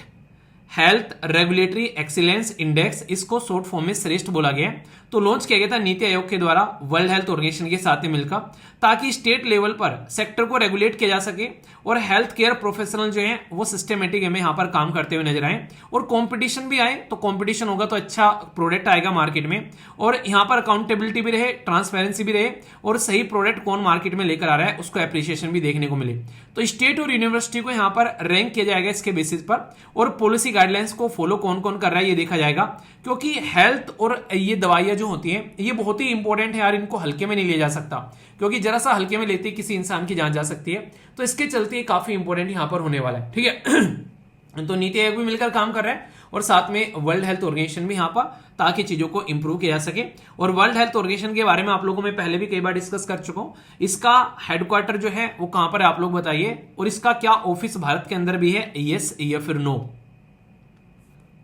health regulatory excellence index, इसको शॉर्ट फॉर्म में श्रेष्ठ बोला गया है, तो लॉन्च किया गया था नीति आयोग के द्वारा वर्ल्ड हेल्थ ऑर्गेनाइजेशन के साथ में मिलकर, ताकि स्टेट लेवल पर सेक्टर को रेगुलेट किया जा सके और हेल्थ केयर प्रोफेशनल जो है वो सिस्टमेटिक में यहां पर काम करते हुए नजर आए और कंपटीशन भी आए। तो कंपटीशन होगा तो अच्छा प्रोडक्ट आएगा मार्केट में, और यहां पर अकाउंटेबिलिटी भी रहे, ट्रांसपेरेंसी भी रहे, और सही प्रोडक्ट कौन मार्केट में लेकर आ रहा है उसको एप्रिसिएशन भी देखने को मिले। तो स्टेट और यूनिवर्सिटी को यहां पर रैंक किया जाएगा इसके बेसिस पर, और पॉलिसी गाइडलाइंस को फॉलो कौन कौन कर रहा है ये देखा जाएगा, क्योंकि हेल्थ और ये दवाइयां जो होती हैं ये बहुत ही इंपॉर्टेंट है यार, इनको हल्के में नहीं लिया जा सकता, क्योंकि जरा सा हल्के में लेते ही किसी इंसान की जान जा सकती है। तो इसके चलते ये काफी इंपॉर्टेंट यहां पर होने वाला है, ठीक है। तो नीति आयोग भी मिलकर काम कर रहा है और साथ में वर्ल्ड हेल्थ ऑर्गेनाइजेशन भी यहां पर, ताकि चीजों को इंप्रूव किया जा सके। और वर्ल्ड हेल्थ ऑर्गेनाइजेशन के बारे में आप लोगों में पहले भी कई बार डिस्कस कर चुका हूं। इसका हेडक्वार्टर जो है वो कहां पर है आप लोग बताइए, और इसका क्या ऑफिस भारत के अंदर भी है, यस या फिर नो।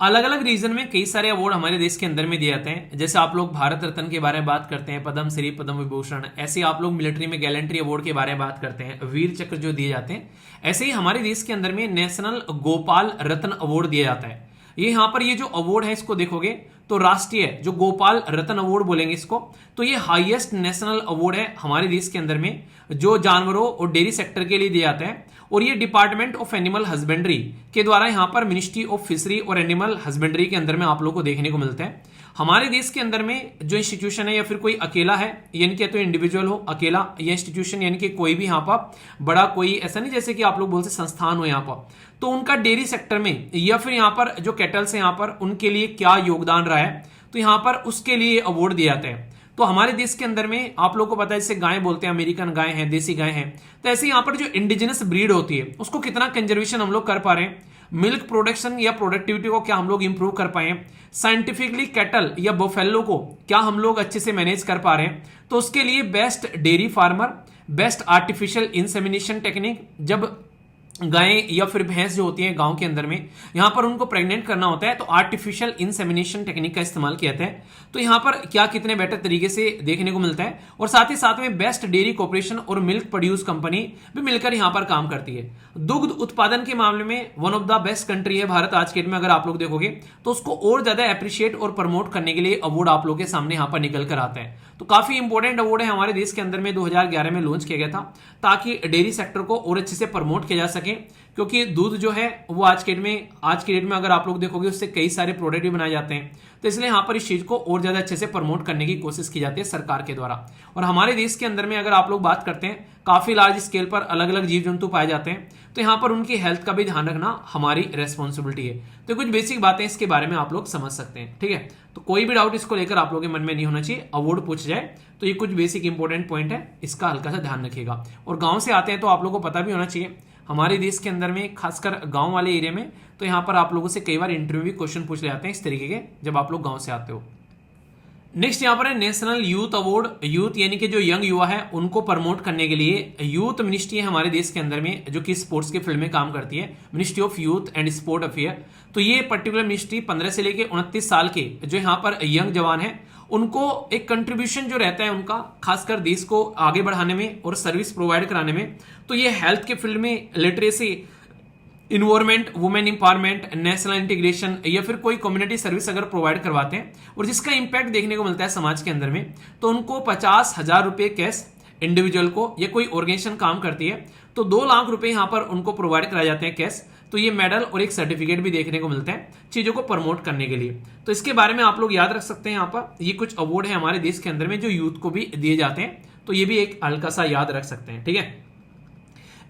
अलग अलग रीजन में कई सारे अवार्ड हमारे देश के अंदर में दिए जाते हैं, जैसे आप लोग भारत रत्न के बारे में बात करते हैं, पद्म श्री, पद्म विभूषण, ऐसे आप लोग मिलिट्री में गैलेंट्री अवार्ड के बारे में बात करते हैं, वीर चक्र जो दिए जाते हैं। ऐसे ही हमारे देश के अंदर में नेशनल गोपाल रत्न अवार्ड दिया जाता है। ये यहां पर ये जो अवार्ड है इसको देखोगे तो राष्ट्रीय जो गोपाल रत्न अवार्ड बोलेंगे इसको, तो ये हाईएस्ट नेशनल अवार्ड है हमारे देश के अंदर में, जो जानवरों और डेयरी सेक्टर के लिए दिया जाता है। और ये डिपार्टमेंट ऑफ एनिमल हस्बेंड्री के द्वारा यहां पर मिनिस्ट्री ऑफ फिशरी और एनिमल हस्बेंड्री के अंदर में आप लोग को देखने को मिलता है। हमारे देश के अंदर में जो इंस्टीट्यूशन है या फिर कोई अकेला है, यानी कि तो इंडिविजुअल हो अकेला, या इंस्टीट्यूशन यानी कि कोई भी यहाँ पर बड़ा कोई ऐसा नहीं जैसे कि आप लोग बोलते संस्थान हो यहाँ पर, तो उनका डेयरी सेक्टर में या फिर यहाँ पर जो कैटल्स है यहाँ पर उनके लिए क्या योगदान रहा है, तो यहाँ पर उसके लिए अवार्ड दिए जाते हैं। तो हमारे देश के अंदर में आप लोग को पता है जैसे गाय बोलते हैं, अमेरिकन गाय है, देसी गाय है, तो ऐसे यहाँ पर जो इंडिजिनस ब्रीड होती है उसको कितना कंजर्वेशन हम लोग कर पा रहे हैं, मिल्क प्रोडक्शन या प्रोडक्टिविटी को क्या हम लोग इंप्रूव कर पाए, साइंटिफिकली कैटल या बफेलो को क्या हम लोग अच्छे से मैनेज कर पा रहे हैं। तो उसके लिए best dairy farmer, best artificial insemination technique, जब गायें या फिर भैंस जो होती है गांव के अंदर में यहां पर उनको प्रेग्नेंट करना होता है तो आर्टिफिशियल इंसेमिनेशन टेक्निक का इस्तेमाल किया जाता है। तो यहां पर क्या कितने बेटर तरीके से देखने को मिलता है। और साथ ही साथ में बेस्ट डेयरी कॉर्पोरेशन और मिल्क प्रोड्यूस कंपनी भी मिलकर यहां पर काम करती है। दुग्ध उत्पादन के मामले में one of the best country है भारत आज के डेट में। अगर आप लोग देखोगे तो उसको और ज्यादा अप्रिशिएट और प्रमोट करने के लिए अवार्ड आप लोग के सामने यहां पर निकल कर आता है। तो काफी इंपॉर्टेंट अवार्ड है हमारे देश के अंदर में 2011 में लॉन्च किया गया था, ताकि डेयरी सेक्टर को और अच्छे से प्रमोट किया जा सके, क्योंकि दूध जो है वो आज के डेट में अगर आप लोग देखोगे उससे कई सारे प्रोडक्ट भी बनाए जाते हैं। तो इसलिए यहां पर इस चीज को और ज्यादा अच्छे से प्रमोट करने की कोशिश की जाती है सरकार के द्वारा। और हमारे देश के अंदर में अगर आप लोग बात करते हैं काफी लार्ज स्केल पर अलग अलग जीव जंतु पाए जाते हैं, तो यहां पर उनकी हेल्थ का भी ध्यान रखना हमारी रेस्पॉन्सिबिलिटी है। तो कुछ बेसिक बातें इसके बारे में आप लोग समझ सकते हैं, ठीक है। तो कोई भी डाउट इसको लेकर आप लोगों के मन में नहीं होना चाहिए, अवार्ड पूछ जाए तो ये कुछ बेसिक इंपॉर्टेंट पॉइंट है, इसका हल्का सा ध्यान रखिएगा। और गांव से आते हैं तो आप लोगों को पता भी होना चाहिए हमारे देश के अंदर में खासकर गांव वाले एरिया में, तो यहां पर आप लोगों से कई बार इंटरव्यू भी क्वेश्चन पूछ ले जाते हैं इस तरीके के जब आप लोग गांव से आते हो। नेक्स्ट यहां पर है नेशनल यूथ अवार्ड। यूथ यानी कि जो यंग युवा है उनको प्रमोट करने के लिए यूथ मिनिस्ट्री है हमारे देश के अंदर में, जो कि स्पोर्ट्स के फील्ड में काम करती है, ministry of youth and sport affair. तो ये पर्टिकुलर मिनिस्ट्री 15 से लेकर 29 साल के जो यहाँ पर यंग जवान है उनको एक कंट्रीब्यूशन जो रहता है उनका खासकर देश को आगे बढ़ाने में और सर्विस प्रोवाइड कराने में, तो ये हेल्थ के फील्ड में literacy, environment, women empowerment, national integration या फिर कोई कम्युनिटी सर्विस अगर प्रोवाइड करवाते हैं और जिसका इंपैक्ट देखने को मिलता है समाज के अंदर में, तो उनको 50,000 रुपए कैश इंडिविजुअल को, ये कोई ऑर्गेनाइजेशन काम करती है तो 2 लाख रुपए यहां पर उनको प्रोवाइड कराए जाते हैं कैश। तो ये मेडल और एक सर्टिफिकेट भी देखने को मिलता है चीजों को प्रमोट करने के लिए। तो इसके बारे में आप लोग याद रख सकते हैं, यहाँ पर ये कुछ अवार्ड है हमारे देश के अंदर में जो यूथ को भी दिए जाते हैं, तो ये भी एक हल्का सा याद रख सकते हैं, ठीक है।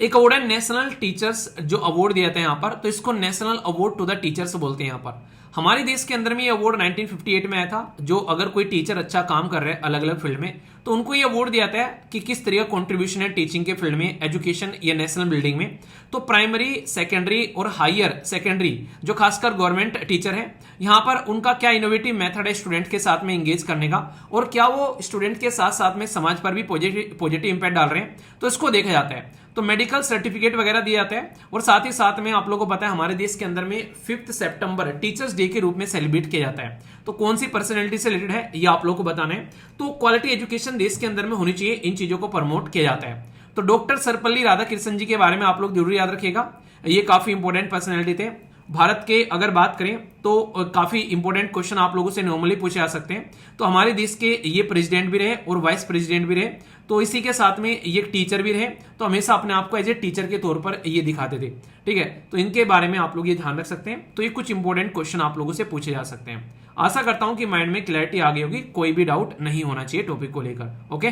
एक अवार्ड है नेशनल टीचर्स जो अवार्ड दिए जाते हैं यहाँ पर, तो इसको national award to the teachers बोलते हैं। यहाँ पर हमारे देश के अंदर में ये अवार्ड 1958 में आया था, जो अगर कोई टीचर अच्छा काम कर रहे हैं अलग अलग फील्ड में तो उनको ये अवार्ड दिया जाता है कि किस तरह का कंट्रीब्यूशन है टीचिंग के फील्ड में, एजुकेशन या नेशनल बिल्डिंग में। तो प्राइमरी, सेकेंडरी और हायर सेकेंडरी जो खासकर गवर्नमेंट टीचर है यहाँ पर उनका क्या इनोवेटिव मेथड है स्टूडेंट के साथ में एंगेज करने का, और क्या वो स्टूडेंट के साथ साथ में समाज पर भी पॉजिटिव इंपैक्ट डाल रहे हैं, तो इसको देखा जाता है। तो मेडिकल सर्टिफिकेट वगैरह दिया जाता है। और साथ ही साथ में आप लोगों को पता है हमारे देश के अंदर में 5 सितंबर टीचर्स डे के रूप में सेलिब्रेट किया जाता है। तो कौन सी पर्सनैलिटी से रिलेटेड है ये आप लोगों को बताना है। तो क्वालिटी एजुकेशन देश के अंदर में होनी चाहिए, इन चीजों को प्रमोट किया जाता है। तो डॉक्टर सर्वपल्ली राधाकृष्णन जी के बारे में आप लोग जरूर याद रखिएगा, ये काफी इंपॉर्टेंट पर्सनैलिटी थे। भारत के अगर बात करें तो काफी इंपॉर्टेंट क्वेश्चन आप लोगों से नॉर्मली पूछे जा सकते हैं। तो हमारे देश के ये प्रेसिडेंट भी रहे और वाइस प्रेसिडेंट भी रहे, तो इसी के साथ में ये टीचर भी रहे, तो हमेशा अपने आप को एज ए टीचर के तौर पर ये दिखाते थे। ठीक है, तो इनके बारे में आप लोग ये ध्यान रख सकते हैं। तो ये कुछ इंपॉर्टेंट क्वेश्चन आप लोगों से पूछे जा सकते हैं। आशा करता हूं कि माइंड में क्लैरिटी आ गई होगी, कोई भी डाउट नहीं होना चाहिए टॉपिक को लेकर। ओके,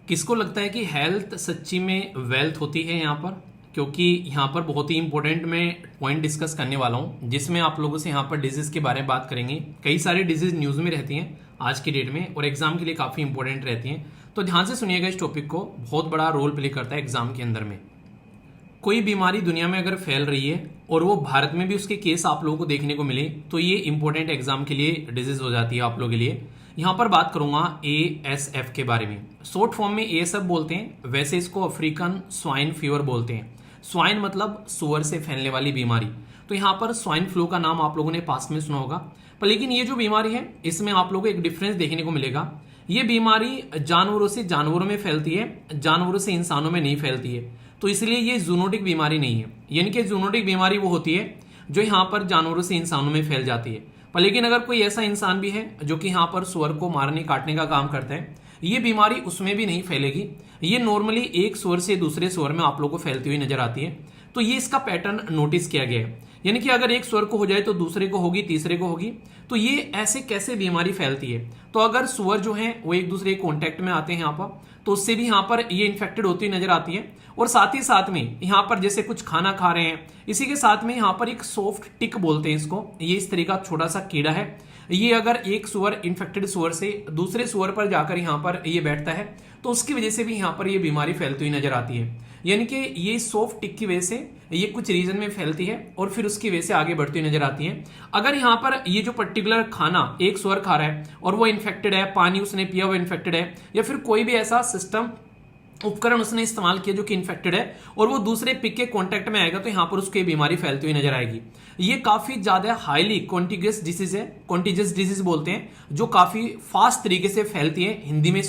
किसको लगता है कि हेल्थ सच्ची में वेल्थ होती है यहाँ पर? क्योंकि यहाँ पर बहुत ही इंपॉर्टेंट मैं पॉइंट डिस्कस करने वाला हूँ, जिसमें आप लोगों से यहाँ पर डिजीज के बारे में बात करेंगे। कई सारी डिजीज न्यूज में रहती हैं आज की डेट में और एग्जाम के लिए काफी इंपॉर्टेंट रहती हैं। तो ध्यान से सुनिएगा, इस टॉपिक को बहुत बड़ा रोल प्ले करता है एग्जाम के अंदर में। कोई बीमारी दुनिया में अगर फैल रही है और वो भारत में भी उसके केस आप लोगों को देखने को मिले, तो ये इंपॉर्टेंट एग्जाम के लिए डिजीज हो जाती है आप लोगों के लिए। यहाँ पर बात करूंगा ASF के बारे में। शॉर्ट फॉर्म में ASF बोलते हैं, वैसे इसको अफ्रीकन स्वाइन फीवर बोलते हैं। स्वाइन मतलब सुअर से फैलने वाली बीमारी। तो यहाँ पर स्वाइन फ्लू का नाम आप लोगों ने पास्ट में सुना होगा, पर लेकिन ये जो बीमारी है इसमें आप लोगों को एक डिफरेंस देखने को मिलेगा। ये बीमारी जानवरों से जानवरों में फैलती है, जानवरों से इंसानों में नहीं फैलती है। तो इसलिए ये जूनोटिक बीमारी नहीं है। यानी कि जूनोटिक बीमारी वो होती है जो यहाँ पर जानवरों से इंसानों में फैल जाती है। पर लेकिन अगर कोई ऐसा इंसान भी है जो कि यहाँ पर सुअर को मारने काटने का काम करता है, ये बीमारी उसमें भी नहीं फैलेगी। ये नॉर्मली एक सुअर से दूसरे सुअर में आप लोग को फैलती हुई नजर आती है। तो ये इसका पैटर्न नोटिस किया गया है, यानी कि अगर एक सुअर को हो जाए तो दूसरे को होगी, तीसरे को होगी। तो ये ऐसे कैसे बीमारी फैलती है? तो अगर सुअर जो है वो एक दूसरे के कॉन्टेक्ट में आते हैं यहाँ पर, तो उससे भी यहाँ पर ये इन्फेक्टेड होती नजर आती है। और साथ ही साथ में यहाँ पर जैसे कुछ खाना खा रहे हैं, इसी के साथ में यहाँ पर एक सॉफ्ट टिक बोलते हैं इसको, ये इस तरह का छोटा सा कीड़ा है। ये अगर एक सुअर इन्फेक्टेड सुअर से दूसरे सुअर पर जाकर यहाँ पर ये बैठता है, तो उसकी वजह से भी यहाँ पर ये बीमारी फैलती हुई नजर आती है। यानी कि ये सॉफ्ट टिक की वजह से ये कुछ रीजन में फैलती है और फिर उसकी वजह से आगे बढ़ती हुई नजर आती है। अगर यहाँ पर ये जो पर्टिकुलर खाना एक सुअर खा रहा है और वो इन्फेक्टेड है, पानी उसने पिया वो इन्फेक्टेड है, या फिर कोई भी ऐसा सिस्टम उपकरण उसने इस्तेमाल किया जो कि इन्फेक्टेड है और वो दूसरे पिक के कांटेक्ट में आएगा, तो यहाँ पर उसको ये बीमारी फैलती हुई नजर आएगी। ये काफी ज्यादा हाईली कॉन्टिगियस डिसीज है, कॉन्टिजियस डिसीज बोलते हैं, जो काफी फास्ट तरीके से फैलती है। हिंदी में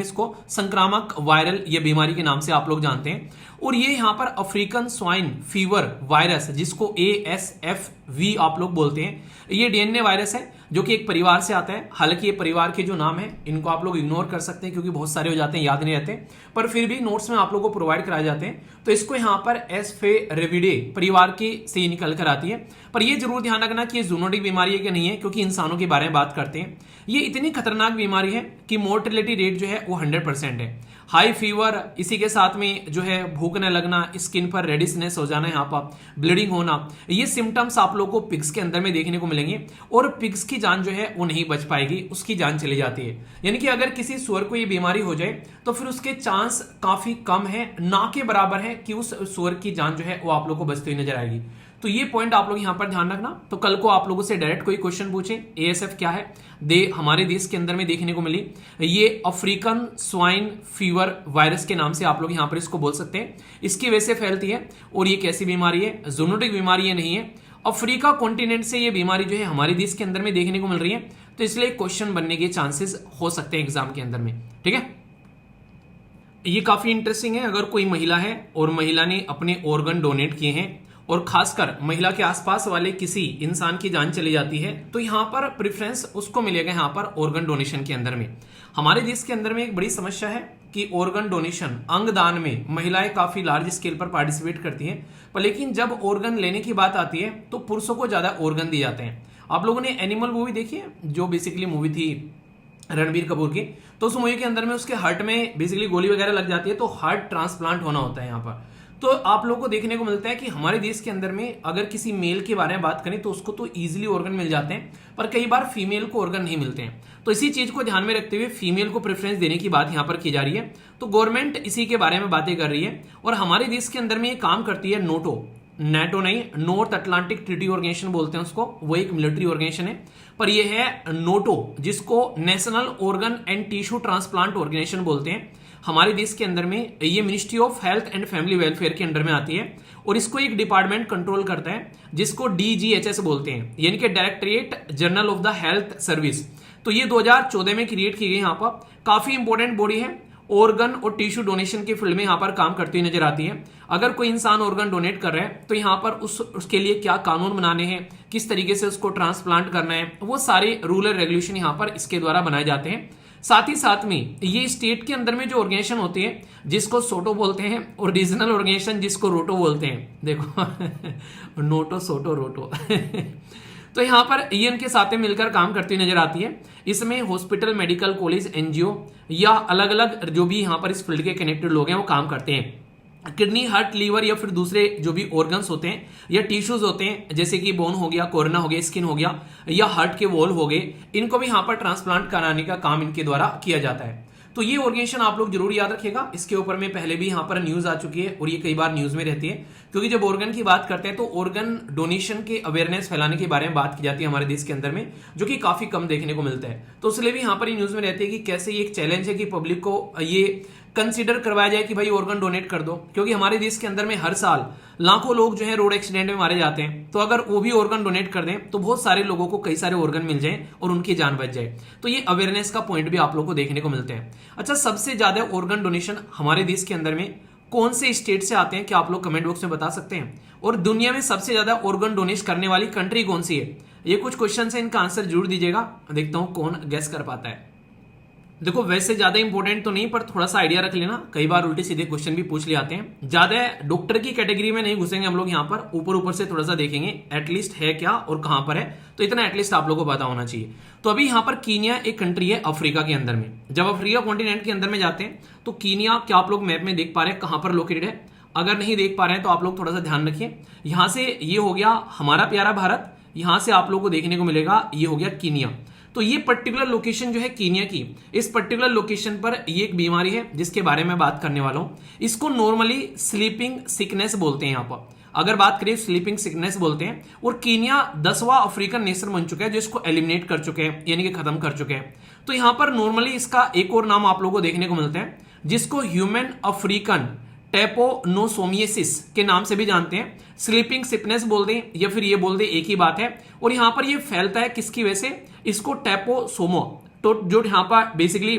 इसको संक्रामक वायरल ये बीमारी के नाम से आप लोग जानते हैं। और ये यहाँ पर अफ्रीकन स्वाइन फीवर वायरस, जिसको ASFV आप लोग बोलते हैं, ये DNA वायरस है जो कि एक परिवार से आता है। हालांकि ये परिवार के जो नाम है इनको आप लोग इग्नोर कर सकते हैं क्योंकि बहुत सारे हो जाते हैं, याद नहीं रहते, पर फिर भी नोट्स में आप लोगों को प्रोवाइड कराए जाते हैं। तो इसको यहाँ पर एस्फेरेविडे परिवार की से निकल कर आती है। पर ये जरूर ध्यान रखना कि ये जूनोटिक बीमारी है कि नहीं है, क्योंकि इंसानों के बारे में बात करते हैं। ये इतनी खतरनाक बीमारी है कि मोर्टेलिटी रेट जो है वो 100% है। हाई फीवर, इसी के साथ में जो है भूख न लगना, स्किन पर रेडिशनेस हो जाना, यहाँ पर ब्लीडिंग होना, ये सिम्टम्स आप लोगों को पिग्स के अंदर में देखने को मिलेंगे। और पिग्स की जान जो है वो नहीं बच पाएगी, उसकी जान चली जाती है। यानी कि अगर किसी सुअर को ये बीमारी हो जाए तो फिर उसके चांस काफी कम है, ना के बराबर है कि उस सुअर की जान जो है वो आप लोग को बचती हुई नजर आएगी। तो ये पॉइंट आप लोग यहां पर ध्यान रखना। तो कल को आप लोगों से डायरेक्ट कोई क्वेश्चन पूछे ASF क्या है, हमारे देश के अंदर में देखने को मिली, ये अफ्रीकन स्वाइन फीवर वायरस के नाम से आप लोग यहां पर इसको बोल सकते हैं। इसकी वजह से फैलती है और ये कैसी बीमारी है? जूनोटिक बीमारी ये नहीं है। अफ्रीका कॉन्टिनेंट से ये बीमारी जो है हमारे देश के अंदर में देखने को मिल रही है, तो इसलिए क्वेश्चन बनने के चांसेस हो सकते हैं एग्जाम के अंदर में। ठीक है, ये काफी इंटरेस्टिंग है। अगर कोई महिला है और महिला ने अपने ऑर्गन डोनेट किए हैं और खासकर महिला के आसपास वाले किसी इंसान की जान चली जाती है, तो यहां पर प्रेफरेंस उसको मिलेगा यहां पर ऑर्गन डोनेशन के अंदर में। हमारे देश के अंदर में एक बड़ी समस्या है कि ऑर्गन डोनेशन, अंगदान में महिलाएं काफी लार्ज स्केल पर पार्टिसिपेट करती हैं, पर लेकिन जब ऑर्गन लेने की बात आती है तो पुरुषों को ज्यादा ऑर्गन दिए जाते हैं। आप लोगों ने एनिमल मूवी देखी है, जो बेसिकली मूवी थी रणबीर कपूर की, तो उस मूवी के अंदर में उसके हार्ट में बेसिकली गोली वगैरह लग जाती है, तो हार्ट ट्रांसप्लांट होना होता है यहाँ पर। तो आप लोगों को देखने को मिलता है कि हमारे देश के अंदर में अगर किसी मेल के बारे में बात करें तो उसको तो इजीली ऑर्गन मिल जाते हैं, पर कई बार फीमेल को ऑर्गन नहीं मिलते हैं। तो इसी चीज को ध्यान में रखते हुए फीमेल को प्रेफरेंस देने की बात यहां पर की जा रही है। तो गवर्नमेंट इसी के बारे में बातें कर रही है और हमारे देश के अंदर में ये काम करती है नेटो नहीं, नॉर्थ अटलांटिक ट्रीटी ऑर्गेनाइजेशन बोलते हैं उसको, वो एक मिलिट्री ऑर्गेनाइजेशन है। पर ये है नोटो, जिसको national organ and tissue transplant organisation बोलते हैं। हमारे देश के अंदर में ये ministry of health and family welfare के अंडर में आती है और इसको एक डिपार्टमेंट कंट्रोल करता है जिसको DGHS बोलते हैं, यानी कि directorate general of the health service. तो ये 2014 में क्रिएट की गई। यहाँ पर काफी इंपॉर्टेंट बॉडी है, ऑर्गन और टिश्यू डोनेशन की फील्ड में यहाँ पर काम करती हुई नजर आती है। अगर कोई इंसान ऑर्गन डोनेट कर रहा है तो यहाँ पर उसके लिए क्या कानून बनाने हैं, किस तरीके से उसको ट्रांसप्लांट करना है, वो सारे रूल एंड रेगुलेशन यहाँ पर इसके द्वारा बनाए जाते हैं। साथ ही साथ में ये स्टेट के अंदर में जो ऑर्गेनाइजेशन होती है जिसको सोटो बोलते हैं और रीजनल ऑर्गेनाइजेशन जिसको रोटो बोलते हैं, देखो नोटो सोटो रोटो तो यहाँ पर ये इनके साथ में मिलकर काम करती नजर आती है। इसमें हॉस्पिटल, मेडिकल कॉलेज, NGO या अलग अलग जो भी यहाँ पर इस फील्ड के कनेक्टेड लोग हैं वो काम करते हैं। किडनी, हार्ट, लीवर या फिर दूसरे जो भी ऑर्गन्स होते हैं या टिश्यूज होते हैं, जैसे कि बोन हो गया, कोरोना हो गया, स्किन हो गया या हार्ट के वॉल हो गए, इनको भी यहाँ पर ट्रांसप्लांट कराने का काम इनके द्वारा किया जाता है। तो ये ऑर्गेनाइजेशन आप लोग जरूर याद रखिएगा। इसके ऊपर में पहले भी यहाँ पर न्यूज आ चुकी है और ये कई बार न्यूज में रहती है, क्योंकि जब ऑर्गन की बात करते हैं तो ऑर्गन डोनेशन के अवेयरनेस फैलाने के बारे में बात की जाती है हमारे देश के अंदर में, जो कि काफी कम देखने को मिलता है। तो इसलिए भी यहाँ पर ये न्यूज में रहती है कि कैसे ये एक चैलेंज है कि पब्लिक को ये कंसीडर करवाया जाए कि भाई ऑर्गन डोनेट कर दो, क्योंकि हमारे देश के अंदर में हर साल लाखों लोग जो है रोड एक्सीडेंट में मारे जाते हैं। तो अगर वो भी ऑर्गन डोनेट कर दें तो बहुत सारे लोगों को कई सारे ऑर्गन मिल जाएं और उनकी जान बच जाए। तो ये अवेयरनेस का पॉइंट भी आप लोग को देखने को मिलते हैं। अच्छा, सबसे ज्यादा ऑर्गन डोनेशन हमारे देश के अंदर में कौन से स्टेट से आते हैं, क्या आप लोग कमेंट बॉक्स में बता सकते हैं? और दुनिया में सबसे ज्यादा ऑर्गन डोनेट करने वाली कंट्री कौन सी है? ये कुछ क्वेश्चन है, इनका आंसर जरूर दीजिएगा, देखता हूं कौन गेस कर पाता है। देखो वैसे ज्यादा इंपॉर्टेंट तो नहीं, पर थोड़ा सा आइडिया रख लेना, कई बार उल्टे सीधे क्वेश्चन भी पूछ ले आते हैं। ज्यादा डॉक्टर की कैटेगरी में नहीं घुसेंगे हम लोग, यहाँ पर ऊपर ऊपर से थोड़ा सा देखेंगे एटलीस्ट है क्या और कहां पर है, तो इतना एटलीस्ट आप लोगों को पता होना चाहिए। तो अभी यहाँ पर कीनिया एक कंट्री है अफ्रीका के अंदर में। जब अफ्रीका कॉन्टिनेंट के अंदर में जाते हैं तो कीनिया, क्या आप लोग मैप में देख पा रहे हैं कहां पर लोकेटेड है? अगर नहीं देख पा रहे हैं तो आप लोग थोड़ा सा ध्यान रखिए। यहां से ये हो गया हमारा प्यारा भारत, यहां से आप लोग को देखने को मिलेगा ये हो गया कीनिया। तो ये पर्टिकुलर लोकेशन जो है कीनिया की, इस पर्टिकुलर लोकेशन पर ये एक बीमारी है जिसके बारे में बात करने वाला हूं। इसको नॉर्मली स्लीपिंग सिकनेस बोलते हैं। यहाँ पर अगर बात करें स्लीपिंग सिकनेस बोलते हैं। और कीनिया 10वां अफ्रीकन नेशन बन चुका है जो इसको एलिमिनेट कर चुके हैं, यानी कि खत्म कर चुके हैं। तो यहां पर नॉर्मली इसका एक और नाम आप लोगों को देखने को मिलता है जिसको ह्यूमन अफ्रीकन टैपोनोसोमियासिस के नाम से भी जानते हैं। स्लीपिंग सिकनेस बोल दें या फिर ये बोल दें, एक ही बात है। और यहां पर ये फैलता है किसकी वजह से? इसको टैपोसोमो, तो जो यहां पर बेसिकली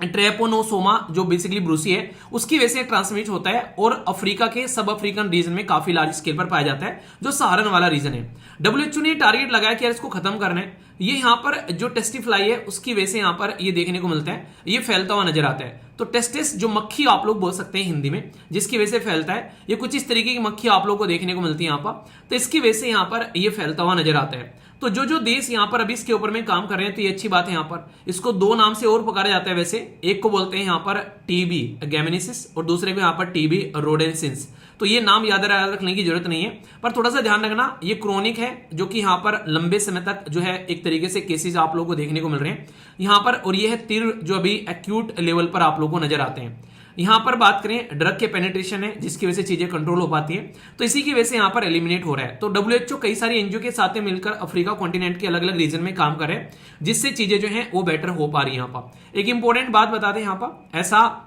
ट्रेपोनोसोमा जो बेसिकली ब्रूसी है उसकी वजह से ट्रांसमिट होता है और अफ्रीका के सब अफ्रीकन रीजन में काफी लार्ज स्केल पर पाया जाता है, जो सहारन वाला रीजन है। WHO ने टारगेट लगाया कि यार इसको खत्म करना है। ये यहाँ पर जो टेस्टिफ्लाई है उसकी वजह से यहाँ पर ये देखने को मिलता है, ये फैलता हुआ नजर आता है। तो टेस्टिस जो मक्खी आप लोग बोल सकते हैं हिंदी में, जिसकी वजह से फैलता है, ये कुछ इस तरीके की मक्खी आप लोग को देखने को मिलती है यहाँ पर। तो इसकी वजह से यहाँ पर ये फैलता हुआ नजर आता है। तो जो देश यहाँ पर अभी इसके ऊपर में काम कर रहे हैं तो ये अच्छी बात है। यहाँ पर इसको दो नाम से और पुकारा जाता है वैसे, एक को बोलते हैं यहाँ पर TB गैमेनिसिस और दूसरे को यहाँ पर TB रोडेंसिस। तो ये नाम याद रखने की जरूरत नहीं है, पर थोड़ा सा ध्यान रखना ये क्रोनिक है, जो कि यहाँ पर लंबे समय तक जो है एक तरीके से केसेस आप लोगों को देखने को मिल रहे हैं यहाँ पर। और ये है तीर जो अभी एक्यूट लेवल पर आप लोगों को नजर आते हैं। यहां पर बात करें ड्रग के पेनिट्रेशन है जिसकी वजह से चीजें कंट्रोल हो पाती है, तो इसी की वजह से यहां पर एलिमिनेट हो रहा है। तो WHO कई सारी NGO के साथ मिलकर अफ्रीका कॉन्टिनेंट के अलग अलग रीजन में काम कर रहे हैं, जिससे चीजें जो हैं वो बेटर हो पा रही है। यहां पर एक इंपॉर्टेंट बात बता दें, यहां पर ऐसा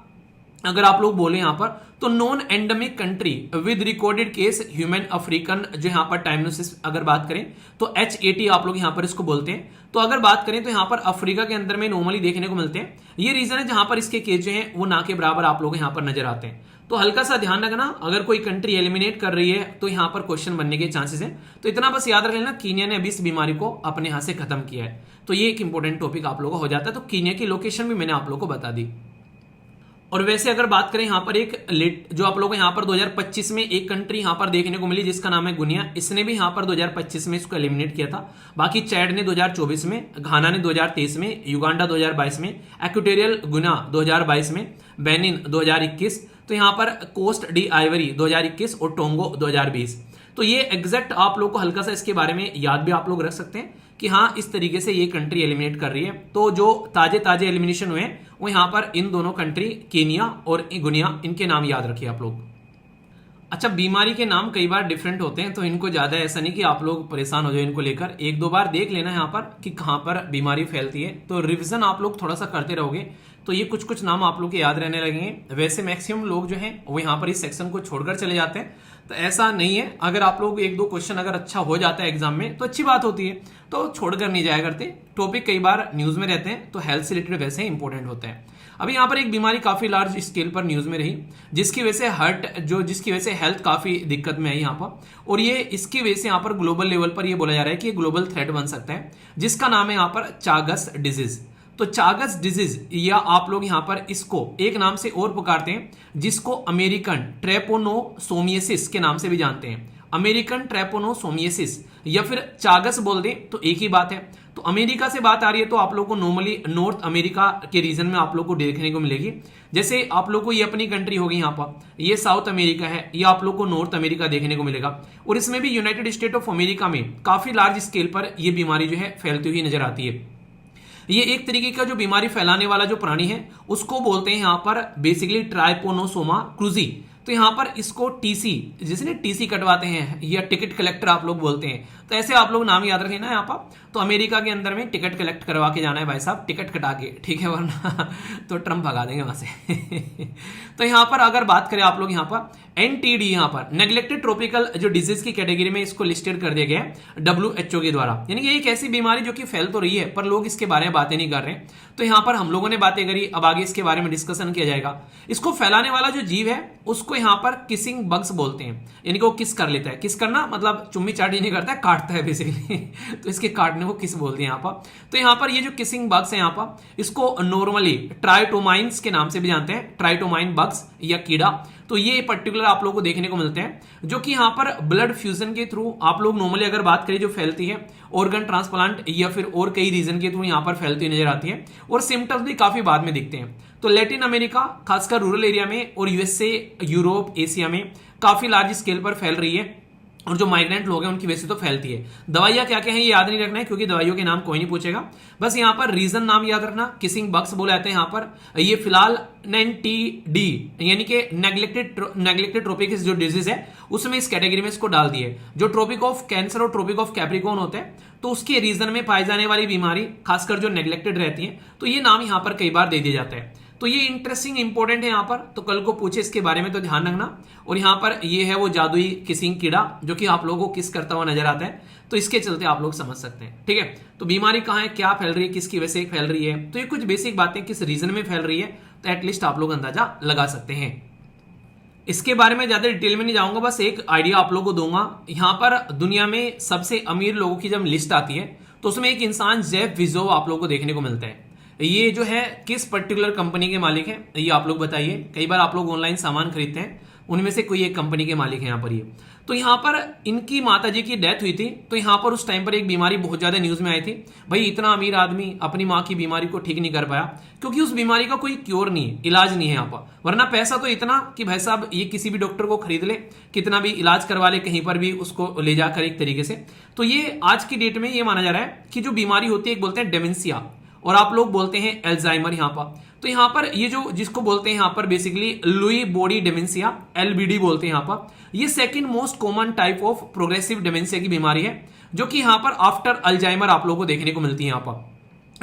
अगर आप लोग बोले यहां पर तो non endemic country with recorded case human African जो यहां पर टाइमनोसिस अगर बात करें तो HAT आप लोग यहां पर इसको बोलते हैं। तो अगर बात करें तो यहां पर अफ्रीका के अंदर में नॉर्मली देखने को मिलते हैं। ये रीजन है जहां पर इसके केस जो हैं वो ना के बराबर आप लोग यहां पर नजर आते हैं। तो हल्का सा ध्यान रखना, अगर कोई कंट्री एलिमिनेट कर रही है तो यहां पर क्वेश्चन बनने के चांसेस हैं। तो इतना बस याद रख लेना, कीनिया ने अभी इस बीमारी को अपने यहां से खत्म किया है। तो ये एक इंपॉर्टेंट टॉपिक आप लोगों को हो जाता है। तो कीनिया की लोकेशन भी मैंने आप लोगों को बता दी। और वैसे अगर बात करें यहाँ पर एक जो आप लोगों को यहाँ पर 2025 में एक कंट्री यहाँ पर देखने को मिली जिसका नाम है गुनिया, इसने भी यहाँ पर 2025 में इसको एलिमिनेट किया था। बाकी चैड ने 2024 में, घाना ने 2023 में, युगांडा 2022 में, इक्वेटोरियल गुना 2022 में, बेनिन 2021, तो यहाँ पर कोस्ट डी आइवरी 2021 और टोंगो 2020। तो ये एग्जैक्ट आप लोग को हल्का सा इसके बारे में याद भी आप लोग रख सकते हैं कि हाँ इस तरीके से ये कंट्री एलिमिनेट कर रही है। तो जो ताजे एलिमिनेशन हुए वो यहाँ पर इन दोनों कंट्री कीनिया और गुनिया, इनके नाम याद रखिए आप लोग। अच्छा, बीमारी के नाम कई बार डिफरेंट होते हैं तो इनको ज्यादा ऐसा नहीं कि आप लोग परेशान हो जाए इनको लेकर, एक दो बार देख लेना यहाँ पर कि कहाँ पर बीमारी फैलती है। तो रिवीजन आप लोग थोड़ा सा करते रहोगे तो ये कुछ कुछ नाम आप लोग के याद रहने लगे हैं। वैसे मैक्सिमम लोग जो हैं वो यहाँ पर इस सेक्शन को छोड़कर चले जाते हैं, तो ऐसा नहीं है। अगर आप लोग एक दो क्वेश्चन अगर अच्छा हो जाता है एग्जाम में तो अच्छी बात होती है, तो छोड़कर नहीं जाया करते। टॉपिक कई बार न्यूज में रहते हैं तो हेल्थ से रिलेटेड वैसे इंपॉर्टेंट होता है। अभी यहाँ पर एक बीमारी काफी लार्ज स्केल पर न्यूज में रही, जिसकी वजह से हेल्थ काफी दिक्कत में है यहाँ पर, और ये इसकी वजह से यहाँ पर ग्लोबल लेवल पर ये बोला जा रहा है कि ये ग्लोबल थ्रेट बन सकता है, जिसका नाम है यहाँ पर चागस डिजीज। तो चागस डिजीज, या आप लोग यहाँ पर इसको एक नाम से और पुकारते हैं, जिसको अमेरिकन ट्रेपोनोसोमियसिस के नाम से भी जानते हैं। अमेरिकन ट्रेपोनोसोमियसिस या फिर चागस बोल दें तो एक ही बात है। तो अमेरिका से बात आ रही है तो आप लोग को नॉर्मली नॉर्थ अमेरिका के रीजन में आप लोग को देखने को मिलेगी। जैसे आप लोग को ये अपनी कंट्री होगी, यहाँ पर ये साउथ अमेरिका है, ये आप लोग को नॉर्थ अमेरिका देखने को मिलेगा। और इसमें भी यूनाइटेड स्टेट ऑफ अमेरिका में काफी लार्ज स्केल पर यह बीमारी जो है फैलती हुई नजर आती है। ये एक तरीके का जो बीमारी फैलाने वाला जो प्राणी है उसको बोलते हैं यहाँ पर बेसिकली ट्राइपोनोसोमा क्रूजी। तो यहाँ पर इसको टीसी, जिसने टीसी कटवाते हैं या टिकट कलेक्टर आप लोग बोलते हैं, तो ऐसे आप लोग नाम याद रखें ना यहाँ पर। तो अमेरिका के अंदर में टिकट कलेक्ट करवा के जाना है भाई साहब, टिकट कटा के, ठीक है, वरना तो ट्रम्प भगा देंगे वहां से। तो यहाँ पर अगर बात करें आप लोग यहाँ पर एनटीडी, यहाँ पर नेग्लेक्टेड ट्रॉपिकल जो डिजीज की कैटेगरी में इसको लिस्टेड कर दिया गया है WHO के द्वारा। यानी कि एक ऐसी बीमारी जो कि फैल तो रही है पर लोग इसके बारे में बातें नहीं कर रहे। तो यहाँ पर हम लोगों ने बातें करी, अब आगे इसके बारे में डिस्कशन किया जाएगा। इसको फैलाने वाला जो जीव है उसको यहाँ पर किसिंग बग्स बोलते हैं, यानी कि वो किस कर लेता है। किस करना मतलब चुम्मी चाटी नहीं करता है, काटता है बेसिकली। तो इसके काटने को किस बोलते हैं यहाँ पर। तो यहाँ पर ये जो किसिंग बग्स है यहाँ पर, इसको नॉर्मली ट्राइटोमाइन्स के नाम से भी जानते हैं, ट्राइटोमाइन बग्स या कीड़ा। तो ये पर्टिकुलर आप लोगों को देखने को मिलते हैं, जो कि यहाँ पर ब्लड फ्यूजन के थ्रू आप लोग नॉर्मली अगर बात करें जो फैलती है, ऑर्गन ट्रांसप्लांट या फिर और कई रीजन के थ्रू यहाँ पर फैलती हुई नजर आती है, और सिम्टम्स भी काफी बाद में दिखते हैं। तो लैटिन अमेरिका खासकर रूरल एरिया में और यूएसए, यूरोप, एशिया में काफी लार्ज स्केल पर फैल रही है, और जो माइग्रेंट लोग हैं उनकी वजह से तो फैलती है। दवाइयां क्या क्या है ये याद नहीं रखना है, क्योंकि दवाइयों के नाम कोई नहीं पूछेगा। बस यहाँ पर रीजन नाम याद रखना, किसिंग बग्स बोले जाते हैं यहाँ पर। ये फिलहाल NTD यानी कि नेग्लेक्टेड ट्रोपिक्स जो डिजीज है उसमें इस कैटेगरी में इसको डाल दिए। जो ट्रोपिक ऑफ कैंसर और ट्रोपिक ऑफ कैप्रिकॉर्न होते हैं तो उसके रीजन में पाई जाने वाली बीमारी खासकर जो नेग्लेक्टेड रहती है, तो ये नाम यहाँ पर कई बार दे दिया जाता है। तो ये इंटरेस्टिंग इंपॉर्टेंट है यहाँ पर, तो कल को पूछे इसके बारे में तो ध्यान रखना। और यहाँ पर ये है वो जादुई किसिंग कीड़ा जो कि आप लोगों को किस करता हुआ नजर आता है, तो इसके चलते आप लोग समझ सकते हैं, ठीक है। तो बीमारी कहाँ है, क्या फैल रही है, किसकी वजह से फैल रही है, तो ये कुछ बेसिक बातें किस रीजन में फैल रही है, तो एटलीस्ट आप लोग अंदाजा लगा सकते हैं। इसके बारे में ज्यादा डिटेल में नहीं जाऊंगा, बस एक आइडिया आप लोगों को दूंगा। यहाँ पर दुनिया में सबसे अमीर लोगों की जब लिस्ट आती है तो उसमें एक इंसान जेफ बेजोस आप लोगों को देखने को मिलता है। ये जो है किस पर्टिकुलर कंपनी के मालिक हैं ये आप लोग बताइए। कई बार आप लोग ऑनलाइन सामान खरीदते हैं, उनमें से कोई एक कंपनी के मालिक है यहाँ पर ये। तो यहाँ पर इनकी माताजी की डेथ हुई थी, तो यहाँ पर उस टाइम पर एक बीमारी बहुत ज्यादा न्यूज में आई थी। भाई इतना अमीर आदमी अपनी माँ की बीमारी को ठीक नहीं कर पाया, क्योंकि उस बीमारी का कोई क्योर नहीं है, इलाज नहीं है यहाँ पर। वरना पैसा तो इतना कि भाई साहब ये किसी भी डॉक्टर को खरीद ले, कितना भी इलाज करवा ले, कहीं पर भी उसको ले जाकर एक तरीके से। तो ये आज की डेट में ये माना जा रहा है कि जो बीमारी होती है एक बोलते हैं डेमेंशिया और आप लोग बोलते हैं एल्जाइमर यहाँ पर। तो यहाँ पर ये जो जिसको बोलते हैं यहाँ पर basically Louis body dementia, LBD बोलते हैं यहाँ पर। ये second most common type of progressive dementia की बीमारी है, जो कि यहाँ पर आफ्टर अल्जाइमर आप लोगों को देखने को मिलती है। यहाँ पर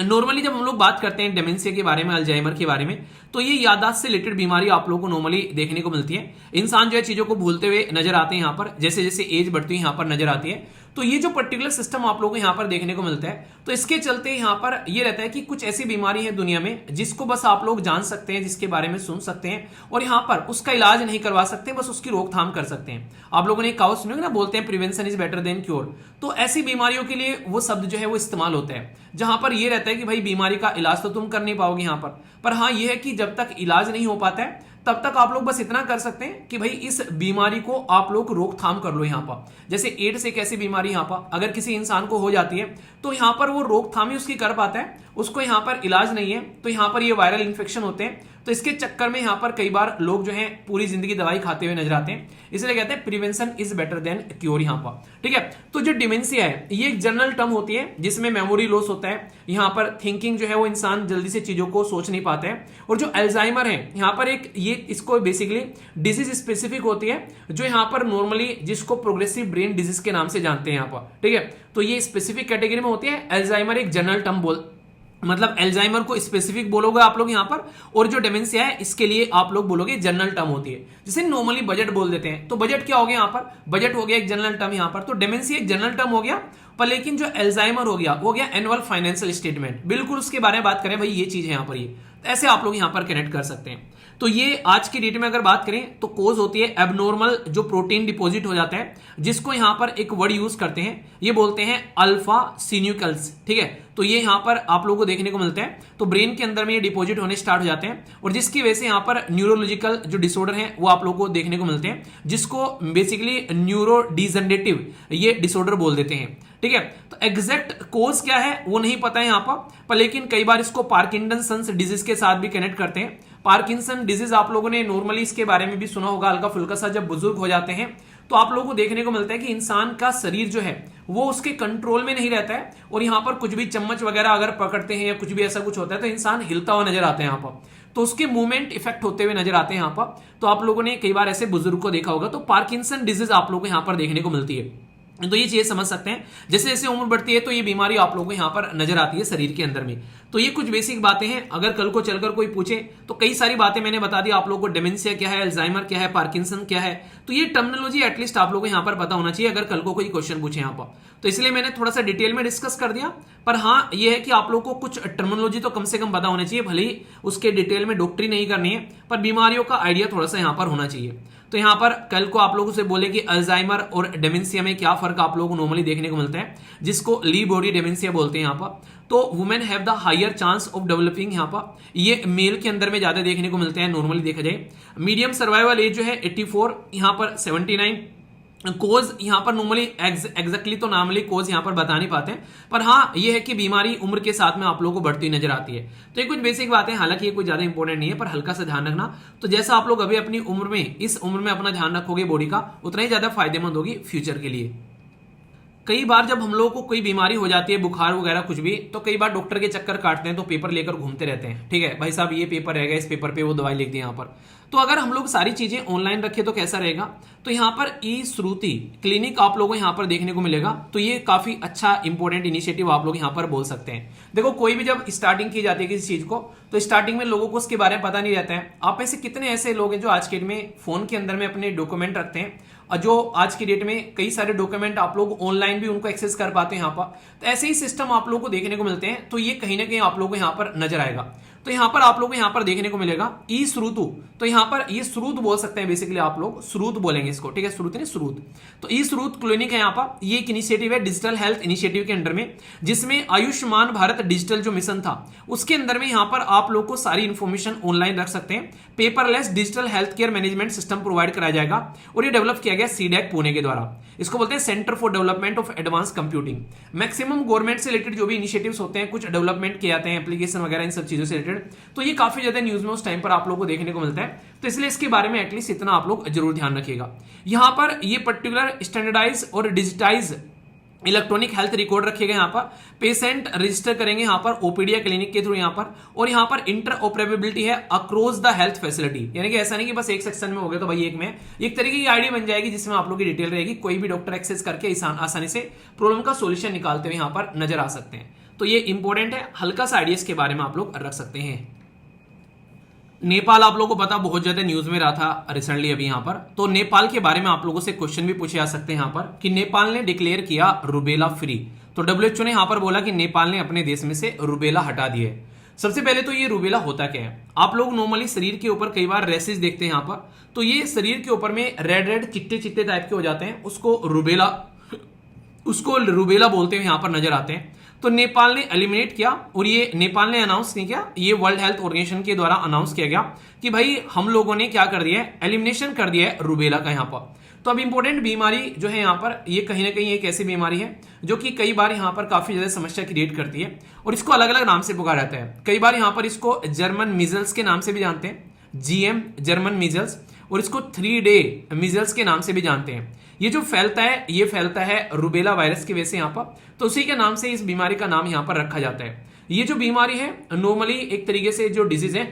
नॉर्मली जब हम लोग बात करते हैं डेमेंशिया के बारे में, अल्जाइमर के बारे में, तो ये याददाश्त से रिलेटेड बीमारी आप लोगों को नॉर्मली देखने को मिलती है। इंसान जो है चीजों को भूलते हुए नजर आते हैं यहाँ पर, जैसे जैसे एज बढ़ती है यहाँ पर नजर आती है। तो ये जो पर्टिकुलर सिस्टम आप लोगों को यहाँ पर देखने को मिलता है, तो इसके चलते यहाँ पर ये रहता है कि कुछ ऐसी बीमारी है दुनिया में जिसको बस आप लोग जान सकते हैं, जिसके बारे में सुन सकते हैं, और यहाँ पर उसका इलाज नहीं करवा सकते, बस उसकी रोकथाम कर सकते हैं। आप लोगों ने कहावत सुनी होगी ना, बोलते हैं prevention is better than cure. तो ऐसी बीमारियों के लिए वो शब्द जो है वो इस्तेमाल होता है, जहां पर ये रहता है कि भाई बीमारी का इलाज तो तुम कर नहीं पाओगे यहाँ पर हाँ ये है कि जब तक इलाज नहीं हो पाता है तब तक आप लोग बस इतना कर सकते हैं कि भाई इस बीमारी को आप लोग रोकथाम कर लो। यहाँ पर जैसे एड्स एक ऐसी बीमारी यहाँ पर अगर किसी इंसान को हो जाती है तो यहाँ पर वो रोकथाम ही उसकी कर पाता है, उसको यहाँ पर इलाज नहीं है। तो यहाँ पर ये वायरल इन्फेक्शन होते हैं, तो इसके चक्कर में यहाँ पर कई बार लोग जो हैं पूरी जिंदगी दवाई खाते हुए नजर आते हैं, इसलिए कहते हैं prevention is better than cure यहाँ पर, ठीक है। तो जो डिमेंशिया है ये एक जनरल टर्म होती है जिसमें मेमोरी लॉस होता है, यहाँ पर थिंकिंग जो है वो इंसान जल्दी से चीजों को सोच नहीं पाते हैं। और जो अल्जाइमर है यहाँ पर एक ये इसको बेसिकली डिजीज स्पेसिफिक होती है, जो यहाँ पर नॉर्मली जिसको प्रोग्रेसिव ब्रेन डिजीज के नाम से जानते हैं यहाँ पर, ठीक है। तो ये स्पेसिफिक कैटेगरी में होती है। अल्जाइमर एक जनरल टर्म मतलब एल्जाइमर को स्पेसिफिक बोलोगे आप लोग यहां पर, और जो डेमेंशिया है इसके लिए आप लोग बोलोगे जनरल टर्म होती है। जैसे नॉर्मली बजट बोल देते हैं, तो बजट क्या हो गया यहां पर, बजट हो गया एक जनरल टर्म यहां पर, तो डेमेंशिया एक जनरल टर्म हो गया, पर लेकिन जो एल्जाइमर हो गया एनुअल फाइनेंशियल स्टेटमेंट, बिल्कुल उसके बारे में बात करें भाई, ये चीज है यहां पर, ये ऐसे आप लोग यहां पर कनेक्ट कर सकते हैं। तो ये आज की डेट में अगर बात करें तो कोज होती है एबनॉर्मल जो प्रोटीन डिपॉजिट हो जाता है, जिसको यहां पर एक वर्ड यूज करते हैं, ये बोलते हैं अल्फा सिन्यूकल्स, ठीक है। तो ये यहां पर आप लोगों को देखने को मिलता है, तो ब्रेन के अंदर में ये डिपॉजिट होने स्टार्ट हो जाते हैं, और जिसकी वजह से यहां पर न्यूरोलॉजिकल जो डिसऑर्डर है वो आप लोगों को देखने को मिलते हैं, जिसको बेसिकली न्यूरो डिजनरेटिव ये डिसऑर्डर बोल देते हैं, ठीक है। तो एग्जैक्ट कोज क्या है वो नहीं पता है यहां पर लेकिन कई बार इसको पार्किंसंस डिजीज के साथ भी कनेक्ट करते हैं। पार्किंसन डिजीज आप लोगों ने नॉर्मली इसके बारे में भी सुना होगा हल्का फुल्का सा, जब बुजुर्ग हो जाते हैं तो आप लोगों को देखने को मिलता है कि इंसान का शरीर जो है वो उसके कंट्रोल में नहीं रहता है, और यहां पर कुछ भी चम्मच वगैरह अगर पकड़ते हैं या कुछ भी ऐसा कुछ होता है तो इंसान हिलता हुआ नजर आता है यहां पर, तो उसके मूवमेंट इफेक्ट होते हुए नजर आते हैं यहां पर। तो आप लोगों ने कई बार ऐसे बुजुर्ग को देखा होगा, तो पार्किंसन डिजीज आप लोगों को यहां पर देखने को मिलती है। तो ये चीज समझ सकते हैं, जैसे जैसे उम्र बढ़ती है तो ये बीमारी आप लोगों को यहां पर नजर आती है शरीर के अंदर में। तो ये कुछ बेसिक बातें हैं, अगर कल को चलकर कोई पूछे तो कई सारी बातें मैंने बता दी आप लोगों को, डेमेंशिया क्या है, अल्जाइमर क्या है, पार्किंसन क्या है, तो ये टर्मिनोलॉजी एटलीस्ट आप लोगों को यहां पर पता होना चाहिए अगर कल को कोई क्वेश्चन पूछे यहां पर। तो इसलिए मैंने थोड़ा सा डिटेल में डिस्कस कर दिया, पर हाँ ये है कि आप लोगों को कुछ टर्मिनोलॉजी तो कम से कम पता होना चाहिए, भले ही उसके डिटेल में डॉक्टरी नहीं करनी है, पर बीमारियों का आइडिया थोड़ा सा यहां पर होना चाहिए। तो यहां पर कल को आप लोगों से बोले कि अल्जाइमर और डेमेंशिया में क्या फर्क आप लोगों को नॉर्मली देखने को मिलता है, जिसको ली बॉडी डेमेंशिया बोलते हैं यहां पर। तो women have the higher chance of developing, यहां पर ये मेल के अंदर में ज्यादा देखने को मिलते हैं नॉर्मली देखा जाए। मीडियम सर्वाइवल एज जो है 84, यहां पर 79। कोज यहां पर नॉर्मली एग्जैक्टली तो नॉर्मली कोज यहां पर बता नहीं पाते हैं, पर हाँ ये है कि बीमारी उम्र के साथ में आप लोगों को बढ़ती नजर आती है। तो ये कुछ बेसिक बातें, हालांकि ये कुछ ज्यादा इंपॉर्टेंट नहीं है, पर हल्का सा ध्यान रखना। तो जैसा आप लोग अभी अपनी उम्र में, इस उम्र में अपना ध्यान रखोगे बॉडी का, उतना ही ज्यादा फायदेमंद होगी फ्यूचर के लिए। कई बार जब हम लोगों को कोई बीमारी हो जाती है, बुखार वगैरह कुछ भी, तो कई बार डॉक्टर के चक्कर काटते हैं, तो पेपर लेकर घूमते रहते हैं, ठीक है भाई साहब ये पेपर रहेगा, इस पेपर पे वो दवाई लिख दी यहां पर। तो अगर हम लोग सारी चीजें ऑनलाइन रखें तो कैसा रहेगा, तो यहां पर ई श्रुति क्लिनिक आप लोगों को यहां पर देखने को मिलेगा। तो ये काफी अच्छा इंपॉर्टेंट इनिशिएटिव आप लोग यहां पर बोल सकते हैं। देखो कोई भी जब स्टार्टिंग की जाती है किसी चीज को, तो स्टार्टिंग में लोगों को उसके बारे में पता नहीं रहता है। आप ऐसे कितने ऐसे लोग हैं जो आज के डेट में फोन के अंदर में अपने डॉक्यूमेंट रखते हैं, और जो आज की डेट में कई सारे डॉक्यूमेंट आप लोग ऑनलाइन भी उनको एक्सेस कर पाते हैं यहाँ पर। तो ऐसे ही सिस्टम आप लोगों को देखने को मिलते हैं, तो ये कहीं ना कहीं आप लोगों को यहाँ पर नजर आएगा। तो यहाँ पर आप लोगों को यहाँ पर देखने को मिलेगा ई श्रुतु, तो यहाँ पर ये श्रुत बोल सकते हैं, बेसिकली आप लोग श्रुत बोलेंगे इसको, ठीक है, श्रुत नहीं श्रुत। तो ई श्रुत क्लिनिक है यहाँ पर, ये एक इनिशिएटिव है डिजिटल हेल्थ इनिशिएटिव के अंडर में, जिसमें आयुष्मान भारत डिजिटल जो मिशन था उसके अंदर में यहाँ पर आप लोग को सारी इंफॉर्मेशन ऑनलाइन रख सकते हैं। Paperless digital health care management system provide कराया जाएगा, और ये डेवलप किया गया सीडैक पुणे के द्वारा। इसको बोलते हैं centre for development of advance computing. Maximum government से रिलेटेड जो भी इनिशिएटिव्स होते हैं, कुछ डेवलपमेंट किए जाते हैं, एप्लीकेशन वगैरह इन सब चीजों से रिलेटेड, तो ये काफी ज्यादा न्यूज में उस टाइम पर आप लोगों को देखने को मिलता है। तो इसलिए इसके बारे में एटलीस्ट इतना आप लोग जरूर ध्यान रखिएगा। यहां पर ये पर्टिकुलर स्टैंडर्डाइज और डिजिटाइज इलेक्ट्रॉनिक हेल्थ रिकॉर्ड रखिएगा। यहाँ पर पेशेंट रजिस्टर करेंगे यहाँ पर ओपीडी क्लिनिक के थ्रू यहाँ पर, और यहाँ पर इंटरऑपरेबिलिटी है अक्रॉस द हेल्थ फैसिलिटी, यानी कि ऐसा नहीं कि बस एक सेक्शन में हो गया तो भाई एक में, एक तरीके की आईडी बन जाएगी जिसमें आप लोग की डिटेल रहेगी, कोई भी डॉक्टर एक्सेस करके आसानी से प्रॉब्लम का सोल्यूशन निकालते हुए यहाँ पर नजर आ सकते हैं। तो ये इंपॉर्टेंट है, हल्का सा आइडिया के बारे में आप लोग रख सकते हैं। नेपाल आप लोगों को पता बहुत ज्यादा न्यूज में रहा था रिसेंटली अभी यहाँ पर, तो नेपाल के बारे में आप लोगों से क्वेश्चन भी पूछे जा सकते हैं यहाँ पर कि नेपाल ने डिक्लेयर किया रुबेला फ्री। तो डब्ल्यूएचओ ने यहाँ पर बोला कि नेपाल ने अपने देश में से रुबेला हटा दिए। सबसे पहले तो ये रुबेला होता क्या है, आप लोग नॉर्मली शरीर के ऊपर कई बार रेसेस देखते हैं यहाँ पर, तो ये शरीर के ऊपर में रेड रेड चिट्टे चिट्टे टाइप के हो जाते हैं, उसको रुबेला बोलते हुए यहाँ पर नजर आते हैं। तो नेपाल ने एलिमिनेट किया, और ये नेपाल ने अनाउंस नहीं किया, ये वर्ल्ड हेल्थ ऑर्गेनाइजेशन के द्वारा अनाउंस किया गया कि भाई हम लोगों ने क्या कर दिया है, एलिमिनेशन कर दिया है रुबेला का यहाँ पर। तो अब इंपॉर्टेंट बीमारी जो है यहाँ पर, ये कहीं ना कहीं एक ऐसी बीमारी है जो कि कई बार यहाँ पर काफी ज्यादा समस्या क्रिएट करती है, और इसको अलग अलग नाम से पुकारा जाता है। कई बार यहाँ पर इसको जर्मन मीजल्स के नाम से भी जानते हैं, जीएम जर्मन मीजल्स, और इसको 3 डे मीजल्स के नाम से भी जानते हैं। ये जो फैलता है, ये फैलता है रुबेला वायरस की वजह से यहाँ पर, तो उसी के नाम से इस बीमारी का नाम यहाँ पर रखा जाता है। ये जो बीमारी है नॉर्मली एक तरीके से जो डिजीज है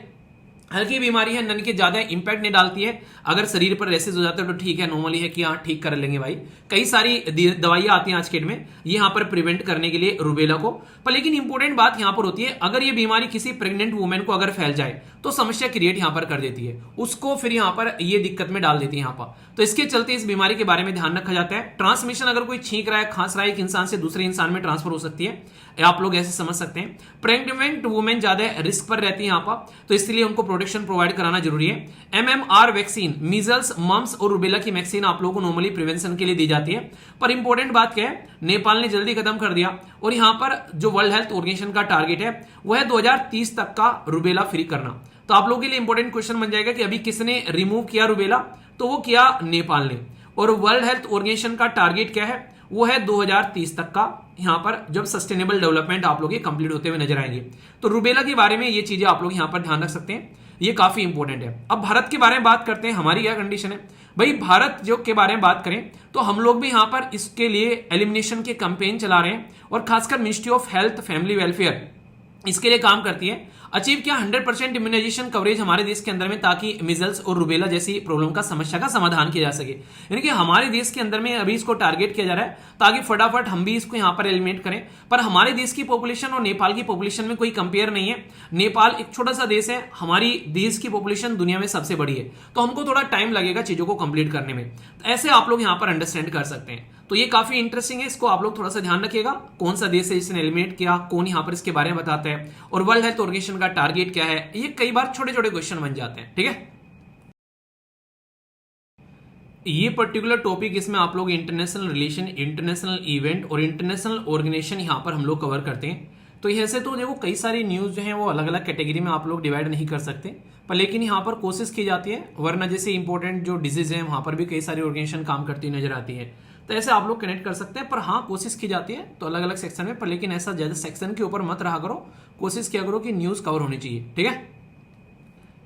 हल्की बीमारी है, नन के ज्यादा इंपैक्ट नहीं डालती है। अगर शरीर पर रेसेस हो जाते हैं तो ठीक है, नॉर्मली है कि हाँ ठीक कर लेंगे भाई। कई सारी दवाइयां आती हैं आज के डेट में ये यहाँ पर प्रिवेंट करने के लिए रूबेला को। पर लेकिन इंपॉर्टेंट बात यहाँ पर होती है, अगर ये बीमारी किसी प्रेग्नेंट वुमेन को अगर फैल जाए तो समस्या क्रिएट यहाँ पर कर देती है, उसको फिर यहाँ पर ये दिक्कत में डाल देती है यहाँ पर। तो इसके चलते इस बीमारी के बारे में ध्यान रखा जाता है। ट्रांसमिशन अगर कोई छींक रहा है, खांस रहा है, एक इंसान से दूसरे इंसान में ट्रांसफर हो सकती है, आप लोग ऐसे समझ सकते हैं। प्रेग्नेंट वुमेन ज्यादा रिस्क पर रहती है यहाँ पर, तो इसलिए उनको प्रोटेक्शन प्रोवाइड कराना जरूरी है। MMR वैक्सीन, मीजल्स, मम्स और रूबेला की वैक्सीन आप लोगों को नॉर्मली प्रिवेंशन के लिए दी जाती है। पर इंपॉर्टेंट बात क्या है, नेपाल ने जल्दी खत्म कर दिया और यहाँ पर जो वर्ल्ड हेल्थ ऑर्गेनाइजेशन का टारगेट है वह है 2030 तक का रूबेला फ्री करना। तो आप लोगों के लिए इंपॉर्टेंट क्वेश्चन बन जाएगा कि अभी किसने रिमूव किया रूबेला, तो वो किया नेपाल ने। और वर्ल्ड हेल्थ ऑर्गेनाइजेशन का टारगेट क्या है, वो है 2030 तक का, यहां पर जब सस्टेनेबल डेवलपमेंट आप लोग ये कंप्लीट होते हुए नजर आएंगे। तो रूबेला के बारे में ये चीजें आप लोग यहां पर ध्यान रख सकते हैं, ये काफी इंपॉर्टेंट है। अब भारत के बारे में बात करते हैं, हमारी क्या कंडीशन है भाई। भारत जो के बारे में बात करें तो हम लोग भी यहां पर इसके लिए एलिमिनेशन के कैंपेन चला रहे हैं, और खासकर ministry of health family welfare इसके लिए काम करती है। अचीव किया 100% इम्यूनाइजेशन कवरेज हमारे देश के अंदर में, ताकि मिजल्स और रूबेला जैसी प्रॉब्लम का समस्या का समाधान किया जा सके। यानी कि हमारे देश के अंदर में अभी इसको टारगेट किया जा रहा है ताकि फटाफट हम भी इसको यहां पर एलिमिनेट करें। पर हमारे देश की पॉपुलेशन और नेपाल की पॉपुलेशन में कोई कंपेयर नहीं है। नेपाल एक छोटा सा देश है, हमारी देश की पॉपुलेशन दुनिया में सबसे बड़ी है, तो हमको थोड़ा टाइम लगेगा चीजों को कंप्लीट करने में। ऐसे आप लोग यहां पर अंडरस्टैंड कर सकते हैं। तो ये काफी इंटरेस्टिंग है, इसको आप लोग थोड़ा सा ध्यान रखिएगा। कौन सा देश है जिसने एलिमिनेट किया, कौन यहां पर इसके बारे में बताता है, और वर्ल्ड हेल्थ ऑर्गेनाइजेशन का टारगेट क्या है, ये कई बार छोटे छोटे क्वेश्चन बन जाते हैं। ठीक है, ये पर्टिकुलर टॉपिक इसमें आप लोग इंटरनेशनल रिलेशन, इंटरनेशनल इवेंट और इंटरनेशनल ऑर्गेनाइजेशन यहां पर हम लोग कवर करते हैं। तो ऐसे तो देखो कई सारी न्यूज जो है वो अलग अलग कैटेगरी में आप लोग डिवाइड नहीं कर सकते, पर लेकिन यहाँ पर कोशिश की जाती है, वरना जैसे इंपॉर्टेंट जो डिजीज है वहां पर भी कई सारी ऑर्गेनाइजेशन काम करती नजर आती है, तो ऐसे आप लोग कनेक्ट कर सकते हैं। पर हाँ, कोशिश की जाती है तो अलग अलग सेक्शन में, पर लेकिन ऐसा ज्यादा सेक्शन के ऊपर मत रहा करो, कोशिश किया करो कि न्यूज कवर होनी चाहिए। ठीक है,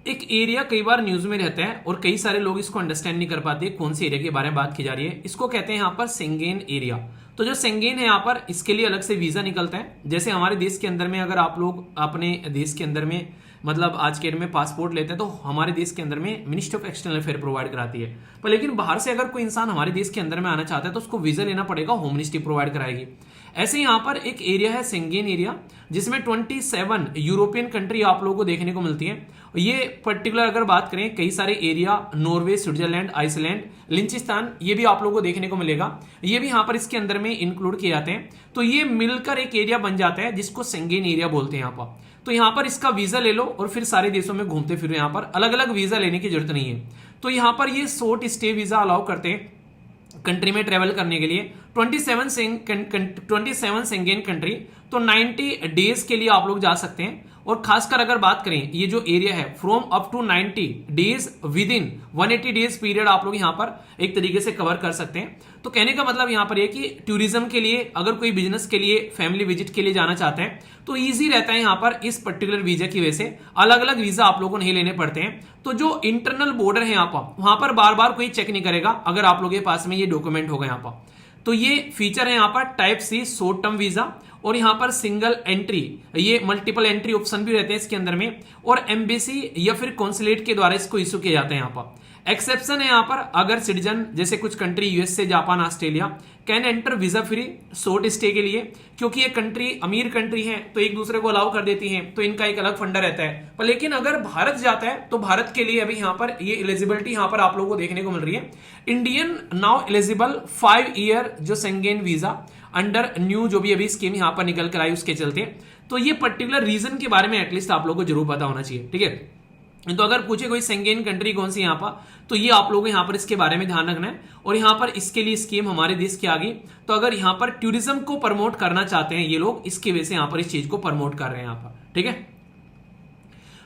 एक एरिया कई बार न्यूज में रहता है और कई सारे लोग इसको अंडरस्टैंड नहीं कर पाते कौन से एरिया के बारे में बात की जा रही है। इसको कहते हैं यहाँ पर सेंगेन एरिया। तो जो सेंगेन है यहाँ पर, इसके लिए अलग से वीजा निकलता है। जैसे हमारे देश के अंदर में अगर आप लोग अपने देश के अंदर में मतलब आज के डेट में पासपोर्ट लेते हैं तो हमारे देश के अंदर में ministry of external affair provide कराती है। पर लेकिन बाहर से अगर कोई इंसान हमारे देश के अंदर में आना चाहता है तो उसको वीजा लेना पड़ेगा, होम मिनिस्ट्री प्रोवाइड कराएगी। ऐसे ही यहाँ पर एक एरिया है सेंगेन एरिया, जिसमें 27 यूरोपियन कंट्री आप लोगों को देखने को मिलती है। ये पर्टिकुलर अगर बात करें, कई सारे एरिया नॉर्वे, स्विट्जरलैंड, आइसलैंड, लिंचिस्तान, ये भी आप लोगों को देखने को मिलेगा, ये भी यहाँ पर इसके अंदर में इंक्लूड किए जाते हैं। तो ये मिलकर एक एरिया बन जाता है जिसको सेंगेन एरिया बोलते हैं यहाँ पर। तो यहाँ पर इसका वीजा ले लो और फिर सारे देशों में घूमते फिरो, यहाँ पर अलग अलग वीजा लेने की जरूरत नहीं है। तो यहाँ पर ये शॉर्ट स्टे वीजा अलाउ करते हैं कंट्री में ट्रेवल करने के लिए। 27 सेंगेन कंट्री, तो 90 डेज के लिए आप लोग जा सकते हैं। और खासकर अगर बात करें, ये जो एरिया है from up to 90 days within 180 days period आप लोग यहां पर एक तरीके से कवर कर सकते हैं। तो कहने का मतलब यहां पर यह कि टूरिज्म के लिए, अगर कोई बिजनेस के लिए, फैमिली विजिट के लिए जाना चाहते हैं तो ईजी रहता है। यहां पर इस पर्टिकुलर वीजा की वजह से अलग अलग वीजा आप लोगों को नहीं लेने पड़ते हैं। तो जो इंटरनल बॉर्डर है यहाँ पर, वहां पर बार बार कोई चेक नहीं करेगा अगर आप लोगों के पास में ये डॉक्यूमेंट होगा यहाँ पर। तो ये फीचर है यहाँ पर type C short term visa, और यहाँ पर सिंगल एंट्री, ये मल्टीपल एंट्री ऑप्शन भी रहते हैं इसके अंदर में, और एम्बेसी या फिर कॉन्सुलेट के द्वारा इसको इशू किए जाते हैं यहाँ पर। एक्सेप्शन है यहाँ पर, अगर सिटीजन जैसे कुछ country USA, Japan, Australia can enter visa free short stay के लिए, क्योंकि ये कंट्री अमीर कंट्री है तो एक दूसरे को अलाउ कर देती है, तो इनका एक अलग फंडा रहता है। पर लेकिन अगर भारत जाता है तो भारत के लिए अभी यहाँ पर ये एलिजिबिलिटी यहाँ पर आप लोगों को देखने को मिल रही है। इंडियन नाउ एलिजिबल 5 ईयर जो सेंगेन वीजा अंडर न्यू जो भी अभी स्कीम यहाँ पर निकल कर आई उसके चलते। तो ये पर्टिकुलर रीजन के बारे में एटलीस्ट आप लोगों को जरूर पता होना चाहिए। ठीक है, तो अगर पूछे कोई सेंगेन कंट्री कौन सी यहाँ पर, तो ये आप लोगों को यहाँ पर इसके बारे में ध्यान रखना है। और यहाँ पर इसके लिए स्कीम हमारे देश की आ गई। तो अगर यहाँ पर टूरिज्म को प्रमोट करना चाहते हैं ये लोग, इसकी वजह से यहाँ पर इस चीज को प्रमोट कर रहे हैं यहाँ पर। ठीक है,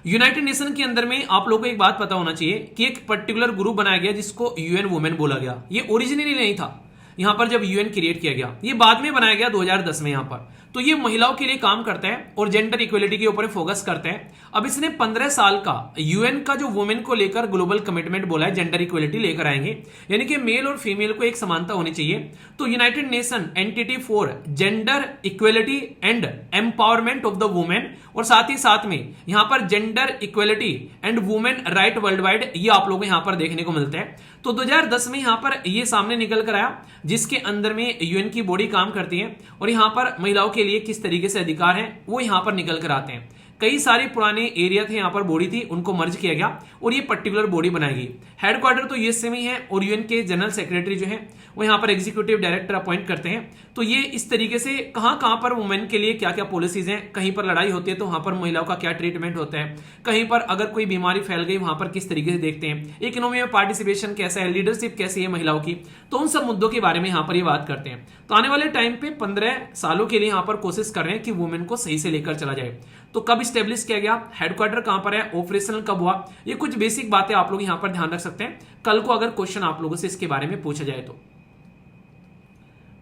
यूनाइटेड नेशन के अंदर में आप लोगों को एक बात पता होना चाहिए कि एक पर्टिकुलर ग्रुप बनाया गया जिसको यूएन वुमेन बोला गया। ये ओरिजिनली नहीं था यहाँ पर जब यूएन क्रिएट किया गया, ये बाद में बनाया गया 2010 में यहाँ पर। तो ये महिलाओं के लिए काम करता है और जेंडर इक्वलिटी के ऊपर फोकस करता है। अब इसने 15 साल का यूएन का जो वुमेन को लेकर ग्लोबल कमिटमेंट बोला है, जेंडर इक्वलिटी लेकर आएंगे, यानी कि मेल और फीमेल को एक समानता होनी चाहिए। तो United nation entity for gender equality and empowerment of the women, और साथ ही साथ में यहां पर gender equality and women right world wide, ये आप लोगों को यहां पर देखने को मिलता है। तो 2010 में यहां पर ये सामने निकल कर आया, जिसके अंदर में यूएन की बॉडी काम करती है और यहां पर महिलाओं के लिए किस तरीके से अधिकार हैं वो यहां पर निकल कर आते हैं। कई सारे पुराने एरिया थे, यहां पर बॉडी थी, उनको मर्ज किया गया और ये पर्टिकुलर बॉडी बनाई गई। हेडक्वार्टर तो यूएसए में ही है और यूएन के जनरल सेक्रेटरी जो है वो यहां पर एग्जीक्यूटिव डायरेक्टर अपॉइंट करते हैं। तो ये इस तरीके से कहां कहां पर वुमेन के लिए क्या क्या पॉलिसीज हैं, कहीं पर लड़ाई होती है तो वहां पर महिलाओं का क्या ट्रीटमेंट होता है, कहीं पर अगर कोई बीमारी फैल गई वहां पर किस तरीके से देखते हैं, इकोनॉमी में पार्टिसिपेशन कैसा है, लीडरशिप कैसी है महिलाओं की, तो उन सब मुद्दों के बारे में यहां पर ये बात करते हैं। तो आने वाले टाइम पे 15 सालों के लिए यहां पर कोशिश कर रहे हैं कि वुमेन को सही से लेकर चला जाए। तो कब स्टेब्लिश किया गया, हेडक्वार्टर कहां पर है, ऑपरेशनल कब हुआ, ये कुछ बेसिक बातें आप लोग यहां पर ध्यान रख सकते हैं। कल को अगर क्वेश्चन आप लोगों से इसके बारे में पूछा जाए तो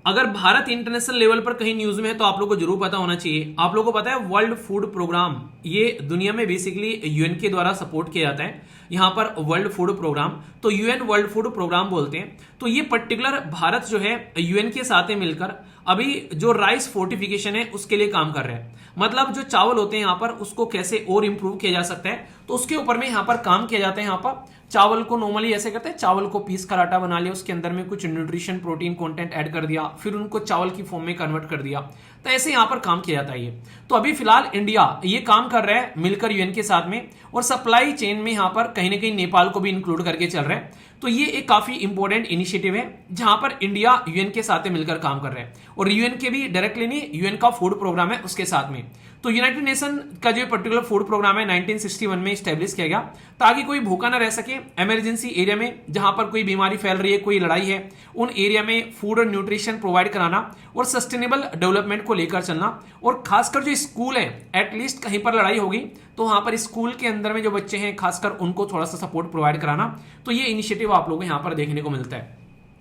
अगर भारत इंटरनेशनल लेवल पर कहीं न्यूज में है तो आप लोगों को जरूर पता होना चाहिए। आप लोगों को पता है वर्ल्ड फूड प्रोग्राम, ये दुनिया में बेसिकली यूएन के द्वारा सपोर्ट किया जाता है। यहां पर वर्ल्ड फूड प्रोग्राम, तो यूएन वर्ल्ड फूड प्रोग्राम बोलते हैं। तो ये पर्टिकुलर भारत जो है यूएन के साथ मिलकर अभी जो राइस फोर्टिफिकेशन है उसके लिए काम कर रहे हैं। मतलब जो चावल होते हैं यहां पर उसको कैसे और इंप्रूव किया जा सकता है, तो उसके ऊपर में यहां पर काम किया जाता है। यहां पर चावल को नॉर्मली ऐसे करते हैं, चावल को पीस कर आटा बना लिया, उसके अंदर में कुछ न्यूट्रिशन प्रोटीन कंटेंट ऐड कर दिया, फिर उनको चावल की फॉर्म में कन्वर्ट कर दिया। तो ऐसे यहां पर काम किया जाता है ये। तो अभी फिलहाल इंडिया ये काम कर रहा है मिलकर यूएन के साथ में, और सप्लाई चेन में यहां पर कहीं ना कहीं नेपाल को भी इंक्लूड करके चल रहा है। तो ये एक काफी इंपॉर्टेंट इनिशिएटिव है जहां पर इंडिया यूएन के साथ मिलकर काम कर रहा है, और यूएन के भी डायरेक्टली नहीं, यूएन का फूड प्रोग्राम है उसके साथ में। तो यूनाइटेड नेशन का जो पर्टिकुलर फूड प्रोग्राम है 1961 में स्टैब्लिश किया गया, ताकि कोई भूखा ना रह सके। इमरजेंसी एरिया में जहां पर कोई बीमारी फैल रही है, कोई लड़ाई है, उन एरिया में फूड और न्यूट्रिशन प्रोवाइड कराना और सस्टेनेबल डेवलपमेंट को लेकर चलना। और खासकर जो स्कूल है, एटलीस्ट कहीं पर लड़ाई होगी तो वहां पर स्कूल के अंदर में जो बच्चे हैं खासकर उनको थोड़ा सा सपोर्ट प्रोवाइड कराना। तो ये इनिशिएटिव आप लोगों को यहां पर देखने को मिलता है।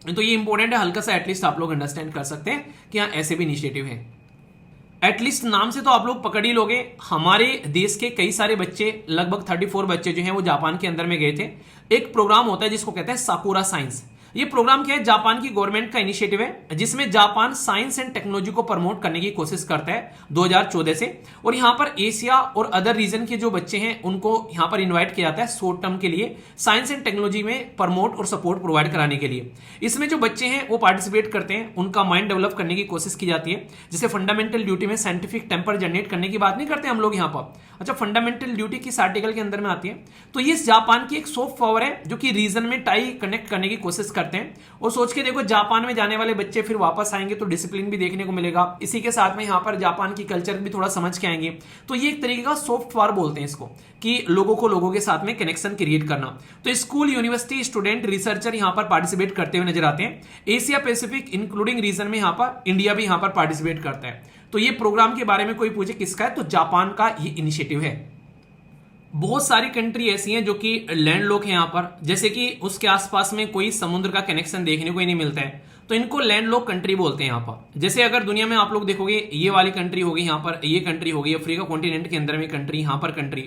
तो ये इंपॉर्टेंट है, हल्का सा एटलीस्ट आप लोग अंडरस्टैंड कर सकते हैं कि यहाँ ऐसे भी इनिशिएटिव है। एटलीस्ट नाम से तो आप लोग पकड़ ही लोगे। हमारे देश के कई सारे बच्चे, लगभग 34 बच्चे जो हैं वो जापान के अंदर में गए थे। एक प्रोग्राम होता है जिसको कहते हैं साकुरा साइंस। ये प्रोग्राम क्या है, जापान की गवर्नमेंट का इनिशिएटिव है, जिसमें जापान साइंस एंड टेक्नोलॉजी को प्रमोट करने की कोशिश करता है 2014 से। और यहां पर एशिया और अदर रीजन के जो बच्चे हैं उनको यहां पर इन्वाइट किया जाता है शॉर्ट टर्म के लिए साइंस एंड टेक्नोलॉजी में प्रमोट और सपोर्ट प्रोवाइड कराने के लिए। इसमें जो बच्चे हैं वो पार्टिसिपेट करते हैं, उनका माइंड डेवलप करने की कोशिश की जाती है। जैसे फंडामेंटल ड्यूटी में साइंटिफिक टेम्पर जनरेट करने की बात नहीं करते हम लोग यहाँ पर, अच्छा फंडामेंटल ड्यूटी किस आर्टिकल के अंदर में आती है। तो ये जापान की एक सॉफ्ट पावर है जो कि रीजन में टाई कनेक्ट करने की कोशिश करते हैं। और सोच के देखो, जापान में जाने वाले बच्चे फिर वापस आएंगे तो डिसिप्लिन भी देखने को मिलेगा, इसी के साथ में यहाँ पर जापान की कल्चर भी थोड़ा समझ के आएंगे। तो ये एक तरीके का सॉफ्ट पावर बोलते हैं इसको, कि लोगों को लोगों के साथ में कनेक्शन क्रिएट करना। तो स्कूल, यूनिवर्सिटी, स्टूडेंट, रिसर्चर यहाँ पर पार्टिसिपेट करते हुए नजर आते हैं। एशिया पैसिफिक इंक्लूडिंग रीजन में यहाँ पर इंडिया भी यहाँ पर पार्टिसिपेट करता है। तो ये प्रोग्राम के बारे में कोई पूछे किसका है, तो जापान का ये इनिशिएटिव है। बहुत सारी कंट्री ऐसी हैं जो कि लैंड लॉक है यहाँ पर, जैसे कि उसके आसपास में कोई समुद्र का कनेक्शन देखने को ही नहीं मिलता है, तो इनको लैंड लॉक कंट्री बोलते हैं यहाँ पर। जैसे अगर दुनिया में आप लोग देखोगे, ये वाली कंट्री होगी यहाँ पर, ये कंट्री होगी अफ्रीका कॉन्टिनेंट के अंदर में कंट्री, यहाँ पर कंट्री।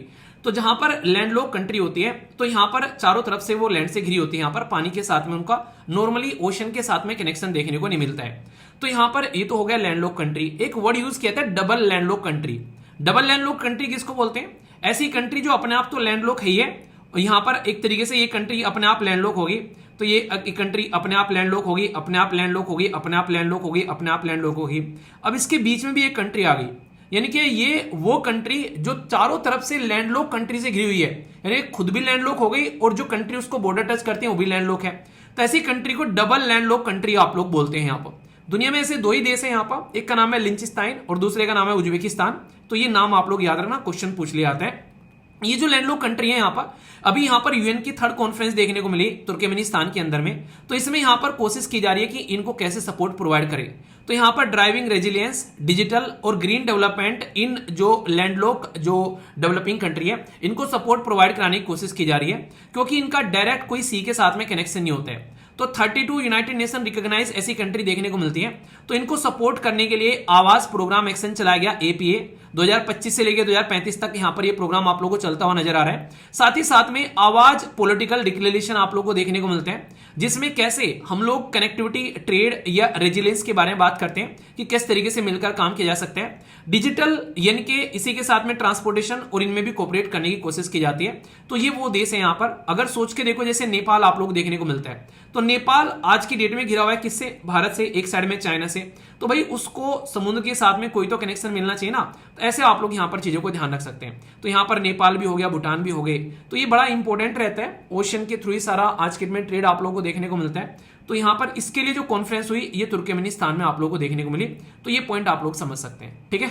तो जहां पर लैंड लॉक कंट्री होती है तो यहाँ पर चारों तरफ से वो लैंड से घिरी होती है, यहाँ पर पानी के साथ में उनका नॉर्मली ओशन के साथ में कनेक्शन देखने को नहीं मिलता है। तो यहाँ पर ये तो हो गया लैंड लॉक कंट्री। एक वर्ड यूज किया था double land lock country. Double land lock country किसको बोलते हैं, ऐसी कंट्री जो अपने आप तो लैंड लॉक है ही है, यहां पर एक तरीके से ये कंट्री अपने आप लैंड लॉक होगी, तो ये कंट्री अपने आप लैंड लॉक होगी, अपने आप लैंड लॉक होगी, अपने आप लैंड लॉक होगी, अपने आप लैंड लॉक होगी। अब इसके बीच में भी एक कंट्री आ गई, यानी कि ये वो कंट्री जो चारों तरफ से लैंड लॉक कंट्री से घिरी हुई है, यानी खुद भी लैंड लॉक हो गई और जो कंट्री उसको बॉर्डर टच करती है वो भी लैंड लॉक है। तो ऐसी कंट्री को डबल लैंड लॉक कंट्री आप लोग बोलते हैं। यहाँ पर दुनिया में ऐसे दो ही देश है यहाँ पर, एक का नाम है लिंचिस्ताइन और दूसरे का नाम है उज्बेकिस्तान। तो ये नाम आप लोग याद रखना, क्वेश्चन पूछ लिया जाता है। ये जो लैंड लॉक कंट्री है यहाँ पर, अभी यहाँ पर यूएन की 3rd कॉन्फ्रेंस देखने को मिली तुर्कमेनिस्तान के अंदर में, तो इसमें यहाँ पर कोशिश की जा रही है कि इनको कैसे सपोर्ट प्रोवाइड करें। तो यहाँ पर ड्राइविंग रेजिलियंस, डिजिटल और ग्रीन डेवलपमेंट इन जो लैंडलॉक जो डेवलपिंग कंट्री है इनको सपोर्ट प्रोवाइड कराने की कोशिश की जा रही है, क्योंकि इनका डायरेक्ट कोई सी के साथ में कनेक्शन नहीं होता है। तो 32 यूनाइटेड नेशन रिकॉग्नाइज ऐसी कंट्री देखने को मिलती है। तो इनको सपोर्ट करने के लिए आवाज प्रोग्राम एक्शन चलाया गया, एपीए 2025 से लेकर 2035 तक यहां पर ये प्रोग्राम आप लोगों को चलता हुआ नजर आ रहा है। साथ ही साथ में आवाज पॉलिटिकल डिक्लेरेशन आप लोगों को देखने को मिलते हैं, जिसमें कैसे हम लोग कनेक्टिविटी, ट्रेड या रेजिलियंस के बारे में बात करते हैं कि किस तरीके से मिलकर काम किया जा सकता है। डिजिटल यानी कि इसी के साथ में ट्रांसपोर्टेशन और इनमें भी कोऑपरेट करने की कोशिश की जाती है। तो ये वो देश है यहां पर। अगर सोच के देखो, जैसे नेपाल आप लोग देखने को मिलता है, तो नेपाल आज की डेट में घिरा हुआ है किससे? भारत से, एक साइड में चाइना से। तो भाई उसको समुद्र के साथ में कोई तो कनेक्शन मिलना चाहिए ना। तो ऐसे आप लोग यहां पर चीजों को ध्यान रख सकते हैं। तो यहां पर नेपाल भी हो गया, भूटान भी हो गए। तो ये बड़ा इंपॉर्टेंट रहता है, ओशन के थ्रू ही सारा आज के डेट में ट्रेड आप लोगों को देखने को मिलता है। तो यहां पर इसके लिए जो कॉन्फ्रेंस हुई, ये तुर्कमेनिस्तान में आप लोगों को देखने को मिली। तो ये पॉइंट आप लोग समझ सकते हैं, ठीक है।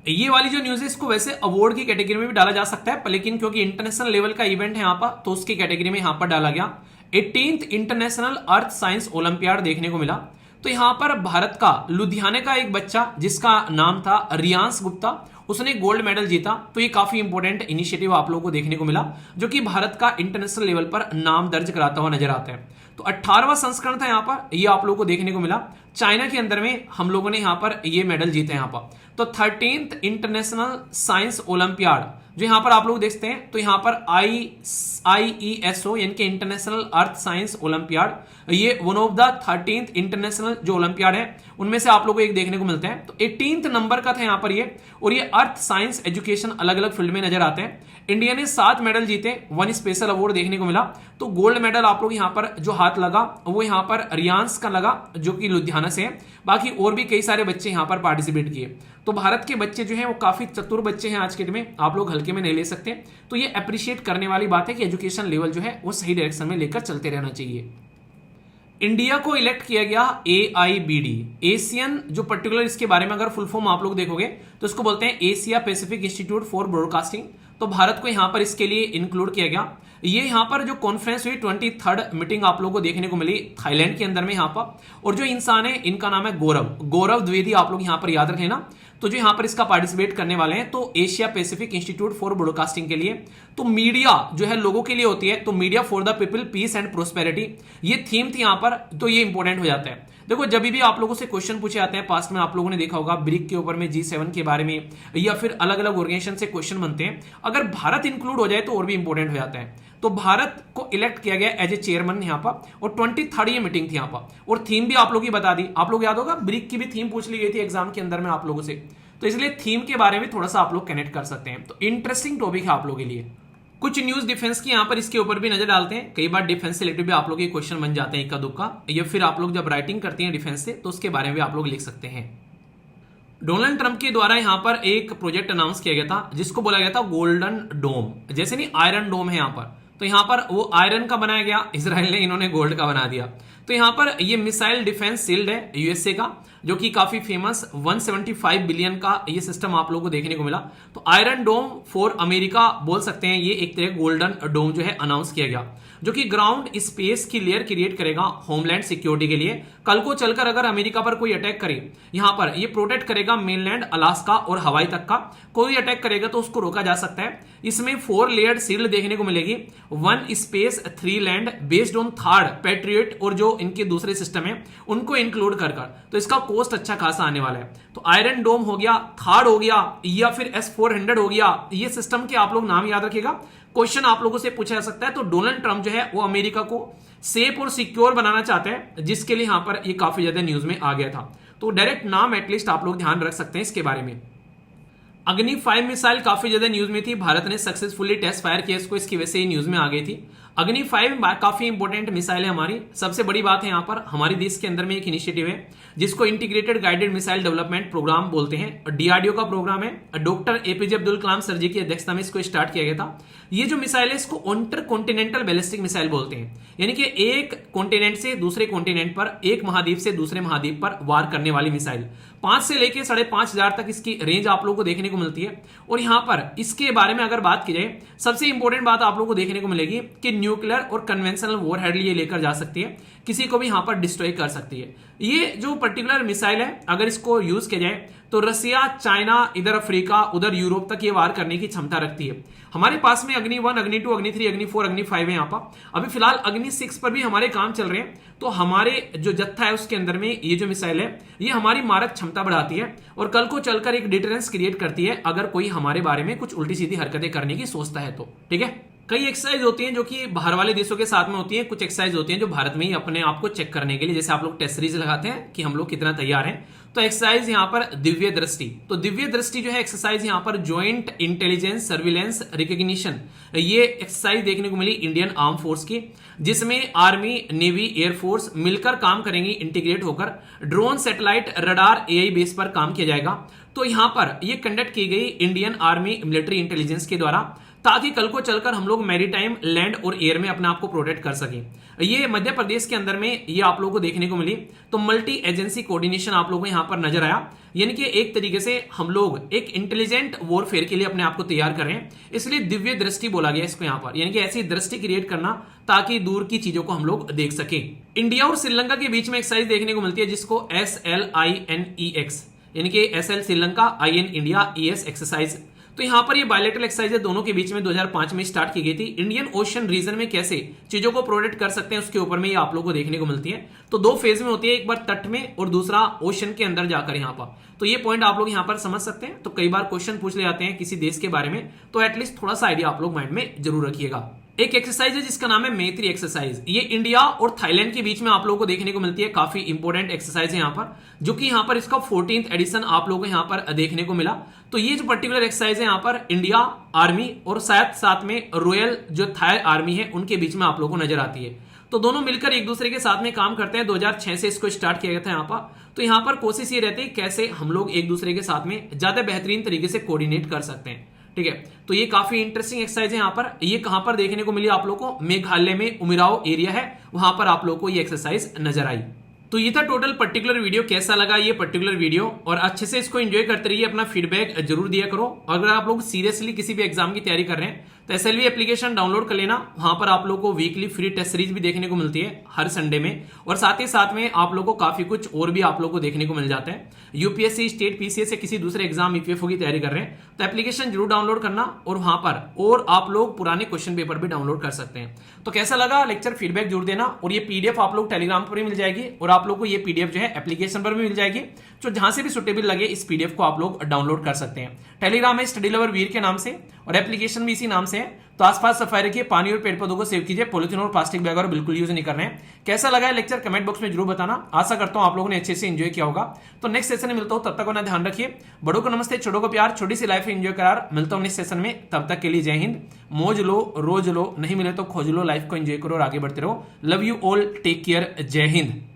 ये वाली जो न्यूज है, इसको वैसे अवार्ड की कैटेगरी में भी डाला जा सकता है, लेकिन क्योंकि इंटरनेशनल लेवल का इवेंट है यहां पर, तो उसकी कैटेगरी में यहां पर डाला गया। 18th international earth science olympiad देखने को मिला। तो यहां पर भारत का लुधियाना का एक बच्चा जिसका नाम था रियांश गुप्ता, उसने गोल्ड मेडल जीता। तो ये काफी इंपॉर्टेंट इनिशिएटिव आप लोगों को देखने को मिला, जो कि भारत का इंटरनेशनल लेवल पर नाम दर्ज कराता हुआ नजर आता है। तो 18वां संस्करण था यहां पर, ये आप लोगों को देखने को मिला। चाइना के अंदर में हम लोगों ने यहां पर ये मेडल जीते यहां पर। तो 13th इंटरनेशनल साइंस ओलंपियाड जो यहां पर आप लोग देखते हैं, तो यहां पर IESO यानी कि इंटरनेशनल अर्थ साइंस ओलंपियाड, ये one of the 13th international जो ओलंपियाड है उनमें से आप लोगों को एक देखने को मिलता है। तो 18th नंबर का था यहां पर ये, और ये अर्थ साइंस एजुकेशन अलग अलग फील्ड में नजर आते हैं। इंडिया ने 7 मेडल जीते, 1 स्पेशल अवार्ड देखने को मिला। तो गोल्ड मेडल आप लोग यहां पर जो हाथ लगा वो यहां पर रियांश का लगा, जो कि लुधियाना से है। बाकी और भी कई सारे बच्चे यहां पर पार्टिसिपेट किए। तो भारत के बच्चे जो हैं वो काफी चतुर बच्चे हैं आज के दिन में, आप लोग हल्के में नहीं ले सकते। तो ये अप्रिशिएट करने वाली बात है कि एजुकेशन लेवल जो है वो सही डायरेक्शन में लेकर चलते रहना चाहिए। इंडिया को इलेक्ट किया गया AIBD, एशियन, जो पर्टिकुलर इसके बारे में अगर फुल फॉर्म आप लोग देखोगे तो इसको बोलते हैं Asia Pacific institute for broadcasting. तो भारत को यहां पर इसके लिए इंक्लूड किया गया। ये यहां पर जो कॉन्फ्रेंस हुई, 23rd मीटिंग आप लोगों को देखने को मिली थाईलैंड के अंदर में यहां पर। और जो इंसान है इनका नाम है गौरव द्विवेदी, आप लोग यहां पर याद रखें ना। तो जो यहां पर इसका पार्टिसिपेट करने वाले हैं, तो Asia Pacific institute for broadcasting के लिए। तो मीडिया जो है लोगों के लिए होती है, तो media for the people, peace and prosperity, ये थीम थी यहां पर। तो ये इंपॉर्टेंट हो जाता है। देखो जब भी आप लोगों से क्वेश्चन पूछे जाते हैं, पास्ट में आप लोगों ने देखा होगा ब्रिक के ऊपर में, G7 के बारे में, या फिर अलग अलग ऑर्गेनाइजेशन से क्वेश्चन बनते हैं, अगर भारत इंक्लूड हो जाए तो और भी इंपॉर्टेंट हो जाता है। तो भारत को इलेक्ट किया गया एज ए चेयरमैन यहां पर, और 23rd ये मीटिंग थी यहां पर। और थीम भी आप लोगों की बता दी, आप लोग याद होगा ब्रिक की भी थीम पूछ ली गई थी एग्जाम के अंदर में आप लोगों से। तो इसलिए थीम के बारे में थोड़ा सा आप लोग कनेक्ट कर सकते हैं। तो इंटरेस्टिंग टॉपिक है आप लोगों के लिए। कुछ न्यूज डिफेंस की यहां पर इसके ऊपर भी नजर डालते हैं। कई बार डिफेंस से रिलेटेड भी आप लोग के क्वेश्चन बन जाते हैं इक्का दुक्का, या फिर आप लोग जब राइटिंग करते हैं डिफेंस से तो उसके बारे में भी आप लोग लिख सकते हैं। डोनाल्ड ट्रंप के द्वारा यहां पर एक प्रोजेक्ट अनाउंस किया गया था, जिसको बोला गया था गोल्डन डोम। जैसे नहीं आयरन डोम है यहां पर, तो यहां पर वो आयरन का बनाया गया, इसराइल ने इन्होंने गोल्ड का बना दिया। तो यहां पर ये मिसाइल डिफेंस शील्ड है यूएसए का, जो कि काफी फेमस 175 बिलियन का ये सिस्टम आप लोगों को देखने को मिला। तो आयरन डोम फॉर अमेरिका बोल सकते हैं, ये एक तरह गोल्डन डोम जो है अनाउंस किया गया, जो कि ग्राउंड स्पेस की लेयर क्रिएट करेगा होमलैंड सिक्योरिटी के लिए। कल को चलकर अगर अमेरिका पर कोई अटैक करे, यहां पर ये प्रोटेक्ट करेगा मेनलैंड, अलास्का और हवाई तक का। कोई अटैक करेगा तो उसको रोका जा सकता है। इसमें 4 लेयर्ड शील्ड देखने को मिलेगी, 1 space 3 land, based on third patriot और जो इनके दूसरे सिस्टम है उनको इंक्लूड कर। तो इसका कॉस्ट अच्छा खासा आने वाला है। तो आयरन डोम हो गया, थर्ड हो गया, या फिर S-400 हो गया। ये सिस्टम के आप लोग नाम याद रखिएगा, क्वेश्चन आप लोगों से पूछा जा सकता है। तो डोनाल्ड ट्रंप जो है वो अमेरिका को सेफ और सिक्योर बनाना चाहते हैं, जिसके लिए यहां पर ये काफी ज्यादा न्यूज में आ गया था। तो डायरेक्ट नाम एटलीस्ट आप लोग ध्यान रख सकते हैं इसके बारे में। अग्नि 5 मिसाइल काफी ज्यादा न्यूज में थी, भारत ने सक्सेसफुली टेस्ट फायर किया इसको, इसकी वजह से न्यूज में आ गई थी। अग्नि 5 काफी इंपॉर्टेंट मिसाइल है हमारी। सबसे बड़ी बात है यहां पर हमारे देश के अंदर में एक इनिशिएटिव है जिसको integrated guided missile development programme बोलते हैं। डीआरडीओ का प्रोग्राम है, doctor APJ Abdul Kalam sir ji की अध्यक्षता में इसको स्टार्ट किया गया था। ये जो मिसाइल है इसको इंटर कॉन्टिनेंटल बैलिस्टिक मिसाइल बोलते हैं, यानी कि एक कॉन्टिनेंट से दूसरे कॉन्टिनेंट पर, एक महाद्वीप से दूसरे महाद्वीप पर वार करने वाली मिसाइल। 5 से लेकर 5,500 तक इसकी रेंज आप लोगों को देखने को मिलती है। और यहां पर इसके बारे में अगर बात की जाए, सबसे इंपॉर्टेंट बात आप लोगों को देखने को मिलेगी कि न्यूक्लियर और कन्वेंशनल वॉर हेड ये लेकर जा सकती है, किसी को भी यहां पर डिस्ट्रॉय कर सकती है। ये जो पर्टिकुलर मिसाइल है अगर इसको यूज किया जाए तो रसिया, चाइना, इधर अफ्रीका, उधर यूरोप तक ये वार करने की क्षमता रखती है। हमारे पास में अग्नि 1, अग्नि 2, अग्नि 3, अग्नि 4, अग्नि 5 है यहाँ पर। अभी फिलहाल अग्नि 6 पर भी हमारे काम चल रहे हैं, तो हमारे जो जत्था है उसके अंदर में ये जो मिसाइल है ये हमारी मारक क्षमता बढ़ाती है और कल को चलकर एक डिटरेंस क्रिएट करती है अगर कोई हमारे बारे में कुछ उल्टी सीधी हरकतें करने की सोचता है तो। ठीक है, कई एक्सरसाइज होती हैं जो कि बाहर वाले देशों के साथ में होती हैं, कुछ एक्सरसाइज होती हैं जो भारत में ही अपने आप को चेक करने के लिए, जैसे आप लोग टेस्ट सीरीज लगाते हैं कि हम लोग कितना तैयार हैं। तो एक्सरसाइज यहाँ पर दिव्य दृष्टि, तो दिव्य दृष्टि जो है एक्सरसाइज यहाँ पर ज्वाइंट इंटेलिजेंस सर्विलेंस रिकॉग्निशन, ये एक्सरसाइज देखने को मिली इंडियन आर्म फोर्स की, जिसमें आर्मी, नेवी, एयरफोर्स मिलकर काम करेंगी इंटीग्रेट होकर। Drone, satellite, radar, AI base पर काम किया जाएगा। तो यहां पर ये कंडक्ट की गई इंडियन आर्मी मिलिट्री इंटेलिजेंस के द्वारा, ताकि कल को चलकर हम लोग मैरीटाइम, लैंड और एयर में अपने आप को प्रोटेक्ट कर सकें। ये मध्य प्रदेश के अंदर में ये आप लोगों को देखने को मिली। तो मल्टी एजेंसी कोऑर्डिनेशन आप लोगों को यहां पर नजर आया, यानी कि एक तरीके से हम लोग एक इंटेलिजेंट वॉरफेयर के लिए अपने आप को तैयार कर रहे हैं, इसलिए दिव्य दृष्टि बोला गया इसको यहां पर, यानी कि ऐसी दृष्टि क्रिएट करना ताकि दूर की चीजों को हम लोग देख सके। इंडिया और श्रीलंका के बीच में एक्सरसाइज देखने को मिलती है जिसको SLINEX, यानी कि SL Sri Lanka, IN India, ES exercise. तो यहां पर ये बायलैटरल एक्सरसाइज है, दोनों के बीच में 2005 में स्टार्ट की गई थी। इंडियन ओशन रीजन में कैसे चीजों को प्रोटेक्ट कर सकते हैं उसके ऊपर में ये आप लोगों को देखने को मिलती है। तो दो फेज में होती है, एक बार तट में और दूसरा ओशन के अंदर जाकर यहाँ पर। तो ये पॉइंट आप लोग यहाँ पर समझ सकते हैं। तो कई बार क्वेश्चन पूछ ले जाते हैं किसी देश के बारे में, तो एटलीस्ट थोड़ा सा आइडिया आप लोग माइंड में जरूर रखिएगा। एक एक्सरसाइज है जिसका नाम है मैत्री एक्सरसाइज, ये इंडिया और थाईलैंड के बीच में आप लोगों को देखने को मिलती है। काफी इंपॉर्टेंट एक्सरसाइज है यहाँ पर, जो कि यहाँ पर इसका 14th एडिशन आप लोगों को यहाँ पर देखने को मिला। तो ये जो पर्टिकुलर एक्सरसाइज है यहाँ पर इंडिया आर्मी और शायद साथ में रॉयल जो थाई आर्मी है उनके बीच में आप लोगों को नजर आती है। तो दोनों मिलकर एक दूसरे के साथ में काम करते हैं। 2006 से इसको स्टार्ट किया गया था यहाँ पर। तो यहाँ पर कोशिश ये रहती है कैसे हम लोग एक दूसरे के साथ में ज्यादा बेहतरीन तरीके से कोऑर्डिनेट कर सकते हैं। ठीक है, तो ये काफी इंटरेस्टिंग एक्सरसाइज है यहाँ पर। ये कहां पर देखने को मिली आप लोगों को? मेघालय में उमिराव एरिया है, वहां पर आप लोगों को ये एक्सरसाइज नजर आई। तो ये था टोटल पर्टिकुलर वीडियो। कैसा लगा ये पर्टिकुलर वीडियो, और अच्छे से इसको एंजॉय करते रहिए, अपना फीडबैक जरूर दिया करो। अगर आप लोग सीरियसली किसी भी एग्जाम की तैयारी कर रहे हैं तो SLV एप्लीकेशन डाउनलोड कर लेना, वहां पर आप लोगों को वीकली फ्री टेस्ट सीरीज भी देखने को मिलती है हर संडे में, और साथ में आप लोगों को काफी कुछ और भी आप लोगों को देखने को मिल जाता है। यूपीएससी, स्टेट, PCS से किसी दूसरे एग्जाम EPFO की तैयारी कर रहे हैं तो एप्लीकेशन जरूर डाउनलोड करना, और वहां पर और आप लोग पुराने क्वेश्चन पेपर भी डाउनलोड कर सकते हैं। तो कैसा लगा लेक्चर, फीडबैक जरूर देना। और ये PDF आप लोग टेलीग्राम पर भी मिल जाएगी, और आप लोग को ये PDF जो है एप्लीकेशन पर भी मिल जाएगी। तो जहां से भी सुटेबल लगे इस PDF को आप लोग डाउनलोड कर सकते हैं। टेलीग्राम है स्टडी लवर वीर के नाम से, और एप्लीकेशन भी इसी नाम से है। तो आसपास सफाई रखिए, पानी और पेड़ पौधों को सेव कीजिए, पॉलिथीन और प्लास्टिक बैग और बिल्कुल यूज नहीं करने हैं। कैसा लगा है लेक्चर कमेंट बॉक्स में जरूर बताना। आशा करता हूं आप लोगों ने अच्छे से एंजॉय किया होगा। तो नेक्स्ट सेशन में मिलता हूं, तब तक अपना ध्यान रखिए। बड़ों को नमस्ते, छोटों को प्यार, छोटी सी लाइफ एंजॉय करार। मिलता हूं नेक्स्ट सेशन में, तब तक के लिए जय हिंद। मौज लो, रोज लो, नहीं मिले तो खोज लो, लाइफ को एंजॉय करो और आगे बढ़ते रहो। Love you all, take care, जय हिंद।